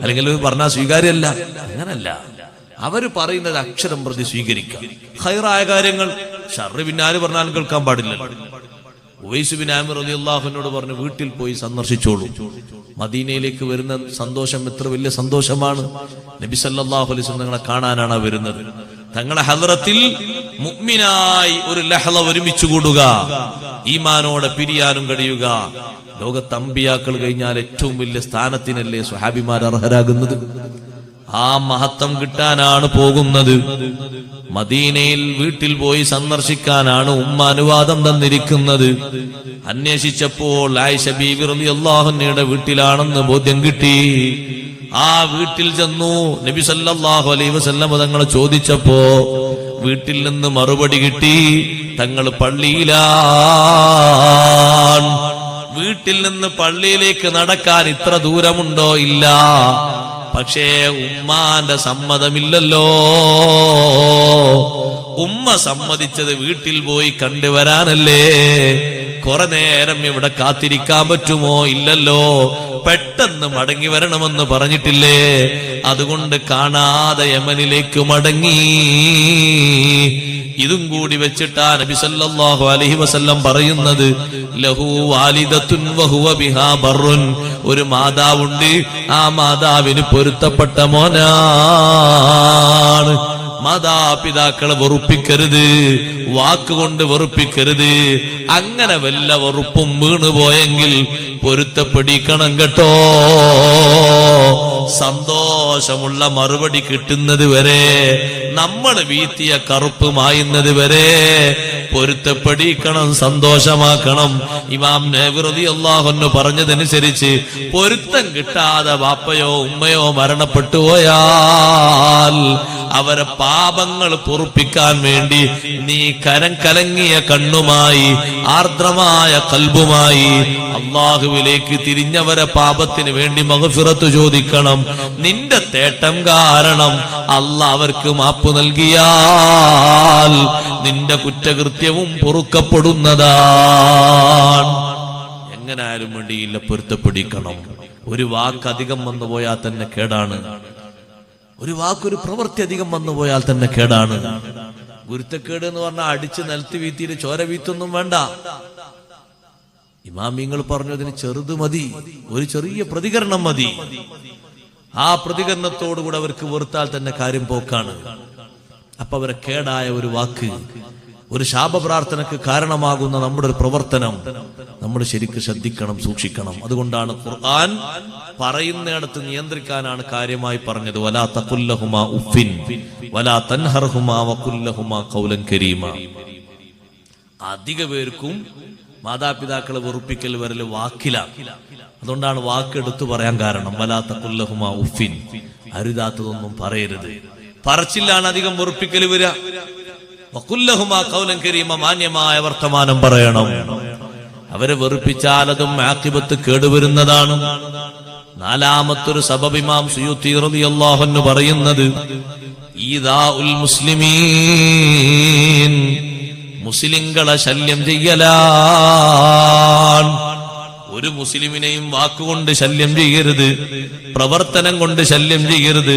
Speaker 1: അല്ലെങ്കിൽ പറഞ്ഞാൽ സ്വീകാര്യമല്ല. അങ്ങനല്ല, അവര് പറയുന്നത് അക്ഷരം പ്രതി സ്വീകരിക്കാം. ഖൈറായ കാര്യങ്ങൾ, ഷർറ് പിന്നാല് പറഞ്ഞാലും കേൾക്കാൻ പാടില്ല. ഉവൈസ് ബിൻ ആമിർ റളിയല്ലാഹു അൻഹുവിനോട് പറഞ്ഞു, വീട്ടിൽ പോയി സന്ദർശിച്ചോളൂ. മദീനയിലേക്ക് വരുന്ന സന്തോഷം എത്ര വലിയ സന്തോഷമാണ്. നബി സല്ലല്ലാഹു അലൈഹി വസല്ലം തങ്ങളെ കാണാനാണ് വരുന്നത്. തങ്ങളെ ഹദ്റത്തിൽ മുഅ്മിനായി ഒരു ലഹള ഒരുമിച്ച് കൂടുക, ഈമാനോടെ പിരിയാനും കഴിയുക. ലോകത്ത് അമ്പിയാക്കൾ കഴിഞ്ഞാൽ ഏറ്റവും വലിയ സ്ഥാനത്തിനല്ലേ സ്വഹാബിമാർ അർഹരാകുന്നത്? ആ മഹത്വം കിട്ടാനാണ് പോകുന്നത്. മദീനയിൽ വീട്ടിൽ പോയി സന്ദർശിക്കാനാണ് ഉമ്മ അനുവാദം തന്നിരിക്കുന്നത്. അന്വേഷിച്ചപ്പോൾ ആയിഷ ബീവി റളിയല്ലാഹു അൻഹയുടെ വീട്ടിലാണെന്ന് ബോധ്യം കിട്ടി. ആ വീട്ടിൽ ചെന്നു. നബി സല്ലല്ലാഹു അലൈഹി വസല്ലം തങ്ങളെ ചോദിച്ചപ്പോ വീട്ടിൽ നിന്ന് മറുപടി കിട്ടി, തങ്ങൾ പള്ളിയിലാണ്. വീട്ടിൽ നിന്ന് പള്ളിയിലേക്ക് നടക്കാൻ ഇത്ര ദൂരമുണ്ടോ? ഇല്ല. പക്ഷേ ഉമ്മാന്റെ സമ്മതമില്ലല്ലോ. ഉമ്മ സമ്മതിച്ചത് വീട്ടിൽ പോയി കണ്ടുവരാനല്ലേ. കുറെ നേരം ഇവിടെ കാത്തിരിക്കാൻ പറ്റുമോ? ഇല്ലല്ലോ, പെട്ടെന്ന് മടങ്ങി വരണമെന്ന് പറഞ്ഞിട്ടില്ലേ? അതുകൊണ്ട് കാണാതെ യമനിലേക്ക് മടങ്ങി. ഇതും കൂടി വെച്ചിട്ടാ നബി സല്ലല്ലാഹു അലൈഹി വസല്ലം പറയുന്നത്, ലഹു വാലിദത്തുൻ വഹുവ ബിഹാ ബർറുൻ, ഒരു മാതാവുണ്ട്, ആ മാതാവിന് പൊരുത്തപ്പെട്ട മോനാണ്. മാതാപിതാക്കളെ വെറുപ്പിക്കരുത്, വാക്കുകൊണ്ട് വെറുപ്പിക്കരുത്. അങ്ങനെ വല്ല വെറുപ്പും വീണുപോയെങ്കിൽ പൊരുത്തപ്പെടിക്കണം കേട്ടോ. സന്തോഷമുള്ള മറുപടി കിട്ടുന്നത് വരെ, നമ്മൾ വീത്തിയ കറുപ്പ് മായുന്നത് വരെ പൊരുത്തപ്പെടിക്കണം, സന്തോഷമാക്കണം. ഇമാം നബി റളിയല്ലാഹു അൻഹു പറഞ്ഞതനുസരിച്ച് പൊരുത്തം കിട്ടാതെ ബാപ്പയോ ഉമ്മയോ മരണപ്പെട്ടു പോയാൽ അവരെ പാപങ്ങൾ പൊറുപ്പിക്കാൻ വേണ്ടി നീ കരം കലങ്ങിയ കണ്ണുമായി ആർദ്രമായ കൽബുമായി അള്ളാഹുവിലേക്ക് തിരിഞ്ഞവരെ പാപത്തിന് വേണ്ടി മഗ്ഫിറത്ത് ചോദിക്കണം. നിന്റെ തേട്ടം കാരണം അള്ളാഹ് അവർക്ക് മാപ്പ് നൽകിയാൽ നിന്റെ കുറ്റകൃത്യവും പൊറുക്കപ്പെടുന്നതാണ്. എങ്ങനായാലും വേണ്ടിയില്ല, പൊരുത്തപ്പെടിക്കണം. ഒരു വാക്ക് അധികം വന്നു പോയാൽ തന്നെ കേടാണ്. ഒരു വാക്കൊരു പ്രവൃത്തി അധികം വന്നു പോയാൽ തന്നെ കേടാണ്. ഗുരുത്തക്കേട് എന്ന് പറഞ്ഞാൽ അടിച്ച് നിലത്ത് വീത്തിയിട്ട് ചോര വീത്തൊന്നും വേണ്ട. ഇമാമിങ്ങൾ പറഞ്ഞു അതിന് ചെറുത് മതി, ഒരു ചെറിയ പ്രതികരണം മതി. ആ പ്രതികരണത്തോടുകൂടെ അവർക്ക് വെറുത്താൽ തന്നെ കാര്യം പോക്കാണ്. അപ്പൊ അവരെ കേടായ ഒരു വാക്ക്, ഒരു ശാപപ്രാർത്ഥനക്ക് കാരണമാകുന്ന നമ്മുടെ ഒരു പ്രവർത്തനം നമ്മൾ ശരിക്കും ശ്രദ്ധിക്കണം, സൂക്ഷിക്കണം. അതുകൊണ്ടാണ് ഖുർആൻ പറയുന്നിടത്ത് നിയന്ത്രിക്കാനാണ് കാര്യമായി പറഞ്ഞത്. വലാ തഖുല്ലഹുമാ ഉഫിൻ വലാ തൻഹർഹുമാ വഖുല്ലഹുമാ ഖൗലൻ കരീമ. അധിക പേർക്കും മാതാപിതാക്കളെ വെറുപ്പിക്കൽ വരൽ വാക്കിലാണ്. അതുകൊണ്ടാണ് വാക്കെടുത്തു പറയാൻ കാരണം. വലാ തഖുല്ലഹുമാ ഉഫിൻ, അരുതാത്തതൊന്നും പറയരുത്. പറച്ചില്ലാണ് അധികം വെറുപ്പിക്കൽ വരിക. വഖുല്ലഹുമാ ഖൗലൻ കരീമ, മാന്യമായ വർത്തമാനം പറയണം. അവരെ വെറുപ്പിച്ചാൽ അതും ആഖിബത്ത് കേടുവരുന്നതാണ്. നാലാമത്തൊരു സബബ് ഇമാം സുയൂത്തി റളിയല്ലാഹു അൻഹു പറയുന്നത്, ഈദാഉൽ മുസ്ലിമീൻ, മുസ്ലിങ്ങളെ ശല്യം ചെയ്യലാണ്. ഒരു മുസ്ലിമിനെയും വാക്കുകൊണ്ട് ശല്യം ചെയ്യരുത്, പ്രവർത്തനം കൊണ്ട് ശല്യം ചെയ്യരുത്,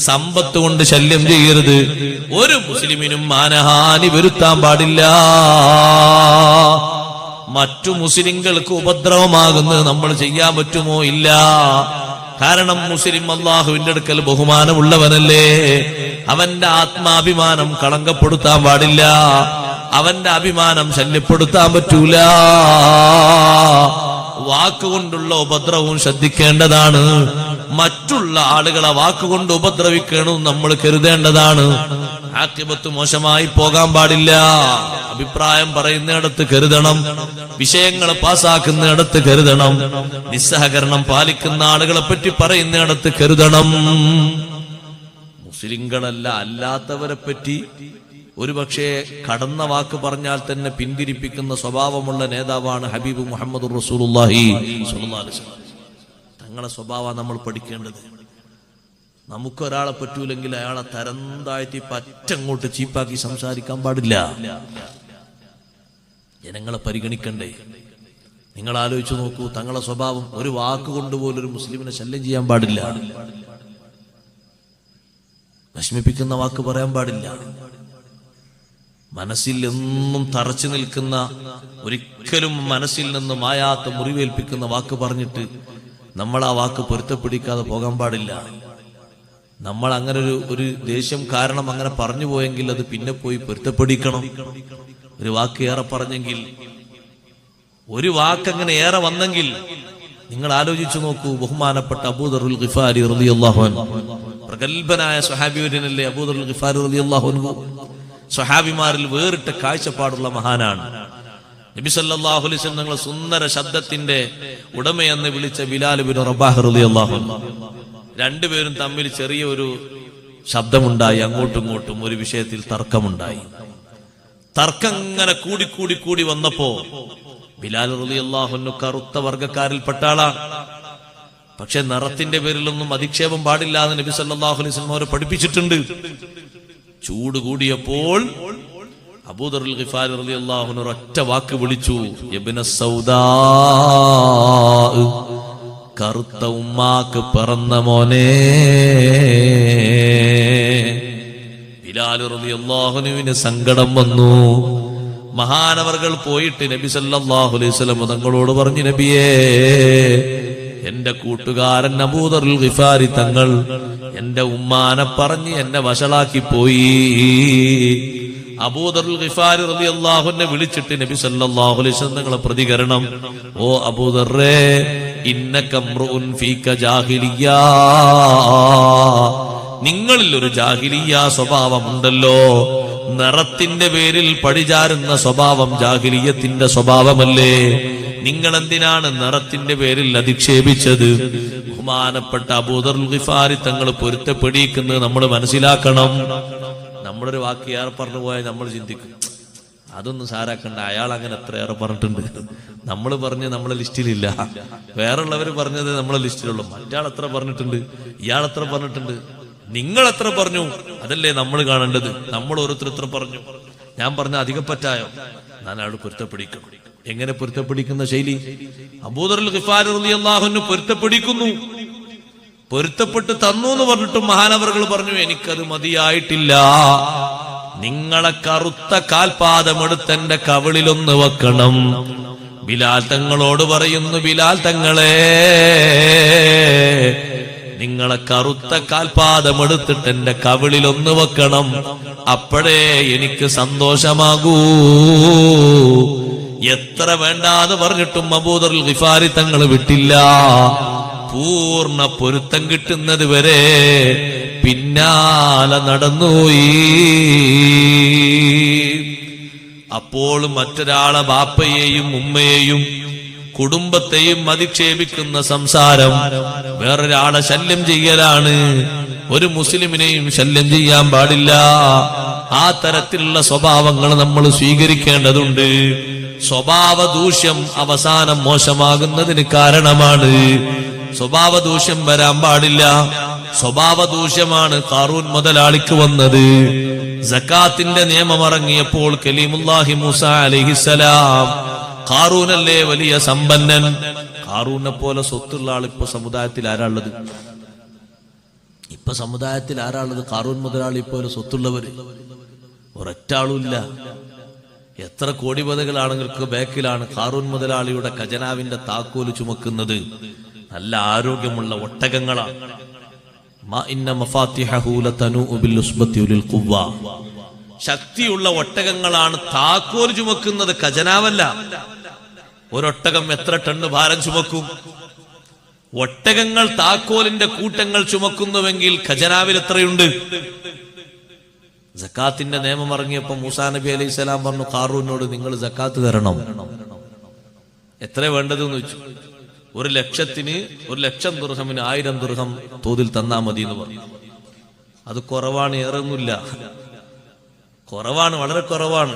Speaker 1: സമ്പത്ത് കൊണ്ട് ശല്യം ചെയ്യരുത്. ഒരു മുസ്ലിമിനും മാനഹാനി വരുത്താൻ പാടില്ല. മറ്റു മുസ്ലിങ്ങൾക്ക് ഉപദ്രവമാകുന്നത് നമ്മൾ ചെയ്യാൻ പറ്റുമോ? ഇല്ല. കാരണം മുസ്ലിം അള്ളാഹുവിന്റെ അടുക്കൽ ബഹുമാനമുള്ളവനല്ലേ. അവന്റെ ആത്മാഭിമാനം കളങ്കപ്പെടുത്താൻ പാടില്ല, അവന്റെ അഭിമാനം ശല്യപ്പെടുത്താൻ പറ്റൂല. വാക്കുകൊണ്ടുള്ള ഉപദ്രവവും ശ്രദ്ധിക്കേണ്ടതാണ്. മറ്റുള്ള ആളുകളെ വാക്കുകൊണ്ട് ഉപദ്രവിക്കണം നമ്മൾ കരുതേണ്ടതാണ്. ആഖിബത്ത് മോശമായി പോകാൻ പാടില്ല. അഭിപ്രായം പറയുന്നിടത്ത് കരുതണം, വിഷയങ്ങൾ പാസാക്കുന്നിടത്ത് കരുതണം, നിസ്സഹകരണം പാലിക്കുന്ന ആളുകളെ പറ്റി പറയുന്നിടത്ത് കരുതണം. മുസ്ലിങ്ങളല്ല അല്ലാത്തവരെ പറ്റി ഒരുപക്ഷെ കടന്ന വാക്ക് പറഞ്ഞാൽ തന്നെ പിന്തിരിപ്പിക്കുന്ന സ്വഭാവമുള്ള നേതാവാണ് ഹബീബ് മുഹമ്മദ് റസൂലുള്ളാഹി സ്വല്ലല്ലാഹു അലൈഹി വസല്ലം. തങ്ങളെ സ്വഭാവം നമ്മൾ പഠിക്കേണ്ടത്. നമുക്കൊരാളെ പറ്റൂലെങ്കിൽ അയാളെ തരം താഴ്ത്തി പറ്റങ്ങോട്ട് ചീപ്പാക്കി സംസാരിക്കാൻ പാടില്ല. ജനങ്ങളെ പരിഗണിക്കണ്ടേ? നിങ്ങൾ ആലോചിച്ചു നോക്കൂ, തങ്ങളെ സ്വഭാവം. ഒരു വാക്ക് കൊണ്ടുപോലും ഒരു മുസ്ലിമിനെ ശല്യം ചെയ്യാൻ പാടില്ല, വിഷമിപ്പിക്കുന്ന വാക്ക് പറയാൻ പാടില്ല. മനസ്സിൽ എന്നും തറച്ചു നിൽക്കുന്ന, ഒരിക്കലും മനസ്സിൽ നിന്ന് മായാത്ത മുറിവേൽപ്പിക്കുന്ന വാക്ക് പറഞ്ഞിട്ട് നമ്മൾ ആ വാക്ക് പൊരുത്തപ്പിടിക്കാതെ പോകാൻ പാടില്ല. നമ്മൾ അങ്ങനെ ഒരു ദേഷ്യം കാരണം അങ്ങനെ പറഞ്ഞു പോയെങ്കിൽ അത് പിന്നെ പോയി പൊരുത്തപ്പെടിക്കണം. ഒരു വാക്ക് ഏറെ പറഞ്ഞെങ്കിൽ, ഒരു വാക്ക് അങ്ങനെ ഏറെ വന്നെങ്കിൽ നിങ്ങൾ ആലോചിച്ചു നോക്കൂ. ബഹുമാനപ്പെട്ട അബൂദറുൽ ഗിഫാരി റളിയല്ലാഹു അൻഹു, പ്രഗൽഭനായ സ്വഹാബിയനല്ലേ അബൂദറുൽ ഗിഫാരി റളിയല്ലാഹു അൻഹു. സ്വഹാബിമാരിൽ വേറിട്ട കാഴ്ചപ്പാടുള്ള മഹാനാണ്. നബി സല്ലല്ലാഹു അലൈഹി വസല്ലം തങ്ങളെ സുന്ദര ശബ്ദത്തിന്റെ ഉടമയെന്ന് വിളിച്ച ബിലാൽ ഇബ്നു റബാഹ് റളിയല്ലാഹു അൻഹു. രണ്ടുപേരും തമ്മിൽ ചെറിയൊരു ശബ്ദമുണ്ടായി, അങ്ങോട്ടും ഇങ്ങോട്ടും ഒരു വിഷയത്തിൽ തർക്കമുണ്ടായി. തർക്കം ഇങ്ങനെ കൂടി വന്നപ്പോ ബിലാൽ റളിയല്ലാഹു അൻഹു കറുത്ത വർഗക്കാരിൽപ്പെട്ട ആളാണ്. പക്ഷെ നിറത്തിന്റെ പേരിലൊന്നും അധിക്ഷേപം പാടില്ല എന്ന് നബി സല്ലല്ലാഹു അലൈഹി വസല്ലം അവരെ പഠിപ്പിച്ചിട്ടുണ്ട്. ചൂട് കൂടിയപ്പോൾ അബൂദറുൽ ഗിഫാരി റളിയല്ലാഹു അൻഹു ഒറ്റ വാക്ക് വിളിച്ചു, ഇബ്ന സൗദാ, കറുത്ത ഉമ്മാക്ക് പിറന്ന മോനെ. ബിലാൽ റളിയല്ലാഹു അൻഹുവിന് സങ്കടം വന്നു. മഹാനവർകൾ പോയിട്ട് നബി സല്ലല്ലാഹു അലൈഹി വസല്ലം തങ്ങളോട് പറഞ്ഞു, നബിയേ, എന്റെ കൂട്ടുകാരൻ അബൂദറുൽ ഗിഫാരി തങ്ങൾ എന്റെ ഉമ്മാനെ പറഞ്ഞ് എന്നെ വഷളാക്കി പോയി. അബൂദറുൽ ഗിഫാരി റളിയല്ലാഹു അൻഹു വിളിച്ചിട്ട് നബി സല്ലല്ലാഹു അലൈഹി വസല്ലം തങ്ങളെ പ്രതികരണം, ഓ അബൂദർറേ, ഇന്നക മ്രുഉൻ ഫീക ജാഹിലിയ്യ, നിങ്ങളിൽ ഒരു ജാഹിലിയ്യ സ്വഭാവമുണ്ടല്ലോ. നിറത്തിന്റെ പേരിൽ പടിചാരുന്ന സ്വഭാവം ജാഹിലിയ്യത്തിന്റെ സ്വഭാവമല്ലേ? നിങ്ങൾ എന്തിനാണ് നിറത്തിന്റെ പേരിൽ അധിക്ഷേപിച്ചത്? ബഹുമാനപ്പെട്ട അബൂദറുൽ ഗിഫാരി തങ്ങൾ പൊരുത്തപ്പെടിക്കുന്നത് നമ്മൾ മനസ്സിലാക്കണം. നമ്മളൊരു വാക്ക് ഏറെ പറഞ്ഞു പോയാൽ നമ്മൾ ചിന്തിക്കും, അതൊന്നും സാരാക്കണ്ട, അയാൾ അങ്ങനെ എത്രയേറെ പറഞ്ഞിട്ടുണ്ട്, നമ്മൾ പറഞ്ഞ് നമ്മളെ ലിസ്റ്റിലില്ല, വേറുള്ളവർ പറഞ്ഞത് നമ്മളെ ലിസ്റ്റിലുള്ളൂ. മറ്റാൾ എത്ര പറഞ്ഞിട്ടുണ്ട്, ഇയാൾ എത്ര പറഞ്ഞിട്ടുണ്ട്, നിങ്ങൾ എത്ര പറഞ്ഞു, അതല്ലേ നമ്മൾ കാണേണ്ടത്. നമ്മൾ ഓരോരുത്തർ എത്ര പറഞ്ഞു, ഞാൻ പറഞ്ഞ അധികം പറ്റായോ, ഞാൻ അയാൾ പൊരുത്തപ്പെടിക്കണം. എങ്ങനെ പൊരുത്തപ്പെടിക്കുന്ന ശൈലി? അബൂദറുൽ ഗിഫാരി റളിയല്ലാഹു അൻഹു പൊരുത്തപ്പെടിക്കുന്നു. പൊരുത്തപ്പെട്ട് തന്നു എന്ന് പറഞ്ഞിട്ടും മഹാനവറുകൾ പറഞ്ഞു, എനിക്കത് മതിയായിട്ടില്ല, നിങ്ങളെ കറുത്ത കാൽപാദമെടുത്ത് എന്റെ കവിളിലൊന്ന് വെക്കണം. ബിലാൽ തങ്ങളോട് പറയുന്നു, ബിലാൽ തങ്ങളെ, നിങ്ങളെ കറുത്ത കാൽപാദമെടുത്തിട്ട് എന്റെ കവിളിലൊന്ന് വെക്കണം, അപ്പോഴേ എനിക്ക് സന്തോഷമാകൂ. എത്ര വേണ്ടാന്ന് പറഞ്ഞിട്ടും അബൂദറുൽ ഗിഫാരി തങ്ങൾ വിട്ടില്ല. പൂർണ്ണ പൊരുത്തം കിട്ടുന്നത് വരെ പിന്നാലെ നടന്നുപോയി. അപ്പോൾ മറ്റൊരാളെ ബാപ്പയെയും ഉമ്മയെയും കുടുംബത്തെയും അധിക്ഷേപിക്കുന്ന സംസാരം വേറൊരാളെ ശല്യം ചെയ്യലാണ്. ഒരു മുസ്ലിമിനെയും ശല്യം ചെയ്യാൻ പാടില്ല. ആ തരത്തിലുള്ള സ്വഭാവങ്ങൾ നമ്മൾ സ്വീകരിക്കേണ്ടതുണ്ട്. സ്വഭാവ ദൂഷ്യം അവസാനം മോശമാകുന്നതിന് കാരണമാണ്. സ്വഭാവ ദൂഷ്യം വരാൻ പാടില്ല. സ്വഭാവ ദൂഷ്യമാണ് ഖാറൂൻ മുതലാളിക്ക് വന്നത്. സക്കാത്തിന്റെ നിയമം ഇറങ്ങിയപ്പോൾ കലീമുല്ലാഹി മൂസ അലൈഹിസ്സലാം, ഖാറൂനല്ലേ വലിയ സമ്പന്നൻ, ഖാറൂനെ പോലെ സ്വത്തുള്ള ആൾ ഇപ്പൊ സമുദായത്തിൽ ആരാളുള്ളത്? ഇപ്പൊ സമുദായത്തിൽ ആരാളുള്ളത്? ഖാറൂൻ മുതലാളി പോലെ സ്വത്തുള്ളവര് ഒരൊറ്റ ആളുമില്ല. എത്ര കോടിപതികളാണെങ്കിൽ ബാക്കിലാണ് ഖാറൂൻ മുതലാളിയുടെ ഖജനാവിന്റെ താക്കോല് ചുമക്കുന്നത്. നല്ല ആരോഗ്യമുള്ള ഒട്ടകങ്ങളാണ്. ശക്തിയുള്ള ഒട്ടകങ്ങളാണ്. താക്കോൽ ചുമക്കുന്നത് ഖജനാവല്ല. ഒരൊട്ടകം എത്ര ടണ്ണ് ഭാരം ചുമക്കും? ഒട്ടകങ്ങൾ താക്കോലിന്റെ കൂട്ടങ്ങൾ ചുമക്കുന്നുവെങ്കിൽ ഖജനാവിൽ എത്രയുണ്ട്? സക്കാത്തിന്റെ നിയമം ഇറങ്ങിയപ്പോ മൂസാ നബി അലൈഹി സ്വലാം പറഞ്ഞു, ഖാറൂനോട് നിങ്ങൾ സക്കാത്ത് തരണം. എത്ര വേണ്ടതെന്ന് വെച്ചു. 1,00,000 ദിർഹമിന് 1000 ദിർഹം തോതിൽ തന്നാ മതി എന്ന് പറഞ്ഞു. അത് കുറവാണ്, ഏറൊന്നുമില്ല, കുറവാണ്, വളരെ കുറവാണ്.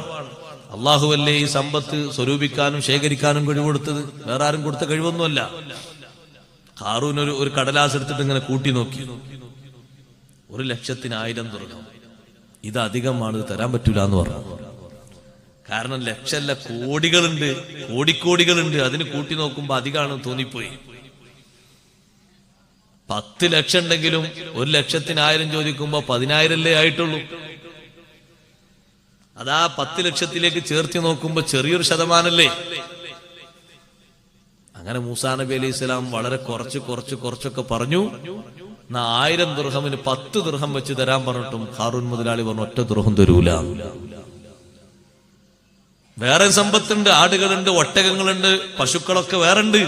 Speaker 1: അള്ളാഹുവല്ലേ ഈ സമ്പത്ത് സ്വരൂപിക്കാനും ശേഖരിക്കാനും കഴിവ് കൊടുത്തത്, വേറെ ആരും കൊടുത്ത കഴിവൊന്നുമല്ല. ഖാറൂൻ ഒരു കടലാസ് എടുത്തിട്ട് ഇങ്ങനെ കൂട്ടി നോക്കി, 1,00,000 1000 ദിർഹം, ഇത് അധികമാണ്, തരാൻ പറ്റൂല എന്ന് പറഞ്ഞു. കാരണം ലക്ഷമല്ല, കോടികളുണ്ട്, കോടിക്കോടികളുണ്ട്. അതിന് കൂട്ടി നോക്കുമ്പോ അധികമാണെന്ന് തോന്നിപ്പോയി. 10 ലക്ഷം ഉണ്ടെങ്കിലും 1,00,000 1000 ചോദിക്കുമ്പോ 10,000 ആയിട്ടുള്ളൂ. അതാ 10 ലക്ഷത്തിലേക്ക് ചേർത്തി നോക്കുമ്പോ ചെറിയൊരു ശതമാനല്ലേ. അങ്ങനെ മൂസാ നബി അലൈഹി സ്വലാം വളരെ കുറച്ചൊക്കെ പറഞ്ഞു. 1000 ദിർഹമിന് 10 ദിർഹം വെച്ച് തരാൻ പറഞ്ഞിട്ടും ഖാറൂൻ മുതലാളി പറഞ്ഞു, ഒറ്റ ദിർഹം തരൂല. വേറെ സമ്പത്തുണ്ട്, ആടുകളുണ്ട്, ഒട്ടകങ്ങളുണ്ട്, പശുക്കളൊക്കെ വേറെ ഉണ്ട്.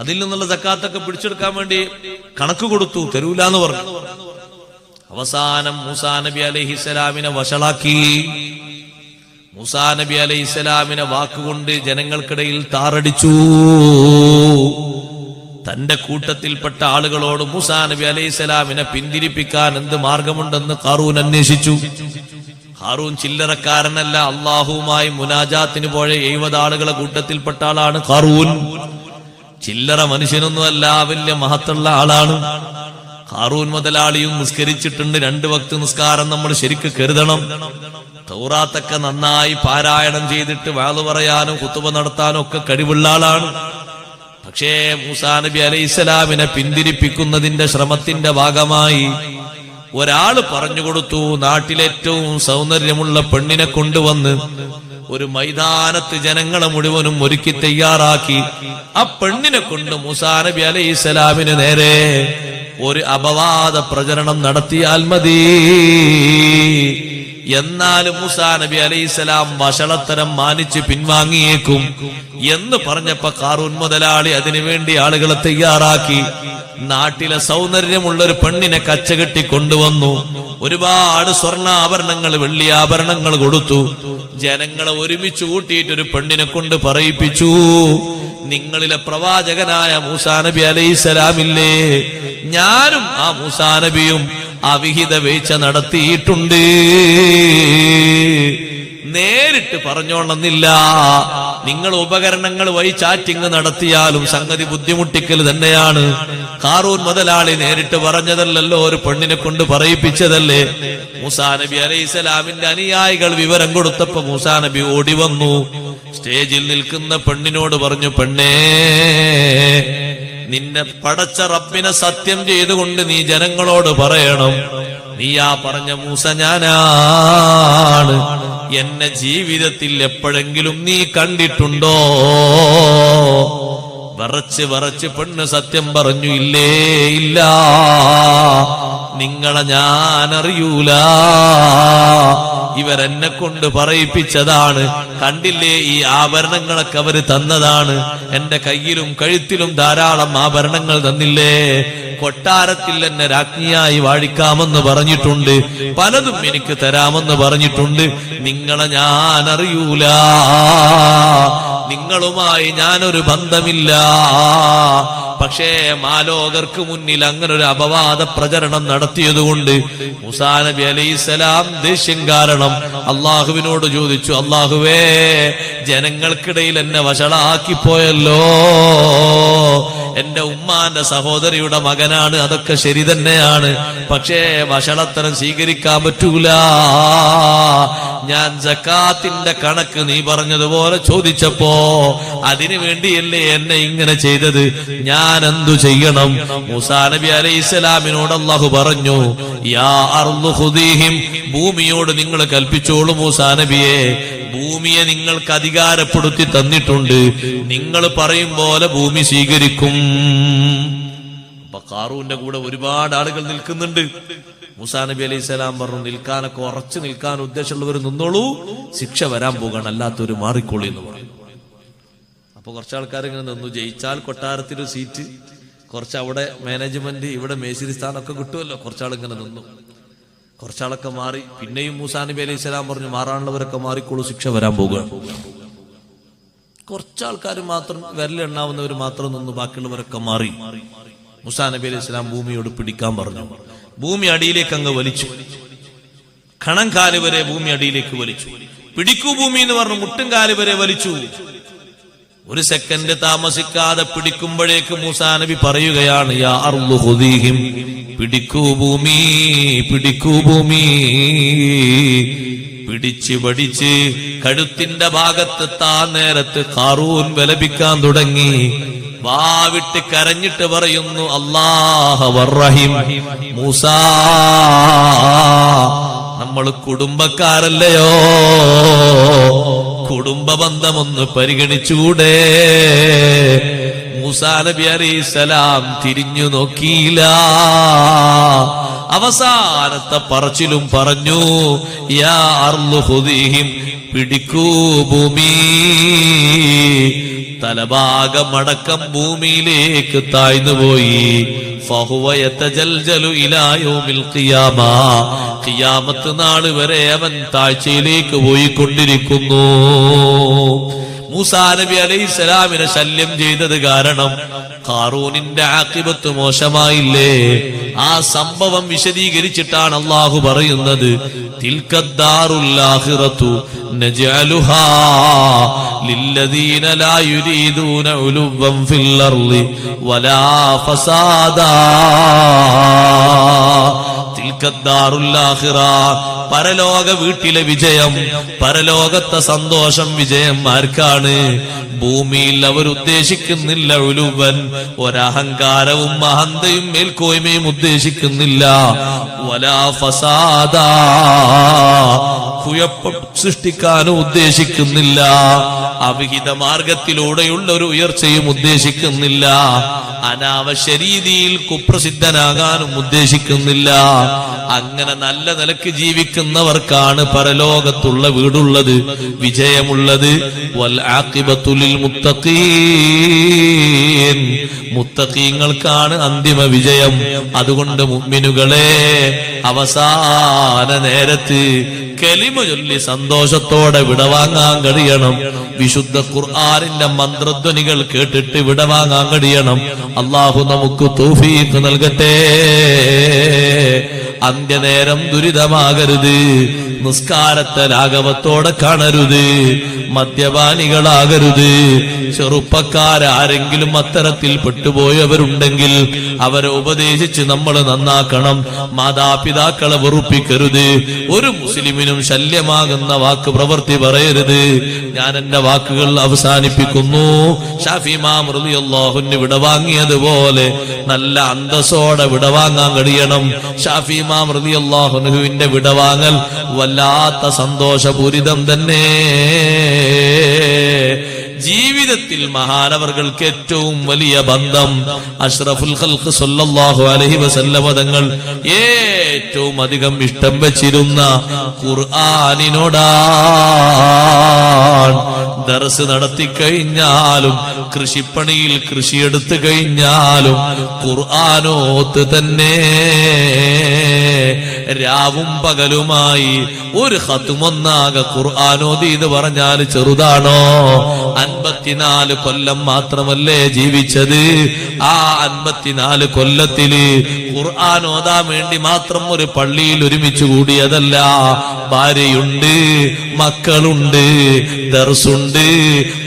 Speaker 1: അതിൽ നിന്നുള്ള സക്കാത്തൊക്കെ പിടിച്ചെടുക്കാൻ വേണ്ടി കണക്ക് കൊടുത്തു, തരൂല എന്ന് പറഞ്ഞു. അവസാനം മൂസാ നബി അലൈഹിസ്സലാമിനെ വഷളാക്കി. മൂസാ നബി അലൈഹിസ്സലാമിനെ വാക്കുകൊണ്ട് ജനങ്ങൾക്കിടയിൽ താറടിച്ചു. തന്റെ കൂട്ടത്തിൽപ്പെട്ട ആളുകളോട് മൂസാ നബി അലൈഹിസ്സലാമിനെ പിന്തിരിപ്പിക്കാൻ എന്ത് മാർഗമുണ്ടെന്ന് ഖാറൂൻ അന്വേഷിച്ചു. ഖാറൂൻ ചില്ലറക്കാരനല്ല, അള്ളാഹുവുമായി മുനാജാത്തിന് പോയ 70 ആളുകളെ കൂട്ടത്തിൽപ്പെട്ട ആളാണ് ഖാറൂൻ. ചില്ലറ മനുഷ്യനൊന്നുമല്ല, വലിയ മഹത്തുള്ള ആളാണ്. ഖാറൂൻ മുതലാളിയും നിസ്കരിച്ചിട്ടുണ്ട്. 2 വക്ത് നിസ്കാരം നമ്മൾ ശരിക്ക് കരുതണം. തൗറാത്തൊക്കെ നന്നായി പാരായണം ചെയ്തിട്ട് വാള് പറയാനും ഖുതുബ നടത്താനും ഒക്കെ കഴിവുള്ള ആളാണ്. പക്ഷേ മൂസാ നബി അലൈഹിസ്സലാമിനെ പിന്തിരിപ്പിക്കുന്നതിന്റെ ശ്രമത്തിന്റെ ഭാഗമായി ഒരാള് പറഞ്ഞുകൊടുത്തു, നാട്ടിലേറ്റവും സൗന്ദര്യമുള്ള പെണ്ണിനെ കൊണ്ടുവന്ന് ഒരു മൈതാനത്ത് ജനങ്ങളെ മുഴുവനും ഒരുക്കി തയ്യാറാക്കി ആ പെണ്ണിനെ കൊണ്ട് മൂസാ നബി അലൈഹിസ്സലാമിന് നേരെ ഒരു അപവാദ പ്രചരണം നടത്തിയാൽ മതി. എന്നാലും മൂസാ നബി അലൈഹിസ്സലാം വഷളത്തരം മാനിച്ച് പിൻവാങ്ങിയേക്കും എന്ന് പറഞ്ഞപ്പോ ഖാറൂൻ മുതലാളി അതിനുവേണ്ടി ആളുകളെ തയ്യാറാക്കി. നാട്ടിലെ സൗന്ദര്യമുള്ള ഒരു പെണ്ണിനെ കച്ചകെട്ടി കൊണ്ടുവന്നു. ഒരുപാട് സ്വർണ്ണാഭരണങ്ങൾ, വെള്ളിയാഭരണങ്ങൾ കൊടുത്തു. ജനങ്ങളെ ഒരുമിച്ച് കൂട്ടിയിട്ട് ഒരു പെണ്ണിനെ കൊണ്ട് പറയിപ്പിച്ചു, നിങ്ങളിലെ പ്രവാചകനായ മൂസാ നബി അലൈഹിസ്സലാമില്ലേ, ഞാനും ആ മൂസാ നബിയും അവിഹിത വീഴ്ച നടത്തിയിട്ടുണ്ട്. നേരിട്ട് പറഞ്ഞോണമെന്നില്ല, നിങ്ങൾ ഉപകരണങ്ങൾ വഴി ചാറ്റിംഗ് നടത്തിയാലും സംഗതി ബുദ്ധിമുട്ടിക്കൽ തന്നെയാണ്. ഖാറൂൻ മുതലാളി നേരിട്ട് പറഞ്ഞതല്ലല്ലോ, ഒരു പെണ്ണിനെ കൊണ്ട് പറയിപ്പിച്ചതല്ലേ. മൂസാ നബി അലൈഹിസ്സലാമിന്റെ അനുയായികൾ വിവരം കൊടുത്തപ്പോ മൂസാ നബി ഓടി വന്നു. സ്റ്റേജിൽ നിൽക്കുന്ന പെണ്ണിനോട് പറഞ്ഞു, പെണ്ണേ, നിന്നെ പടച്ച റബ്ബിനെ സത്യം ചെയ്തുകൊണ്ട് നീ ജനങ്ങളോട് പറയണം, നീ ആ പറഞ്ഞ മൂസ ഞാനാണ്. എന്നെ ജീവിതത്തിൽ എപ്പോഴെങ്കിലും നീ കണ്ടിട്ടുണ്ടോ? വറച്ച് പെണ്ണ് സത്യം പറഞ്ഞു, ഇല്ലേ ഇല്ല, നിങ്ങളെ ഞാൻ അറിയൂല, ഇവരെന്നെ കൊണ്ട് പറയിപ്പിച്ചതാണ്. കണ്ടില്ലേ, ഈ ആഭരണങ്ങളൊക്കെ അവര് തന്നതാണ്. എന്റെ കയ്യിലും കഴുത്തിലും ധാരാളം ആഭരണങ്ങൾ തന്നില്ലേ. കൊട്ടാരത്തിൽ എന്നെ രാജ്ഞിയായി വാഴിക്കാമെന്ന് പറഞ്ഞിട്ടുണ്ട്, പലതും എനിക്ക് തരാമെന്ന് പറഞ്ഞിട്ടുണ്ട്. നിങ്ങളെ ഞാൻ അറിയൂല, നിങ്ങളുമായി ഞാനൊരു ബന്ധമില്ല. പക്ഷേ മാലോകർക്ക് മുന്നിൽ അങ്ങനെ ഒരു അപവാദ പ്രചരണം നടത്തിയതുകൊണ്ട് മൂസാ നബി അലൈഹിസ്സലാം ദേഷ്യം കാരണം അള്ളാഹുവിനോട് ചോദിച്ചു, അള്ളാഹുവേ, ജനങ്ങൾക്കിടയിൽ എന്നെ വഷളാക്കിപ്പോയല്ലോ. എന്റെ ഉമ്മാന്റെ സഹോദരിയുടെ മകനാണ്, അതൊക്കെ ശരി തന്നെയാണ്. പക്ഷേ വഷളത്തരം സ്വീകരിക്കാൻ പറ്റൂല. ഞാൻ സക്കാത്തിന്റെ കണക്ക് നീ പറഞ്ഞതുപോലെ ചോദിച്ചപ്പോ അതിനു വേണ്ടിയല്ലേ എന്നെ ഇങ്ങനെ ചെയ്തത്, ഞാൻ എന്തു ചെയ്യണം? മൂസാ നബി അലൈഹിസ്സലാമിനോട് അല്ലാഹു പറഞ്ഞു, യാ അർളു ഖുദീഹിം, ഭൂമിയോട് നിങ്ങൾ കൽപ്പിച്ചോളൂ മൂസാ നബിയെ, ഭൂമിയെ നിങ്ങൾക്ക് അധികാരപ്പെടുത്തി തന്നിട്ടുണ്ട്, നിങ്ങൾ പറയും പോലെ ഭൂമി സ്വീകരിക്കും. അപ്പൊ ഖാറൂന്റെ കൂടെ ഒരുപാട് ആളുകൾ നിൽക്കുന്നുണ്ട്. മൂസാ നബി അലൈഹിസ്സലാം പറഞ്ഞു, നിൽക്കാനൊക്കെ ഉറച്ചു നിൽക്കാൻ ഉദ്ദേശമുള്ളവർ നിന്നോളൂ, ശിക്ഷ വരാൻ പോകണം, അല്ലാത്തൊരു മാറിക്കോളി എന്ന് പറഞ്ഞു. അപ്പൊ കുറച്ചാൾക്കാർ ഇങ്ങനെ നിന്നു. ജയിച്ചാൽ കൊട്ടാരത്തിലൊരു സീറ്റ്, കുറച്ച് അവിടെ മാനേജ്മെന്റ്, ഇവിടെ മേശിരി സ്ഥാനമൊക്കെ കിട്ടുമല്ലോ. കുറച്ചാളിങ്ങനെ നിന്നു. കുറച്ചാളൊക്കെ മാറി. പിന്നെയും മൂസാ നബി അലൈഹിസ്സലാം പറഞ്ഞു, മാറാനുള്ളവരൊക്കെ മാറിക്കോളൂ, ശിക്ഷ വരാൻ പോകുകയാണ്. കുറച്ചാൾക്കാർ മാത്രം, വിരലെണ്ണാവുന്നവർ മാത്രം നിന്നു, ബാക്കിയുള്ളവരൊക്കെ മാറി. മൂസാ നബി അലൈഹിസ്സലാം ഭൂമിയോട് പിടിക്കാൻ പറഞ്ഞു. ഭൂമി അടിയിലേക്ക് അങ്ങ് വലിച്ചു, കണംകാല് വരെ ഭൂമി അടിയിലേക്ക് വലിച്ചു. പിടിക്കൂ ഭൂമി എന്ന് പറഞ്ഞു മുട്ടുംകാല് വരെ വലിച്ചു. ഒരു സെക്കൻഡ് താമസിക്കാതെ പിടിക്കുമ്പോഴേക്ക് മൂസാ നബി പറയുകയാണ്, യാ അർളു ഖുദീഹിം, പിടിക്കൂ ഭൂമി, പിടിക്കൂ ഭൂമി. പിടിച്ച് പഠിച്ച് കഴുത്തിന്റെ ഭാഗത്തെത്താൻ നേരത്ത് ഖാറൂൻ വിലപിക്കാൻ തുടങ്ങി. വാവിട്ട് കരഞ്ഞിട്ട് പറയുന്നു, അല്ലാഹു വർ-റഹീം, മൂസാ, നമ്മൾ കുടുംബക്കാരല്ലയോ, കുടുംബ ബന്ധമൊന്ന് പരിഗണിച്ചൂടെ? മൂസാ നബി അലൈഹിസ്സലാം തിരിഞ്ഞു നോക്കിയില്ല. അവസാനത്തെ പറച്ചിലും പറഞ്ഞു, യാ അർളു ഖുദീഹിം, പിടിക്കൂ ഭൂമി. തലഭാഗമടക്കം ഭൂമിയിലേക്ക് താഴ്ന്നുപോയി. ഫഹുവ യതജൽജലു ഇലാ യൗമിൽ ഖിയാമ, ഖിയാമത്ത് നാൾ വരെ അവൻ താഴ്ചയിലേക്ക് പോയിക്കൊണ്ടിരിക്കുന്നു. മൂസാ നബി അലൈഹിസ്സലാമിനെ ശല്യം ചെയ്തത് കാരണം ഖാറൂനിന്റെ ആഖിബത്ത് മോശമായില്ലേ? ആ സംഭവം വിശദീകരിച്ചിട്ടാണ് അല്ലാഹു പറയുന്നത്, തിൽക്കദ്ദാറുൽ ആഖിറതു നജഅലുഹാ ലില്ലദീന ലാ യുരീദൂന ഉലുവൻ ഫിൽ അർളി വലാ ഫസാദാ. തിൽക്കദ്ദാറുൽ ആഖിറ, പരലോക വീട്ടിലെ വിജയം, പരലോകത്തെ സന്തോഷം വിജയം ആർക്കാണ്? ഭൂമിയിൽ അവരുദ്ദേശിക്കുന്നില്ല ഉലുവൻ, ഒരഹങ്കാരവും അഹന്തയും മേൽക്കോയ്മയും ഉദ്ദേശിക്കുന്നില്ല. വലാ ഫസാദാ, കുഴപ്പം സൃഷ്ടിക്കാനും ഉദ്ദേശിക്കുന്നില്ല. അവിഹിത മാർഗത്തിലൂടെയുള്ള ഒരു ഉയർച്ചയും ഉദ്ദേശിക്കുന്നില്ല. അനാവശ്യ രീതിയിൽ കുപ്രസിദ്ധനാകാനും ഉദ്ദേശിക്കുന്നില്ല. അങ്ങനെ നല്ല നിലക്ക് ജീവിക്കുന്നവർക്കാണ് പരലോകത്തുള്ള വീടുള്ളത്, വിജയമുള്ളത്. വൽ ആഖിബത്തു ലിൽ മുത്തഖീൻ, മുത്തഖീങ്ങൾക്കാണ് അന്തിമ വിജയം. അതുകൊണ്ട് മുഅ്മിനുകളെ, അവസാന നേരത്ത് കലിമ ചൊല്ലി സന്തോഷത്തോടെ വിടവാങ്ങാൻ കഴിയണം. വിശുദ്ധ ഖുർആനിന്റെ മന്ത്രധ്വനികൾ കേട്ടിട്ട് വിടവാങ്ങാൻ കഴിയണം. അല്ലാഹു നമുക്ക് തൗഫീഖ് നൽകട്ടെ. അന്ത്യനേരം ദുരിതമാകരുത്, നിസ്കാരത്തെ ലാഘവത്തോടെ കാണരുത്, മദ്യപാനികളാകരുത്. ചെറുപ്പക്കാരാരെങ്കിലും അത്തരത്തിൽ പെട്ടുപോയവരുണ്ടെങ്കിൽ അവരെ ഉപദേശിച്ച് നമ്മൾ നന്നാക്കണം. മാതാപിതാക്കളെ വെറുപ്പിക്കരുത്. ഒരു മുസ്ലിമിനും ശല്യമാകുന്ന വാക്ക് പ്രവൃത്തി പറയരുത്. ഞാൻ എന്റെ വാക്കുകൾ അവസാനിപ്പിക്കുന്നു. ഷാഫി ഇമാം റളിയല്ലാഹു അൻഹു വിടവാങ്ങിയതുപോലെ നല്ല അന്തസ്സോടെ വിടവാങ്ങാൻ കഴിയണം. ഷാഫി ഇമാം റളിയല്ലാഹു അൻഹുവിന്റെ വിടവാങ്ങൽ വല്ലാത്ത സന്തോഷപൂരിതം തന്നെ. ജീവിതത്തിൽ മഹാനവർകൾക്ക് ഏറ്റവും വലിയ ബന്ധം അഷ്റഫുൽ ഖൽഖ് സല്ലല്ലാഹു അലൈഹി വസല്ലം തങ്ങൾ ഏറ്റവും അധികം ഇഷ്ടം വെച്ചിരുന്ന ഖുർആനിനോടാണ്. ദർസ് നടത്തി കഴിഞ്ഞാലും കൃഷിപ്പണിയിൽ കൃഷിയെടുത്തു കഴിഞ്ഞാലും ഖുർആനോത്ത് തന്നെ. രാവും പകലുമായി ഒരു ഖത്മൊന്നാകെ ഖുർആനോദി എന്ന് പറഞ്ഞാൽ ചെറുതാണോ? 54 കൊല്ലം മാത്രമല്ലേ ജീവിച്ചത്? ആ 54 കൊല്ലത്തില് ഖുർആൻ ഓതാൻ വേണ്ടി മാത്രം ഒരു പള്ളിയിൽ ഒരുമിച്ച് കൂടിയതല്ല. ഭാര്യയുണ്ട്, മക്കളുണ്ട്, ദർസുണ്ട്,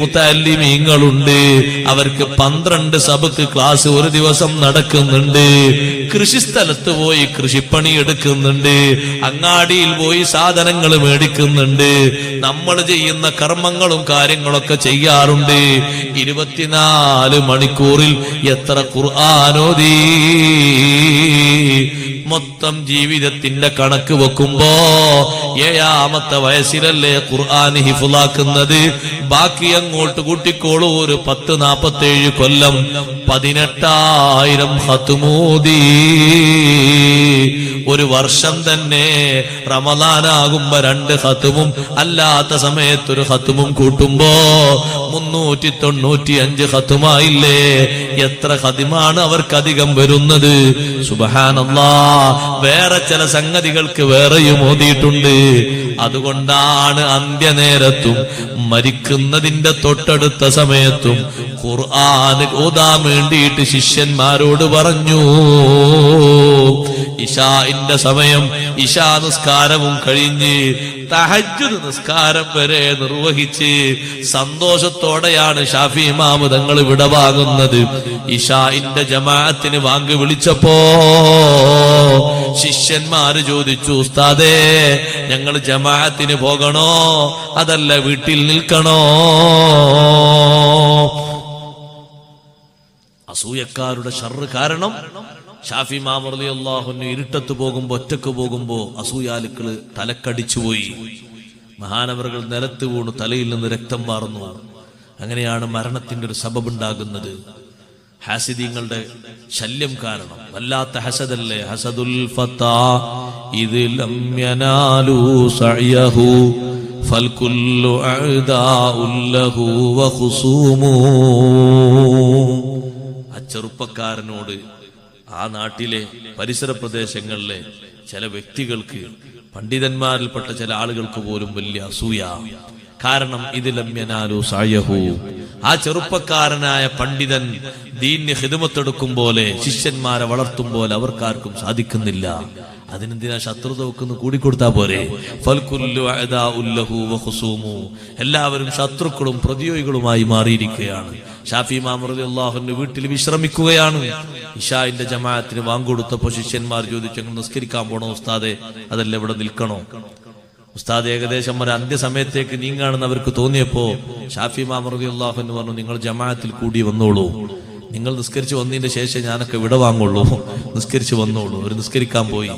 Speaker 1: മുതഅല്ലിമീങ്ങളുണ്ട്. അവർക്ക് 12 സബക്ക് ക്ലാസ് ഒരു ദിവസം നടക്കുന്നുണ്ട്. കൃഷിസ്ഥലത്ത് പോയി കൃഷിപ്പണി എടുക്കുന്നുണ്ട്. അങ്ങാടിയിൽ പോയി സാധനങ്ങൾ മേടിക്കുന്നുണ്ട്. നമ്മൾ ചെയ്യുന്ന കർമ്മങ്ങളും കാര്യങ്ങളൊക്കെ ചെയ്യാറുണ്ട്. 24 മണിക്കൂറിൽ എത്ര ഖുർആനോദി? മൊത്തം ജീവിതത്തിന്റെ കണക്ക് വെക്കുമ്പോ 7ാമത്തെ വയസ്സിലല്ലേ ഖുർആൻ ഹിഫ്ളാക്കുന്നത്. ബാക്കി അങ്ങോട്ട് കൂട്ടിക്കോളൂ, ഒരു 10-47 കൊല്ലം 18,000 ഖത്മോദി. ഒരു വർഷം തന്നെ റമദാനാകുമ്പോ 2 ഖത്മും അല്ലാത്ത സമയത്ത് ഒരു ഖത്മും കൂട്ടുമ്പോ 395 ഖത്മായില്ലേ? എത്ര ഖത്മാണ് അവർക്കധികം വരുന്നത്? സുബ്ഹാനല്ലാഹ്. വേറെ ചില സംഗതികൾക്ക് വേറെയും ഓതിയിട്ടുണ്ട്. അതുകൊണ്ടാണ് അന്ത്യനേരത്തും മരിക്കുന്നതിന്റെ തൊട്ടടുത്ത സമയത്തും ഖുർആൻ ഓതാൻ വേണ്ടിയിട്ട് ശിഷ്യന്മാരോട് പറഞ്ഞു. ഇശാഇന്റെ സമയം, ഇശാ നിസ്കാരവും കഴിഞ്ഞ് തഹജ്ജുദ് നിസ്കാരം വരെ നിർവഹിച്ച് സന്തോഷത്തോടെയാണ് ഷാഫി ഇമാം തങ്ങൾ വിടവാങ്ങുന്നത്. ഇശാഇന്റെ ജമാഅത്തിന് വാങ്ക് വിളിച്ചപ്പോ ശിഷ്യന്മാര് ചോദിച്ചു, ഉസ്താദേ, ഞങ്ങൾ ജമാഅത്തിന് പോകണോ അതല്ല വീട്ടിൽ നിൽക്കണോ? അസൂയക്കാരുടെ ഷർറ് കാരണം ഷാഫി ഇമാം റളിയല്ലാഹു അൻഹു ഇരുട്ടത്ത് പോകുമ്പോ, ഒറ്റക്ക് പോകുമ്പോ അസൂയാലുക്കള് തലക്കടിച്ചുപോയി. മഹാനവറുകൾ നിലത്ത് വീണു, തലയിൽ നിന്ന് രക്തം വാർന്നു. അങ്ങനെയാണ് മരണത്തിന്റെ ഒരു സബബുണ്ടാകുന്നത്. ഹാസിദീങ്ങളുടെ ശല്യം കാരണം. വല്ലാത്ത ഹസദല്ലേ? ഹസദുൽ ഫതാ ഇദ് ലം യനാലു സഅയഹു ഫൽകുല്ലു അഅദാഉ ലഹു വഖുസൂമു. ചെറുപ്പക്കാരനോട് ആ നാട്ടിലെ പരിസര പ്രദേശങ്ങളിലെ ചില വ്യക്തികൾക്ക്, പണ്ഡിതന്മാരിൽപ്പെട്ട ചില ആളുകൾക്ക് പോലും വലിയ അസൂയ. കാരണം ഇത് ലമ്യനാലു സായഹു, ആ ചെറുപ്പക്കാരനായ പണ്ഡിതൻ ദീനിന് ഖിദ്മത്തെടുക്കും പോലെ, ശിഷ്യന്മാരെ വളർത്തും പോലെ അവർക്കാർക്കും സാധിക്കുന്നില്ല. അതിനെന്തിനാ ശത്രുത വെക്കുന്ന കൂടിക്കൊടുത്താ പോരെ? ഫൽകുല്ലു അഅദാഉൻ ലഹു വഖുസൂമു, എല്ലാവരും ശത്രുക്കളും പ്രതിയോഗികളുമായി മാറിയിരിക്കുകയാണ്. ഷാഫി ഇമാം റളിയല്ലാഹു അൻഹു വീട്ടിൽ വിശ്രമിക്കുകയാണ്. ഇശാഇന്റെ ജമാഅത്തിന് വാങ്കൊടുത്തപ്പോൾ ശിഷ്യന്മാർ ചോദിച്ചു, നിസ്കരിക്കാൻ പോണോ ഉസ്താദെ, അതല്ല ഇവിടെ നിൽക്കണോ? ഉസ്താദ് ഏകദേശം ഒരു അന്ത്യസമയത്തേക്ക് നീങ്ങാണെന്ന് അവർക്ക് തോന്നിയപ്പോ ഷാഫി ഇമാം റളിയല്ലാഹു അൻഹു പറഞ്ഞു, നിങ്ങൾ ജമാഅത്തിൽ കൂടി വന്നോളൂ, നിങ്ങൾ നിസ്കരിച്ച് വന്നതിന്റെ ശേഷം ഞാനൊക്കെ വിട വാങ്ങുള്ളൂ, നിസ്കരിച്ച് വന്നോളൂ. അവർ നിസ്കരിക്കാൻ പോയി.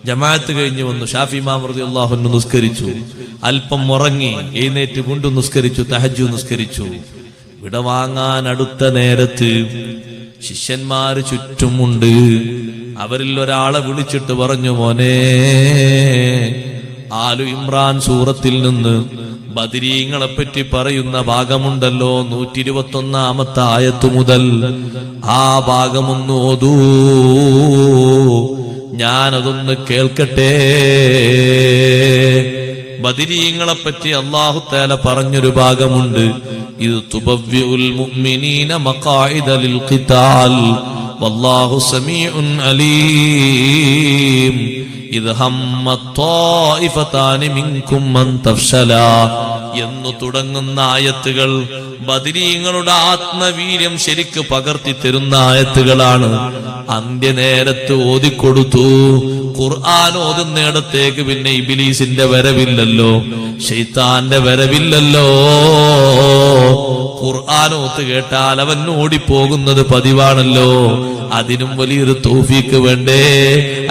Speaker 1: ജമാഅത്ത് കഴിഞ്ഞ് വന്നു. ഷാഫി ഇമാം റളിയല്ലാഹു അൻഹു നിസ്കരിച്ചു, അല്പം ഉറങ്ങി, എഴുന്നേറ്റ് വീണ്ടും നിസ്കരിച്ചു, തഹജ്ജുദ് നിസ്കരിച്ചു. വിട വാങ്ങാൻ അടുത്ത നേരത്ത് ശിഷ്യന്മാര് ചുറ്റുമുണ്ട്. അവരിൽ ഒരാളെ വിളിച്ചിട്ട് പറഞ്ഞു, മോനെ, ആലു ഇമ്രാൻ സൂറത്തിൽ നിന്ന് ബദരീങ്ങളെ പറ്റി പറയുന്ന ഭാഗമുണ്ടല്ലോ, 121 ആയത്ത് മുതൽ ആ ഭാഗമൊന്ന് ഓതൂ, ഞാനതൊന്ന് കേൾക്കട്ടെ. ബദരീങ്ങളെ പറ്റി അല്ലാഹു തആല പറഞ്ഞൊരു ഭാഗമുണ്ട്, ഇത് തുബവ്വിഉൽ മുഅ്മിനീന മഖാഇദ ലിൽ ഖിതാൽ വല്ലാഹു സമീഉൻ അലീം ഇദ് ഹമ്മത് ത്വായിഫതാനി മിൻകും അൻ തഫ്ശലാ എന്ന് തുടങ്ങുന്ന ആയത്തുകൾ ബദരീങ്ങളുടെ ആത്മവീര്യം ശരിക്ക് പകർത്തി തരുന്ന ആയത്തുകളാണ്. അന്ത്യനേരത്ത് ഓതിക്കൊടുത്തു. ഖുർആൻ ഓതുന്നിടത്തേക്ക് പിന്നെ ഇബ്ലീസിന്റെ വരവില്ലല്ലോ, ശൈത്താന്റെ വരവില്ലല്ലോ. ഖുർആൻ ഓത്ത് കേട്ടാൽ അവൻ ഓടിപ്പോകുന്നത് പതിവാണല്ലോ. അതിനും വലിയൊരു തൗഫീക്ക് വേണ്ടേ?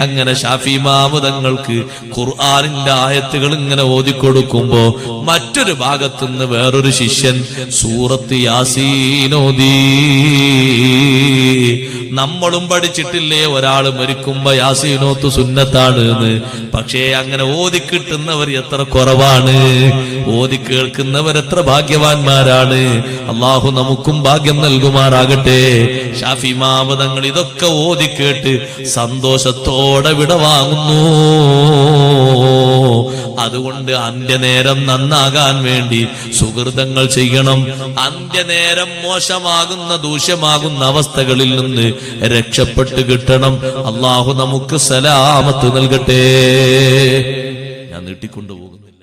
Speaker 1: അങ്ങനെ ഷാഫി ഇമാം തങ്ങൾക്ക് ഖുർആനിന്റെ ആയത്തുകൾ ഇങ്ങനെ ഓതിക്കൊടുക്കുമ്പോ മറ്റൊരു ഭാഗത്തുനിന്ന് വേറൊരു ശിഷ്യൻ സൂറത്ത് യാസീൻ ഓതി. നമ്മളും പഠിച്ചിട്ടില്ലേ ഒരാൾ മരിക്കുമ്പോ യാസീനോത്ത് സുന്നത്താണ് എന്ന്. പക്ഷേ അങ്ങനെ ഓതി കിട്ടുന്നവർ എത്ര കുറവാണ്, ഓതി കേൾക്കുന്നവർ എത്ര ഭാഗ്യവാന്മാരാണ്. അള്ളാഹു നമുക്കും ഭാഗ്യം നൽകുമാറാകട്ടെ. ഷാഫി ഇമാം തങ്ങൾ ഇതൊക്കെ ഓതി കേട്ട് സന്തോഷത്തോടെ വിടവാങ്ങുന്നു. അതുകൊണ്ട് അന്ത്യനേരം നന്നാകാൻ വേണ്ടി സുഹൃതങ്ങൾ ചെയ്യണം. അന്ത്യനേരം മോശമാകുന്ന ദൂഷ്യമാകുന്ന അവസ്ഥകളിൽ നിന്ന് രക്ഷപ്പെട്ട് കിട്ടണം. അള്ളാഹു നമുക്ക് സലാമത്ത് നൽകട്ടെ. ഞാൻ നീട്ടിക്കൊണ്ടുപോകുന്നില്ല.